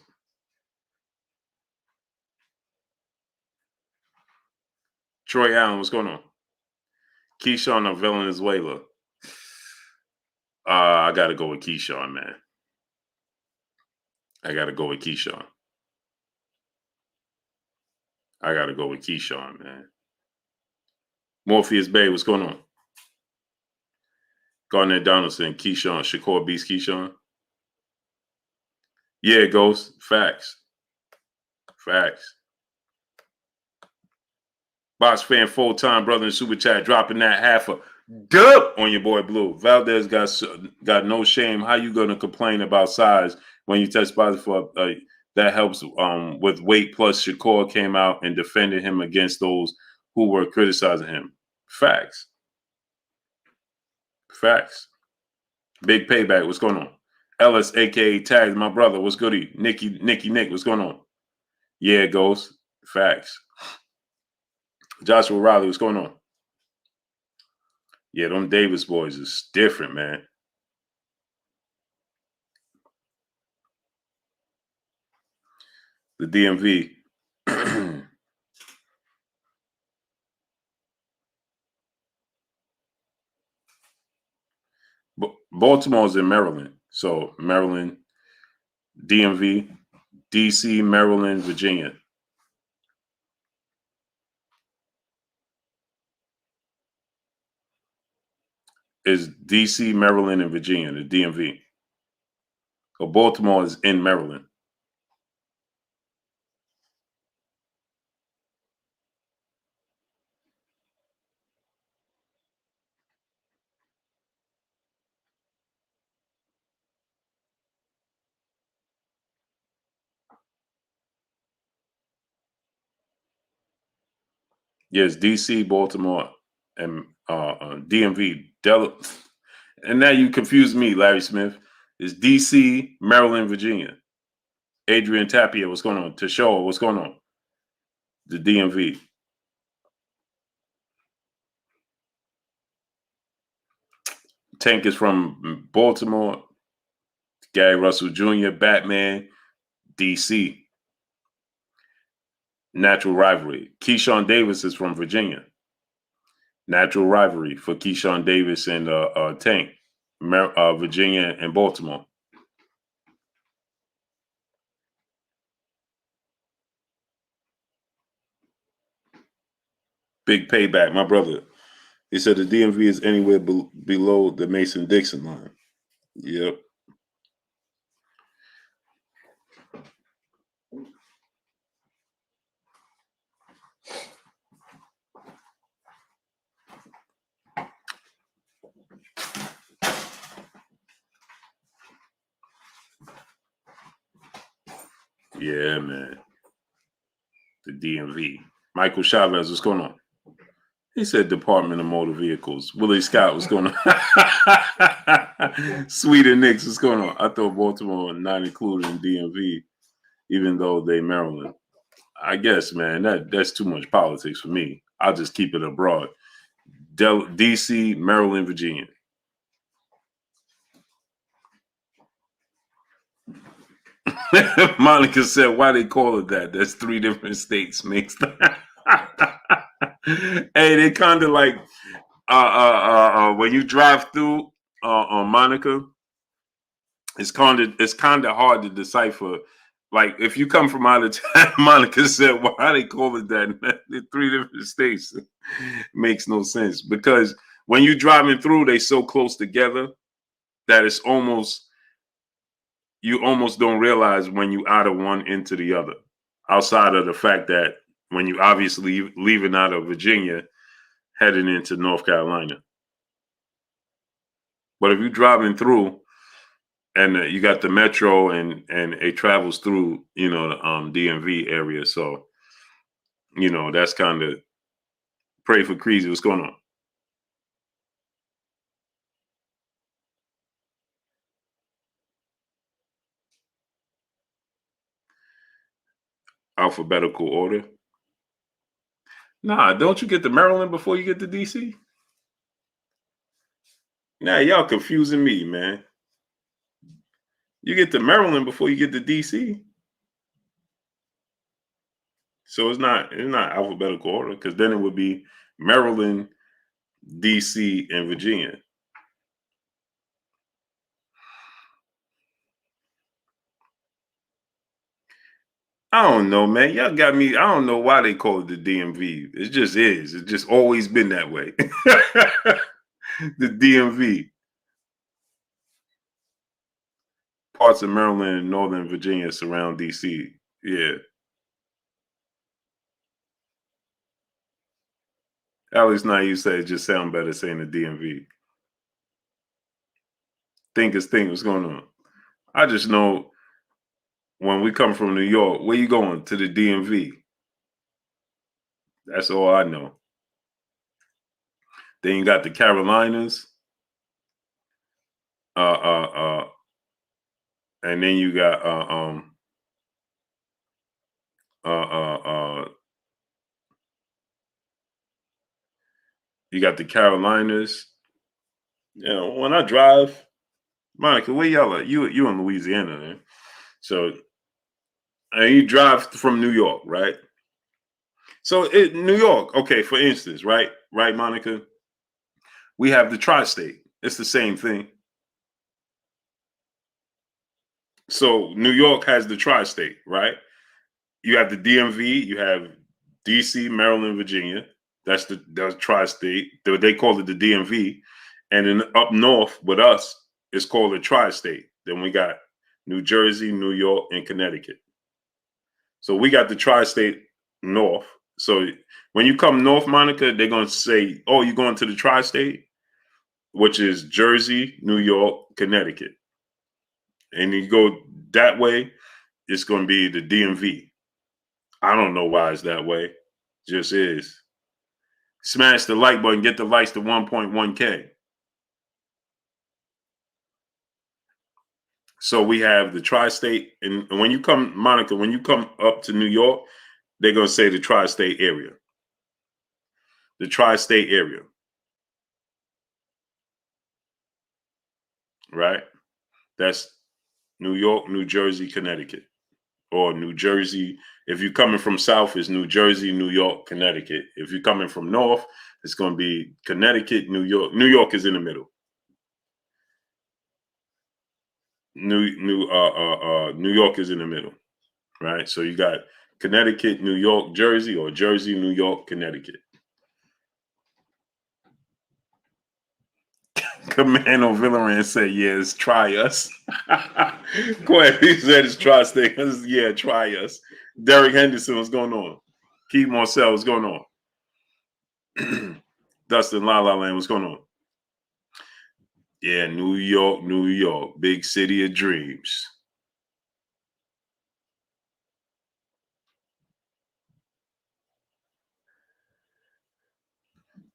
Troy Allen, what's going on? Keyshawn of Venezuela. I got to go with Keyshawn, man. I got to go with Keyshawn, man. Morpheus Bay, what's going on? Garnett Donaldson, Keyshawn, Shakur beats Keyshawn. Yeah, it goes. Facts. Box fan full-time brother in Super Chat dropping that half a dub on your boy Blue. Valdez got no shame. How you gonna complain about size when you test positive for that helps with weight? Plus Shakur came out and defended him against those who were criticizing him. Facts. Big payback. What's going on? Ellis, aka Tags, my brother. What's goody? Nick, what's going on? Yeah, it goes. Facts. Joshua Riley, what's going on? Yeah, them Davis boys is different, man. The DMV. Baltimore's in Maryland. So Maryland, DMV, DC, Maryland, Virginia. Is DC, Maryland, and Virginia, the DMV. So Baltimore is in Maryland. Yes, DC, Baltimore, and DMV. And now you confuse me, Larry Smith. It's DC, Maryland, Virginia. Adrian Tapia, what's going on? Tashoa, what's going on? The DMV. Tank is from Baltimore. Gary Russell Jr., Batman, DC. Natural rivalry. Keyshawn Davis is from Virginia. Natural rivalry for Keyshawn Davis and Tank. Virginia and Baltimore. Big payback, my brother. He said the DMV is anywhere below the Mason-Dixon line. Yep. Yeah, man. The DMV. Michael Chavez, what's going on? He said Department of Motor Vehicles. Willie Scott, what's going on? Sweet and Nicks, what's going on? I thought Baltimore not included in DMV, even though they Maryland. I guess, man, that's too much politics for me. I'll just keep it abroad. DC, Maryland, Virginia. Monica said, why they call it that? That's 3 different states mixed. Hey, they kind of like when you drive through on Monica, it's kind of hard to decipher Like if you come from out of town, Monica said, why they call it that? They're 3 different states. Makes no sense because when you're driving through, they so close together that it's almost you almost don't realize when you out of one into the other. Outside of the fact that when you obviously leaving out of Virginia, heading into North Carolina. But if you're driving through and you got the metro and it travels through, you know, the DMV area, so you know that's kind of pray for Creasy. What's going on? Alphabetical order. Nah, don't you get to Maryland before you get to DC? Nah, y'all confusing me, man. You get to Maryland before you get to DC. So it's not alphabetical order because then it would be Maryland, DC, and Virginia. I don't know, man. Y'all got me. I don't know why they call it the DMV. It just is. It's just always been that way. The DMV. Parts of Maryland and Northern Virginia surround DC. Yeah. Alex Naive said it just sound better saying the DMV. Think. What's going on? I just know when we come from New York, where you going? To the DMV. That's all I know. Then you got the Carolinas. Uh uh uh and then you got uh uh uh you got the Carolinas. You know, when I drive, Monica, where y'all at? You in Louisiana, man. So and you drive from New York, right? So New York, okay, for instance, right, Monica, we have the tri-state. It's the same thing. So New York has the tri-state, right? You have the DMV, you have DC, Maryland, Virginia. That's the tri-state. They call it the DMV. And then up north with us, it's called the tri-state. Then we got New Jersey, New York, and Connecticut. So we got the tri-state north. So when you come north, Monica, they're gonna say, "Oh, you're going to the tri-state," which is Jersey, New York, Connecticut. And you go that way, it's going to be the DMV. I don't know why it's that way. Just is. Smash the like button, get the likes to 1.1K. So we have the tri-state, and when you come, Monica, when you come up to New York, they're gonna say the tri-state area. The tri-state area. Right? That's New York, New Jersey, Connecticut. Or New Jersey. If you're coming from south, it's New Jersey, New York, Connecticut. If you're coming from north, it's going to be Connecticut, New York. New York is in the middle. New York is in the middle, right? So you got Connecticut, New York, Jersey, or Jersey, New York, Connecticut. Commando Villaran said, "Yes, try us." Go ahead. He said it's tri-state. Yeah, try us. Derek Henderson, what's going on? Keith Marcel, what's going on? Dustin La La Land, what's going on? Yeah, New York, New York, big city of dreams.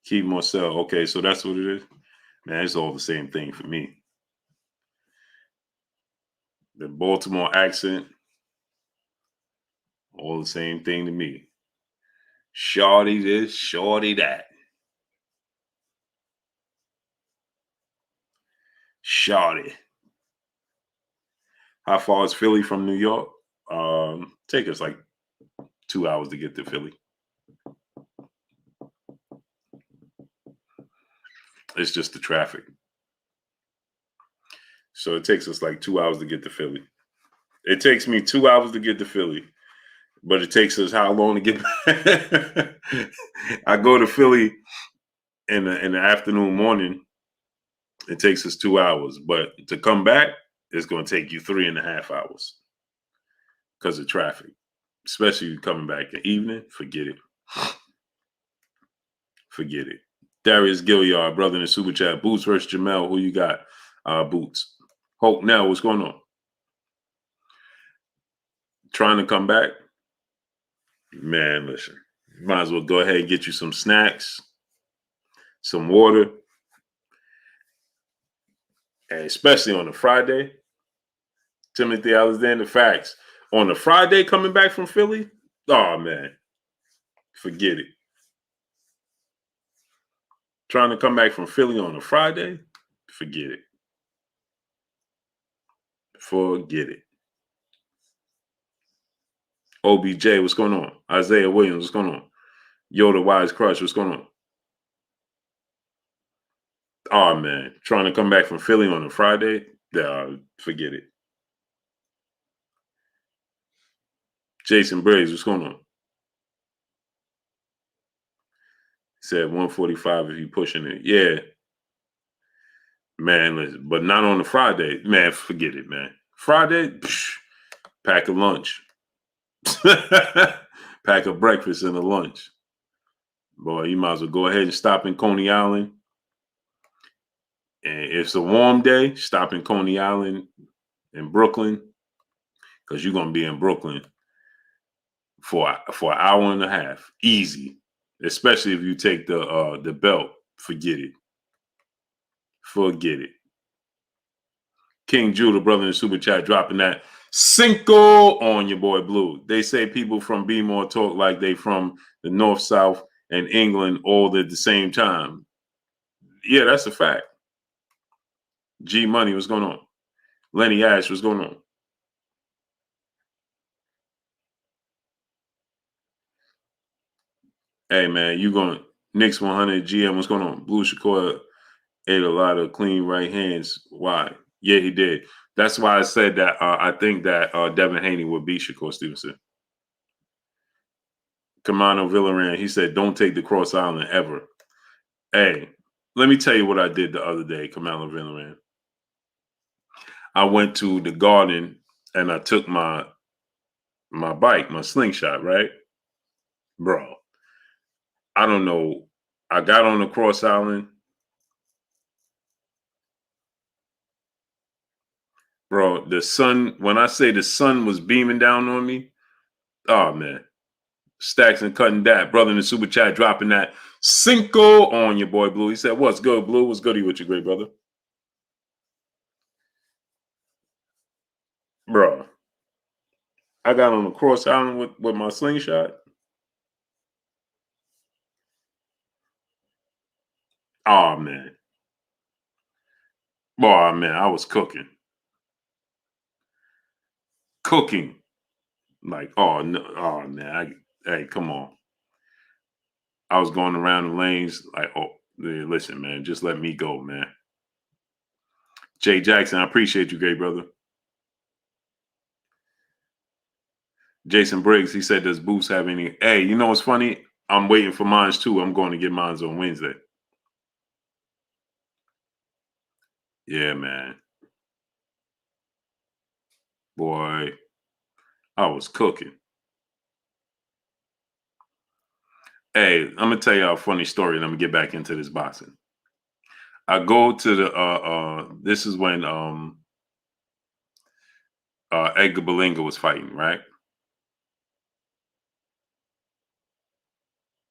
Keith Marcel. Okay, so that's what it is. Man, it's all the same thing for me. The Baltimore accent, all the same thing to me. Shorty this, shorty that. Shorty. How far is Philly from New York? Take us like 2 hours to get to Philly. It's just the traffic. So it takes us like 2 hours to get to Philly. It takes me 2 hours to get to Philly, but it takes us how long to get back? I go to Philly in the afternoon, morning. It takes us 2 hours, but to come back, it's going to take you 3.5 hours because of traffic. Especially coming back in the evening, forget it. Forget it. Darius Gilliard, brother in the super chat. Boots versus Jamel. Who you got? Boots. Hope now. What's going on? Trying to come back? Man, listen. Might as well go ahead and get you some snacks, some water, and especially on a Friday. Timothy Alexander, facts. On a Friday coming back from Philly? Oh, man. Forget it. Trying to come back from Philly on a Friday? Forget it. Forget it. OBJ, what's going on? Isaiah Williams, what's going on? Yoda Wise Crush, what's going on? Oh, man. Trying to come back from Philly on a Friday? Forget it. Jason Briggs, what's going on? He said 145 if you pushing it. Yeah. Man, listen, but not on a Friday. Man, forget it, man. Friday, pack a lunch. Pack a breakfast and a lunch. Boy, you might as well go ahead and stop in Coney Island. And if it's a warm day, stop in Coney Island in Brooklyn, because you're gonna be in Brooklyn for an hour and a half, easy. Especially if you take the belt. Forget it. Forget it. King Judah, brother in the super chat, dropping that Cinco on your boy Blue. They say people from B-More talk like they from the North, South, and England all at the same time. Yeah, that's a fact. G Money, what's going on? Lenny Ash, what's going on? Hey, man, you going Knicks 100 GM, what's going on? Blue Shakur ate a lot of clean right hands. Why? Yeah, he did. That's why I said that I think that Devin Haney would beat Shakur Stevenson. Kamano Villaran, he said, don't take the Cross Island ever. Hey, let me tell you what I did the other day, Kamano Villaran. I went to the garden and I took my bike, my slingshot, right? Bro, I don't know. I got on the Cross Island. Bro, the sun, when I say the sun was beaming down on me, oh, man. Stacks and cutting that. Brother in the super chat dropping that Cinco on your boy Blue. He said, what's good, Blue? What's goody with you, great brother? Bro, I got on the Cross Island with my slingshot. Oh, man. Boy, man, I was cooking. Cooking. Like, oh, no, oh, man. Hey, come on. I was going around the lanes like, oh, yeah, listen, man, just let me go, man. Jay Jackson, I appreciate you, great brother. Jason Briggs, he said, does Boost have any? Hey, you know what's funny? I'm waiting for mines too. I'm going to get mines on Wednesday. Yeah, man. Boy, I was cooking. Hey, I'm gonna tell y'all a funny story, and I'm gonna get back into this boxing. I go to the this is when Edgar Berlanga was fighting, right?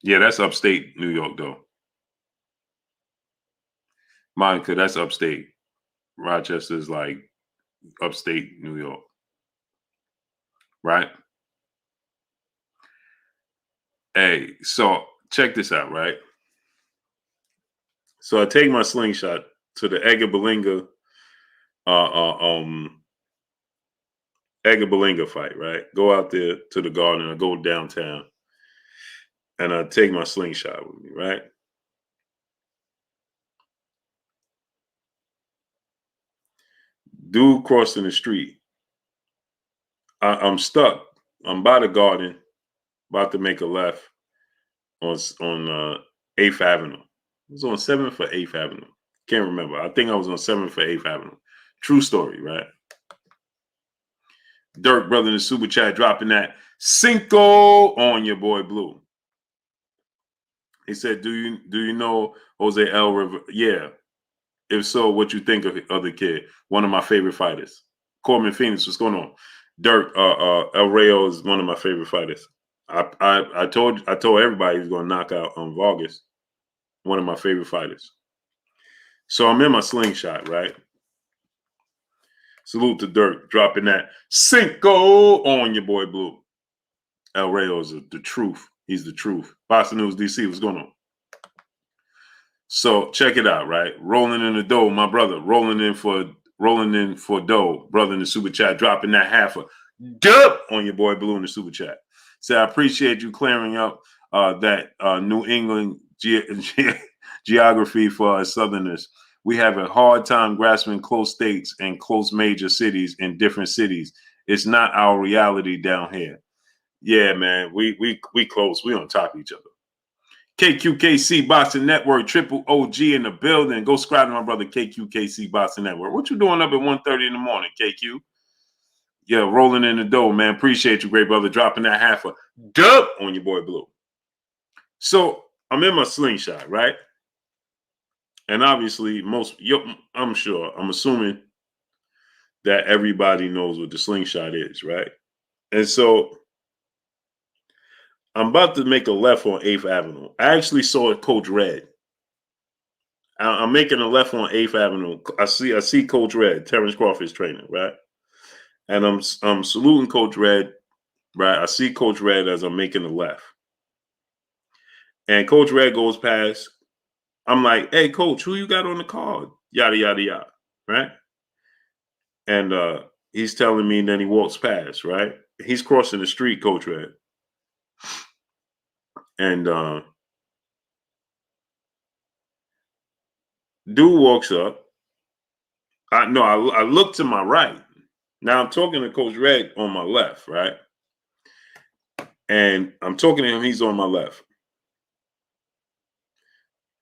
Yeah, that's upstate New York though. Monica, that's upstate. Rochester's like upstate New York. Right? Hey, so check this out, right? So I take my slingshot to the Edgar Berlanga Edgar Berlanga fight, right? Go out there to the garden, I go downtown, and I take my slingshot with me, right? Dude crossing the street. I'm stuck. I'm by the garden, about to make a left on 8th Avenue. It was on 7th or 8th Avenue. Can't remember. I think I was on 7th or 8th Avenue. True story, right? Dirk, brother in the super chat, dropping that Cinco on your boy Blue. He said, "Do you know Jose L. River? Yeah. If so, what you think of the kid? One of my favorite fighters. Corbin Phoenix, what's going on? Dirk, El Rayo is one of my favorite fighters. I told everybody he's going to knock out Vargas. One of my favorite fighters. So I'm in my slingshot, right? Salute to Dirk, dropping that Cinco on your boy Blue. El Rayo is the truth. He's the truth. Boston News DC, what's going on? So check it out, right? Rolling in the dough, my brother. Rolling in for dough. Brother in the super chat, dropping that half a dub on your boy Blue in the super chat. So I appreciate you clearing up that New England geography for us Southerners. We have a hard time grasping close states and close major cities in different cities. It's not our reality down here. Yeah, man, we close. We on top of each other. KQKC Boxing Network, Triple OG in the building. Go subscribe to my brother KQKC Boxing Network. What you doing up at 1:30 in the morning, KQ? Yeah, rolling in the dough, man. Appreciate you, great brother, dropping that half a dub on your boy Blue. So I'm in my slingshot, right? And obviously, I'm assuming that everybody knows what the slingshot is, right? And so I'm about to make a left on 8th Avenue. I actually saw Coach Red. I'm making a left on 8th Avenue. I see Coach Red, Terrence Crawford's trainer, right? And I'm saluting Coach Red, right? I see Coach Red as I'm making a left. And Coach Red goes past. I'm like, hey, Coach, who you got on the card? Yada, yada, yada, right? And he's telling me, and then he walks past, right? He's crossing the street, Coach Red. And dude walks up. I look to my right. Now I'm talking to Coach Red on my left, right? And I'm talking to him. He's on my left.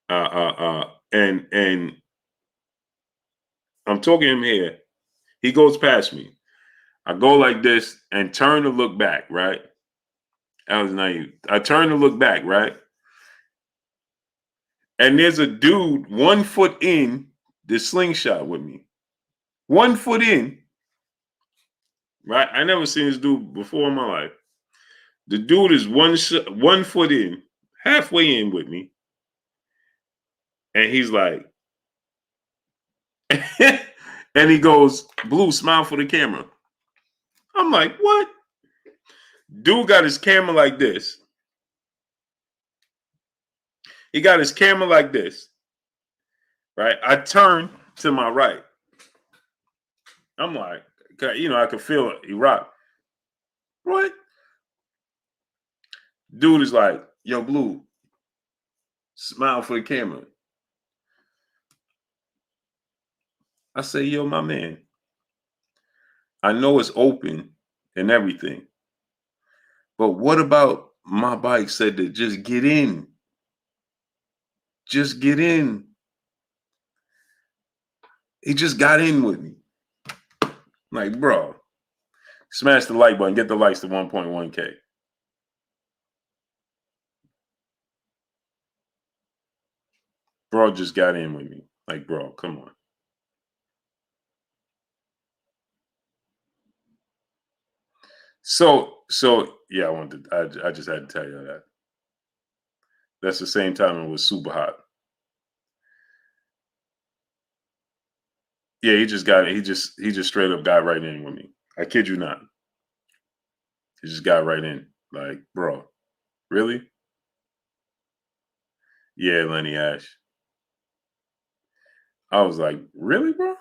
And I'm talking to him here. He goes past me. I go like this and turn to look back, right? That was naive. I turn to look back, right? And there's a dude 1 foot in the slingshot with me. 1 foot in, right? I never seen this dude before in my life. The dude is 1 foot in, halfway in with me. And he's like, and he goes, Blue, smile for the camera. I'm like, what? Dude got his camera like this. He got his camera like this. Right? I turn to my right. I'm like, I could feel it. He rocked. What? Dude is like, yo, Blue, smile for the camera. I say, yo, my man, I know it's open and everything, but what about my bike said to just get in? Just get in. He just got in with me. Like, bro, smash the like button, get the likes to 1.1K. Bro just got in with me. Like, bro, come on. So yeah, I just had to tell you that. That's the same time it was super hot. Yeah, he just straight up got right in with me. I kid you not. He just got right in. Like, bro, really? Yeah, Lenny Ash. I was like, really, bro?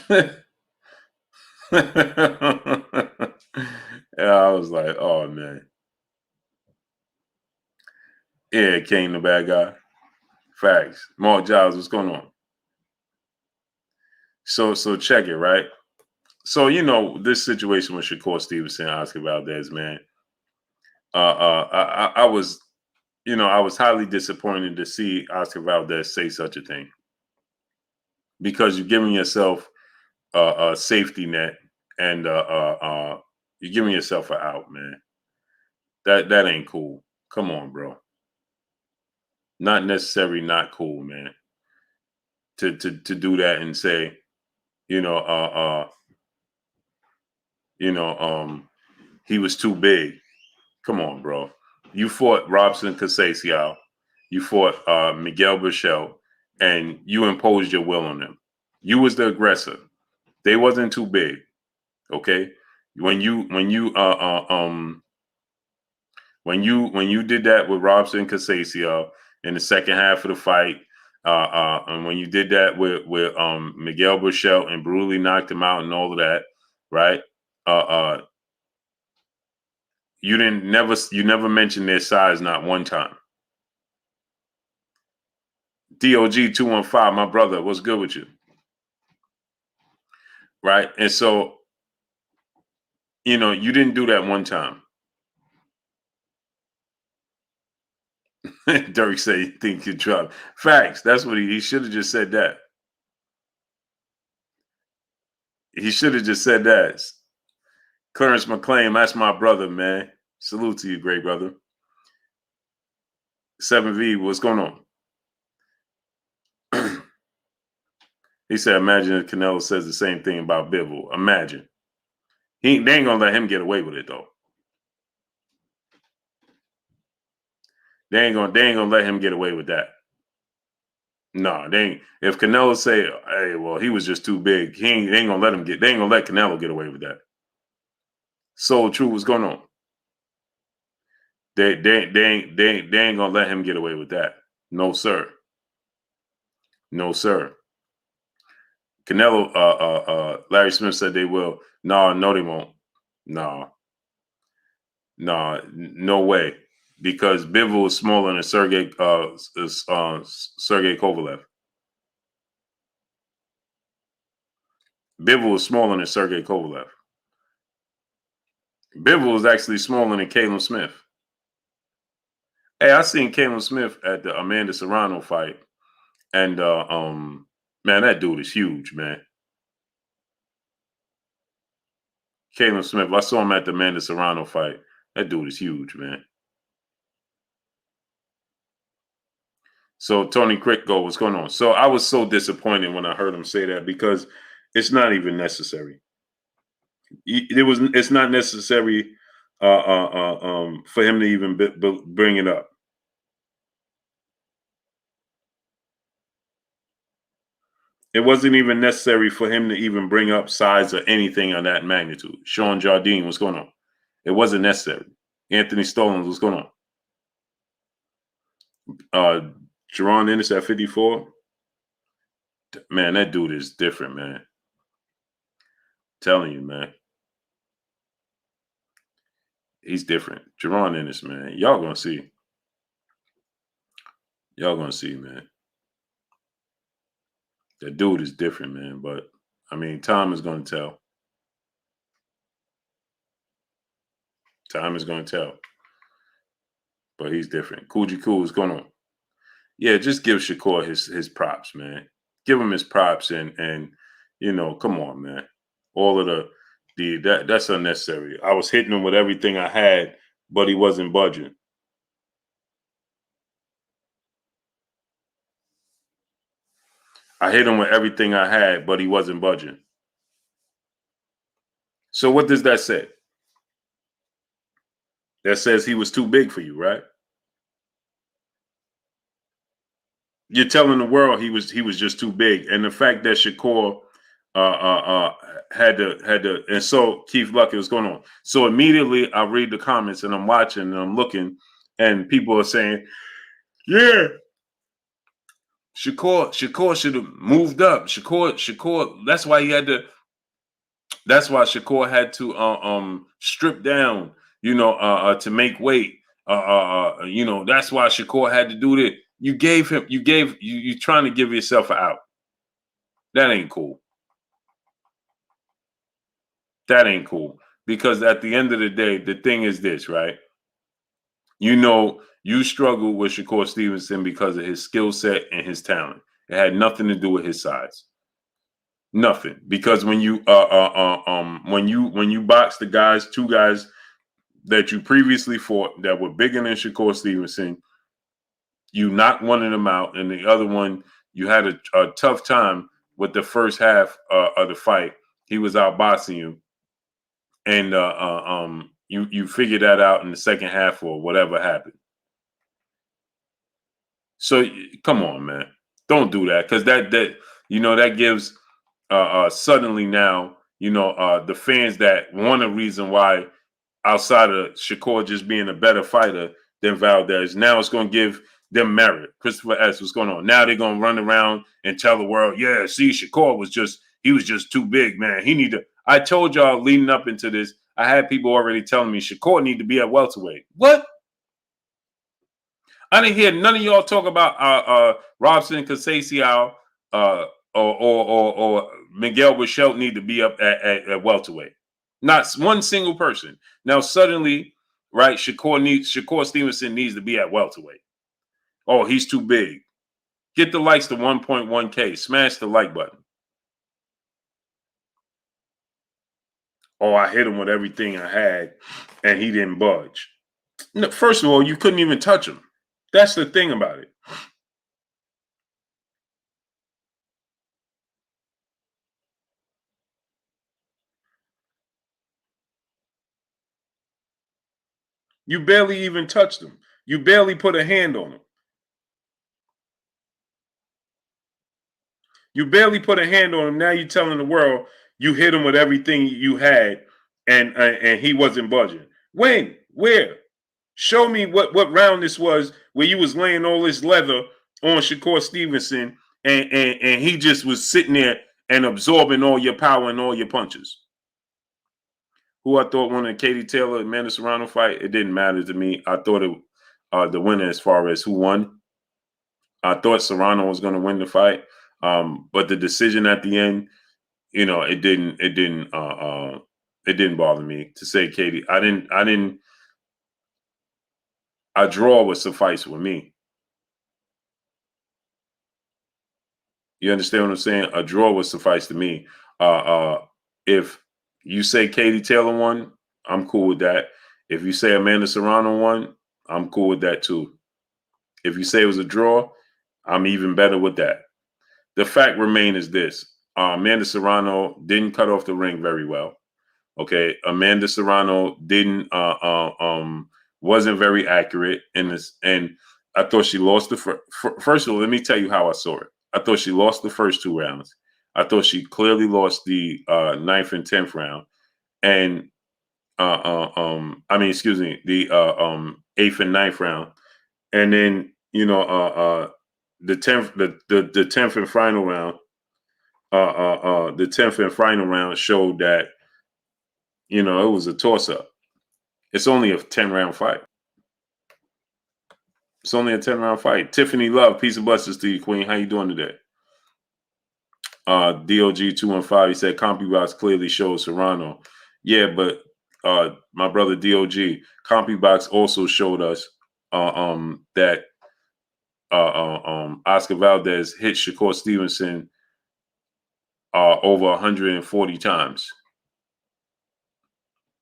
Yeah, I was like, oh man. Yeah, Kane the bad guy. Facts. Mark Giles, what's going on? So check it, right? So you know this situation with Shakur Stevenson, Oscar Valdez, man. I was, you know, I was highly disappointed to see Oscar Valdez say such a thing because you're giving yourself a safety net and you're giving yourself an out, man. That ain't cool. Come on, bro. Not necessary, not cool, man. To do that and say, you know, you know, he was too big. Come on, bro. You fought Robson Casasio. You fought Miguel Burchell, and you imposed your will on them. You was the aggressor. They wasn't too big. Okay. When you did that with Robson Casasio in the second half of the fight, and when you did that with Miguel Burchell and brutally knocked him out and all of that, right? You never mentioned their size not one time. DOG 215, my brother, what's good with you? Right? And so, you know, you didn't do that one time. Dirk said you think you drop. Facts. That's what he should have just said that. He should have just said that. Clarence McClain, that's my brother, man. Salute to you, great brother. 7V, what's going on? He said, imagine if Canelo says the same thing about Bivol. Imagine. They ain't gonna let him get away with it though. They ain't gonna let him get away with that. No, they ain't. If Canelo say, hey, well, he was just too big, they ain't gonna let him get, they ain't gonna let Canelo get away with that. Soul True, what's going on? They ain't gonna let him get away with that. No, sir. No, sir. Canelo, Larry Smith said they will. No, they won't. No, no way. Because Bivol is smaller than Sergey Kovalev. Bivol is smaller than Sergey Kovalev. Bivol is actually smaller than Caleb Smith. Hey, I seen Caleb Smith at the Amanda Serrano fight, and man, that dude is huge, man. Caleb Smith, I saw him at the Amanda Serrano fight. That dude is huge, man. So Tony Crickgo, what's going on? So I was so disappointed when I heard him say that because it's not even necessary. It's not necessary for him to even bring it up. It wasn't even necessary for him to even bring up size or anything of that magnitude. Sean Jardine, what's going on? It wasn't necessary. Anthony Stallings, what's going on? Jerron Ennis at 54. Man, that dude is different, man. Telling you, man. He's different. Jerron Ennis, man. Y'all gonna see. Y'all gonna see, man. That dude is different, man. But I mean, time is gonna tell. Time is gonna tell. But he's different. Coogee Cool, what's going on? Yeah, just give Shakur his props, man. Give him his props and you know, come on, man. All of that's unnecessary. I was hitting him with everything I had, but he wasn't budging. I hit him with everything I had, but he wasn't budging. So what does that say? That says he was too big for you, right? You're telling the world he was just too big, and the fact that Shakur had to, and so Keith Luckett, what's going on? So immediately I read the comments and I'm watching and I'm looking, and people are saying, "Yeah, Shakur should have moved up. Shakur. That's why he had to. That's why Shakur had to strip down, you know, to make weight. You know, that's why Shakur had to do that. You trying to give yourself an out. That ain't cool. That ain't cool. Because at the end of the day, the thing is this, right? You know, you struggle with Shakur Stevenson because of his skill set and his talent. It had nothing to do with his size. Nothing. Because when you when you box the guys, two guys that you previously fought that were bigger than Shakur Stevenson, you knocked one of them out, and the other one you had a tough time with the first half of the fight. He was outboxing you, and you figured that out in the second half or whatever happened. So come on, man, don't do that, because that that gives suddenly now the fans that want a reason why, outside of Shakur just being a better fighter than Valdez, now it's going to give them merit. Christopher S., what's going on? Now they're going to run around and tell the world, yeah, see, Shakur was just too big, man. He need to. I told y'all leading up into this, I had people already telling me Shakur need to be at welterweight. What? I didn't hear none of y'all talk about Robson Conceição or Miguel Bichelt need to be up at welterweight. Not one single person. Now suddenly, right? Shakur Stevenson needs to be at welterweight. Oh, he's too big. Get the likes to 1.1K. Smash the like button. Oh, I hit him with everything I had, and he didn't budge. No, first of all, you couldn't even touch him. That's the thing about it. You barely even touched him. You barely put a hand on him. You barely put a hand on him. Now you're telling the world you hit him with everything you had, and he wasn't budging. When? Where? Show me what round this was where you was laying all this leather on Shakur Stevenson, and he just was sitting there and absorbing all your power and all your punches. Who I thought won the Katie Taylor Amanda Serrano fight, it didn't matter to me. I thought the winner as far as who won. I thought Serrano was going to win the fight, but the decision at the end, it didn't bother me to say Katie. A draw would suffice with me. You understand what I'm saying? A draw would suffice to me. If you say Katie Taylor won, I'm cool with that. If you say Amanda Serrano won, I'm cool with that too. If you say it was a draw, I'm even better with that. The fact remains is this. Amanda Serrano didn't cut off the ring very well. Okay. Amanda Serrano wasn't very accurate in this. And I thought she lost the first of all, let me tell you how I saw it. I thought she lost the first two rounds. I thought she clearly lost the 9th and 10th round. And the 8th and 9th round. And then, the 10th, the 10th and final round, the 10th and final round showed that, it was a toss-up. It's only a 10-round fight. It's only a 10-round fight. Tiffany Love, peace and blessings to you, Queen. How you doing today? DOG215, he said CompuBox clearly shows Serrano. Yeah, but my brother DOG, CompuBox also showed us that Oscar Valdez hit Shakur Stevenson over 140 times.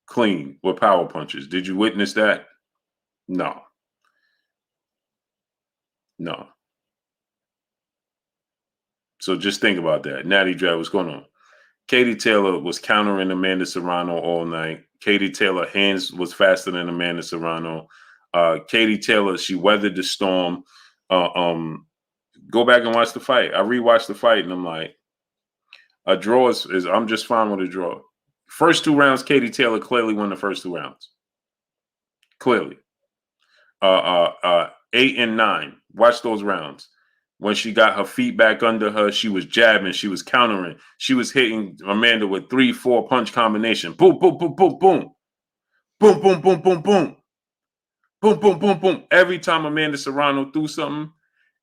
Clean with power punches. Did you witness that? No. So just think about that. Natty Drag, what's going on? Katie Taylor was countering Amanda Serrano all night. Katie Taylor hands was faster than Amanda Serrano. Katie Taylor, she weathered the storm. Go back and watch the fight. I rewatched the fight and I'm like, a draw is I'm just fine with a draw. First two rounds, Katie Taylor clearly won the first two rounds. Clearly. 8 and 9. Watch those rounds. When she got her feet back under her, she was jabbing, she was countering, she was hitting Amanda with 3-4 punch combination. Boom, boom, boom, boom, boom. Boom, boom, boom, boom, boom. Boom, boom, boom, boom. Every time Amanda Serrano threw something,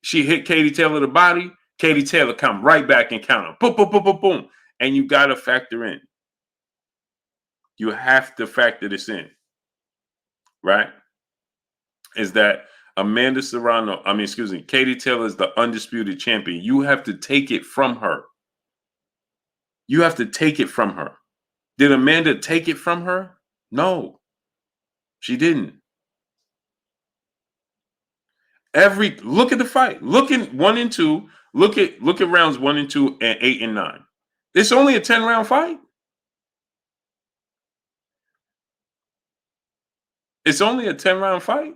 she hit Katie Taylor the body. Katie Taylor come right back and counter. Boom, boom, boom, boom, boom. And you got to factor in. You have to factor this in, right? Is that Katie Taylor is the undisputed champion. You have to take it from her. You have to take it from her. Did Amanda take it from her? No, she didn't. Look at the fight. Look at 1 and 2. Look at rounds 1 and 2 and 8 and 9. It's only a 10-round fight. It's only a 10-round fight.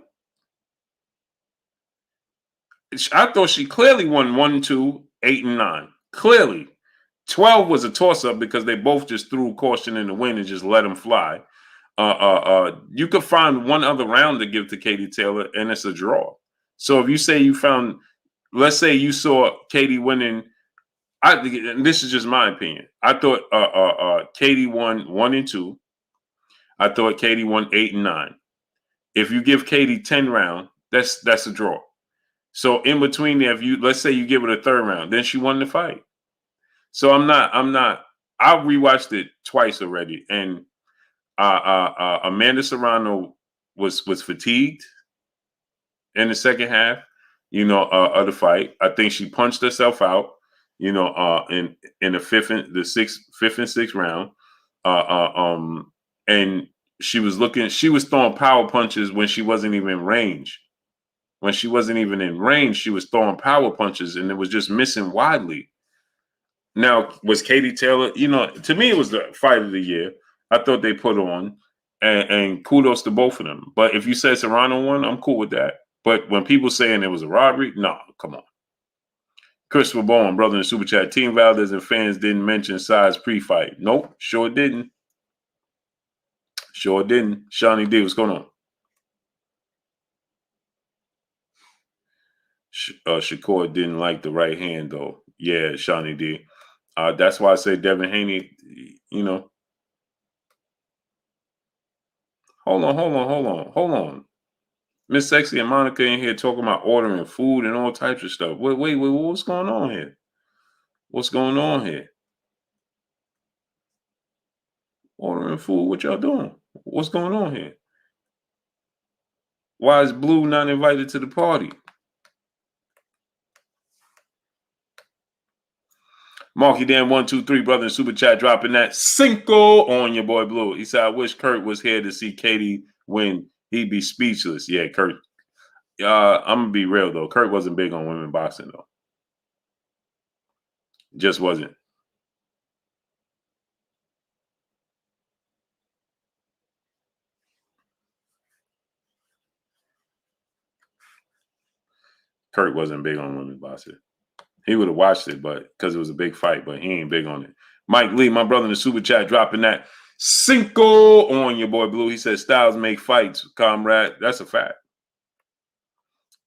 I thought she clearly won 1, 2, 8, and 9. Clearly. 12 was a toss-up because they both just threw caution in the wind and just let them fly. You could find one other round to give to Katie Taylor, and it's a draw. So if you say let's say you saw Katie winning, and this is just my opinion. I thought Katie won 1 and 2. I thought Katie won 8 and 9. If you give Katie 10 round, that's a draw. So in between there, let's say you give it a third round, then she won the fight. So I rewatched it twice already, and Amanda Serrano was fatigued in the second half, of the fight. I think she punched herself out, in the fifth and sixth round, and she was throwing power punches when she wasn't even in range. When she wasn't even in range, she was throwing power punches, and it was just missing widely. Now, was Katie Taylor, to me, it was the fight of the year. I thought they put on, and kudos to both of them. But if you said Serrano won, I'm cool with that. But when people saying it was a robbery, no, come on. Christopher Bowen, brother in the super chat, Team Valdez and fans didn't mention size pre-fight. Nope, sure didn't. Sure didn't. Shawnee D, what's going on? Shakur didn't like the right hand, though. Yeah, Shawnee D. That's why I say Devin Haney, Hold on. Miss Sexy and Monica in here talking about ordering food and all types of stuff. Wait, what's going on here? What's going on here? Ordering food, what y'all doing? What's going on here? Why is Blue not invited to the party? Marky Dan 123, brother in super chat, dropping that Cinco on your boy Blue. He said, I wish Kurt was here to see Katie win. He'd be speechless. Yeah, Kurt. I'm gonna be real though. Kurt wasn't big on women boxing though. Just wasn't. Kurt wasn't big on women boxing. He would have watched it, but because it was a big fight, but he ain't big on it. Mike Lee, my brother in the super chat, dropping that Cinco on your boy Blue. He says styles make fights, comrade. That's a fact.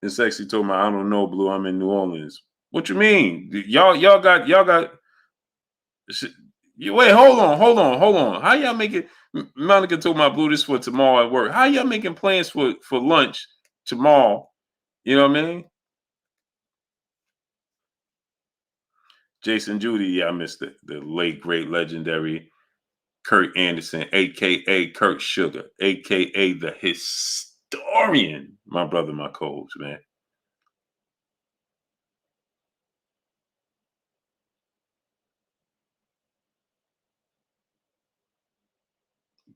And Sexy told me, I don't know, Blue. I'm in New Orleans. What you mean? Y'all got. Wait, hold on. How y'all making? Monica told my Blue this for tomorrow at work. How y'all making plans for lunch tomorrow? You know what I mean? Jason Judy, yeah, I missed it. The late, great, legendary Kurt Anderson, a.k.a. Kurt Sugar, a.k.a. the historian. My brother, my coach, man.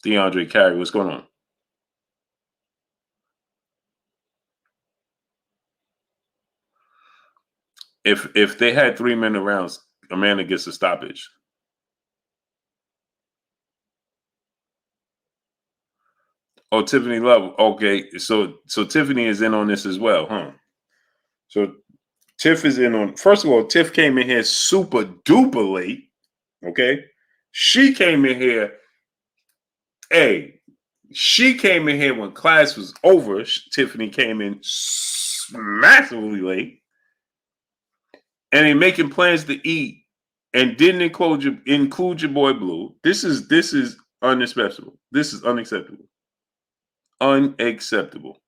DeAndre Carey, what's going on? If they had 3-minute rounds, Amanda gets a stoppage. Oh, Tiffany Love. Okay, so Tiffany is in on this as well, huh? So Tiff is in on. First of all, Tiff came in here super duper late. Okay, she came in here. Hey, she came in here when class was over. Tiffany came in massively late, and ain't making plans to eat, and didn't include your boy Blue. This is unacceptable. This is unacceptable. Unacceptable.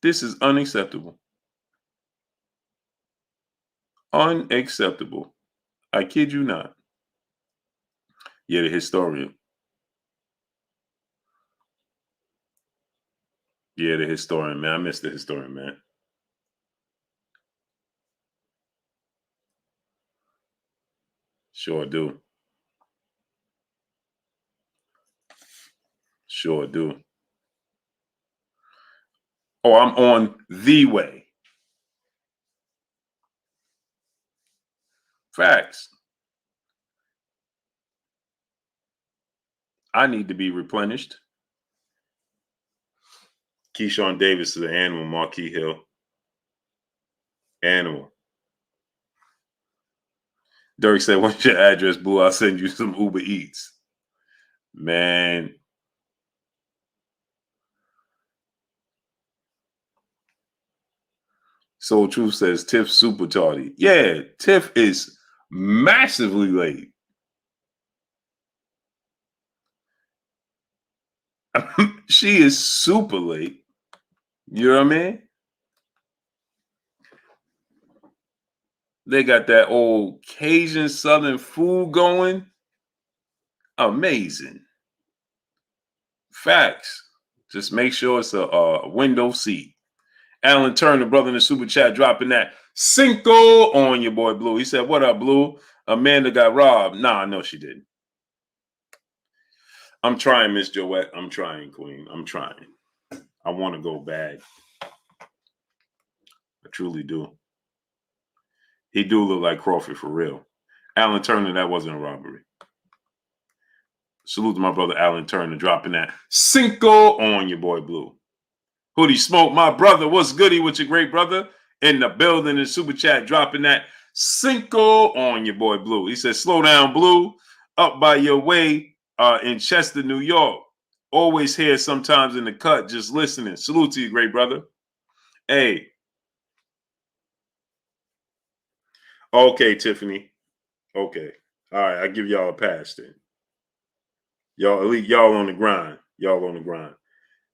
This is unacceptable. Unacceptable. I kid you not. Yeah, the historian. Yeah, the historian, man. I miss the historian, man. Sure do. Sure do. Oh, I'm on the way. Facts. I need to be replenished. Keyshawn Davis to the animal, Marquis Hill. Animal. Dirk said, "What's your address, Blue? I'll send you some Uber Eats." Man. Soul Truth says Tiff's super tardy. Yeah, Tiff is massively late. She is super late. You know what I mean? They got that old Cajun Southern food going. Amazing. Facts. Just make sure it's a window seat. Alan Turner, brother in the super chat, dropping that Cinco on your boy Blue. He said, "What up, Blue? Amanda got robbed." Nah, no, she didn't. I'm trying, Miss Joette. I'm trying, Queen. I'm trying. I want to go bad. I truly do. He do look like Crawford for real. Alan Turner, that wasn't a robbery. Salute to my brother Alan Turner, dropping that Cinco on your boy Blue. Hoodie Smoke, my brother, what's goody with your great brother? In the building in super chat, dropping that Cinco on your boy Blue. He says, "Slow down, Blue. Up by your way in Chester, New York. Always here sometimes in the cut, just listening. Salute to you, great brother." Hey. Okay, Tiffany. Okay. All right, I give y'all a pass then. Y'all, at least y'all on the grind. Y'all on the grind.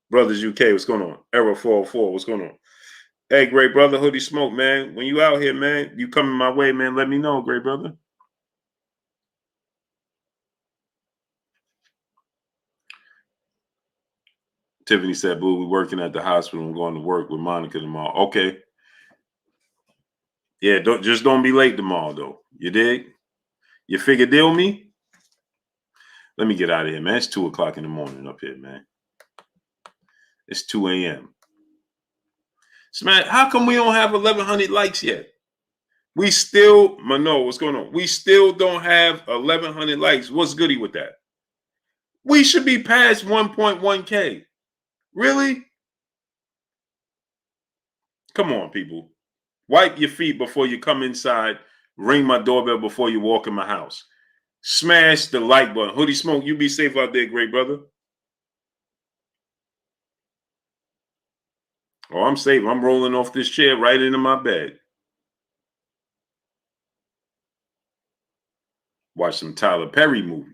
Brothers UK, what's going on? Era 404, what's going on? Hey, great brother, Hoodie Smoke, man. When you out here, man, you coming my way, man, let me know, great brother. Tiffany said, "Blue, we're working at the hospital and going to work with Monica tomorrow." Okay. Yeah, don't be late tomorrow, though. You dig? You figure deal me? Let me get out of here, man. It's 2 o'clock in the morning up here, man. It's 2 a.m. So, man, how come we don't have 1,100 likes yet? We still, Mano, what's going on? We still don't have 1,100 likes. What's goody with that? We should be past 1.1K. Really? Come on, people. Wipe your feet before you come inside. Ring my doorbell before you walk in my house. Smash the like button. Hoodie Smoke, you be safe out there, great brother. Oh, I'm safe. I'm rolling off this chair right into my bed. Watch some Tyler Perry movies.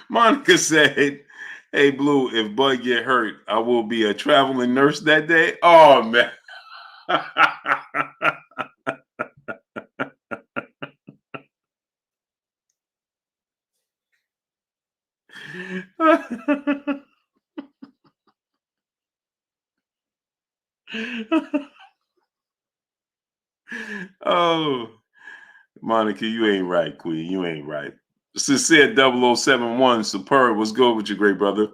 Monica said, "Hey, Blue, if Bud get hurt, I will be a traveling nurse that day." Oh, man. Oh, Monica, you ain't right, Queen. You ain't right. Sincere 0071, superb. What's good with you, great brother?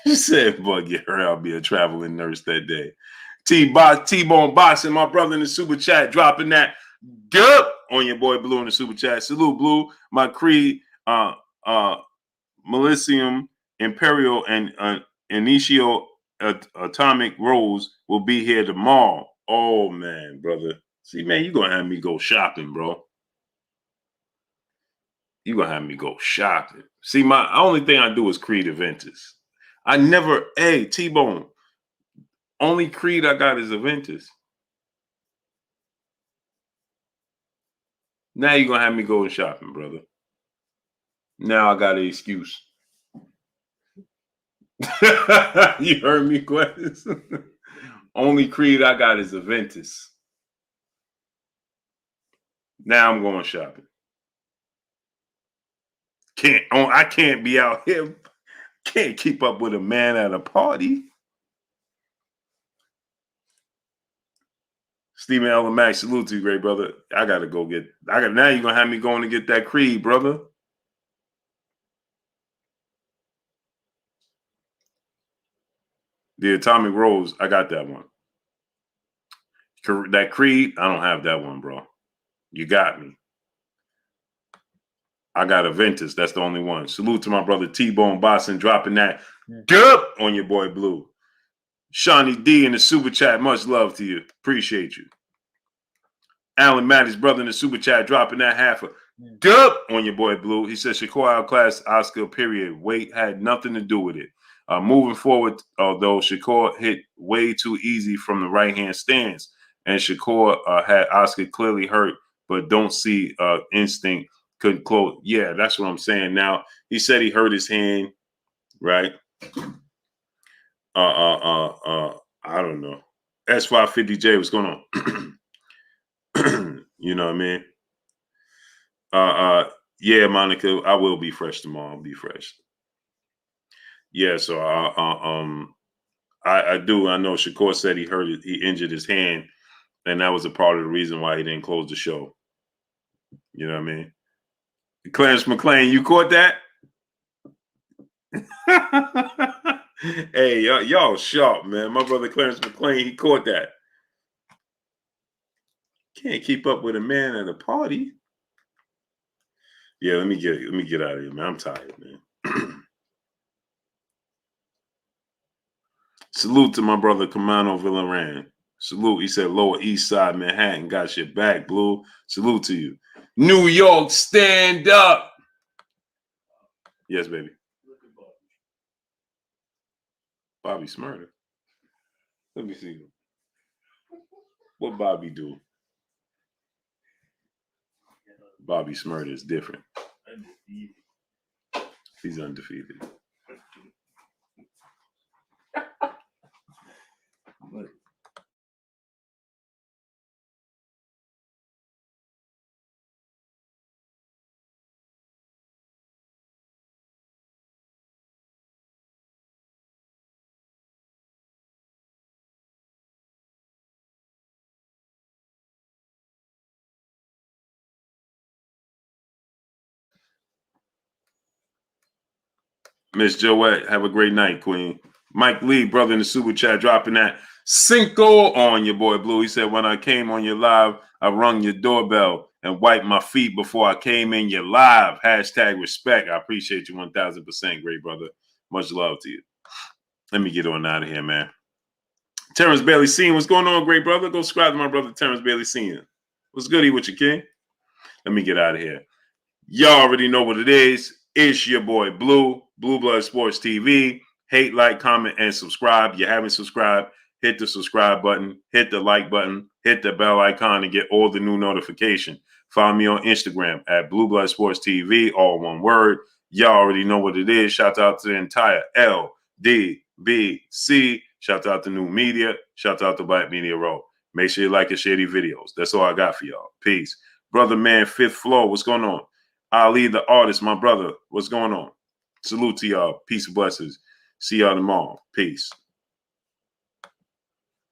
He said, "Bud, get her. I'll be a traveling nurse that day." T-Bone Boxing, my brother in the super chat, dropping that good on your boy Blue in the super chat. Salute, Blue. My creed, Millennium Imperial and Initio Atomic Rose will be here tomorrow. Oh, man, brother. See, man, you're going to have me go shopping, bro. You're going to have me go shopping. See, my only thing I do is Creed Aventus. I never, hey, T-Bone, only Creed I got is Aventus. Now you're going to have me go shopping, brother. Now I got an excuse. You heard me, Quest. Only creed I got is Aventus. Now I'm going shopping. I can't be out here. Can't keep up with a man at a party. Stephen L. Max, salute to you, great brother. Now you're gonna have me going to get that creed, brother. The Atomic Rose, I got that one. That creed, I don't have that one, bro. You got me. I got Aventus. That's the only one. Salute to my brother T-Bone Boston dropping that dub on your boy Blue. Shawnee D in the super chat. Much love to you. Appreciate you. Alan Maddie's brother in the super chat dropping that half a dub on your boy Blue. He said Shakur outclassed Oscar, period. Weight had nothing to do with it. Moving forward, although Shakur hit way too easy from the right-hand stance, and Shakur had Oscar clearly hurt, but don't see instinct couldn't close. Yeah, that's what I'm saying. Now, he said he hurt his hand, right? I don't know. S550J, what's going on? You know what I mean? Yeah, Monica, I will be fresh tomorrow. I'll be fresh. Yeah, so I do. I know Shakur said he injured his hand, and that was a part of the reason why he didn't close the show. You know what I mean? Clarence McClain, you caught that? Hey, y'all sharp, man. My brother Clarence McClain, he caught that. Can't keep up with a man at a party. Yeah, let me get out of here, man. I'm tired, man. Salute to my brother Camano Villaran. Salute. He said Lower East Side Manhattan got your back, Blue. Salute to you. New York, stand up. Yes, baby. Bobby Smurder. Let me see. What Bobby do? Bobby Smurder is different. He's undefeated. Miss Joette, have a great night, Queen. Mike Lee, brother in the super chat, dropping that Cinco on your boy Blue. He said, when I came on your live, I rung your doorbell and wiped my feet before I came in your live. Hashtag respect. I appreciate you 1000%, great brother. Much love to you. Let me get on out of here, man. Terrence Bailey Senior, what's going on, great brother? Go subscribe to my brother Terrence Bailey Senior. What's goody with you, King? Let me get out of here. Y'all already know what it is. It's your boy Blue, Blue Blood Sports TV. Hate, like, comment, and subscribe. If you haven't subscribed, hit the subscribe button, hit the like button, hit the bell icon to get all the new notification. Follow me on Instagram at Blue Blood Sports TV, all one word. Y'all already know what it is. Shout out to the entire LDBC. Shout out to New Media. Shout out to Black Media Row. Make sure you like and share these videos. That's all I got for y'all. Peace. Brother man, Fifth Floor, what's going on? Ali, the artist, my brother, what's going on? Salute to y'all. Peace and blessings. See y'all tomorrow. Peace.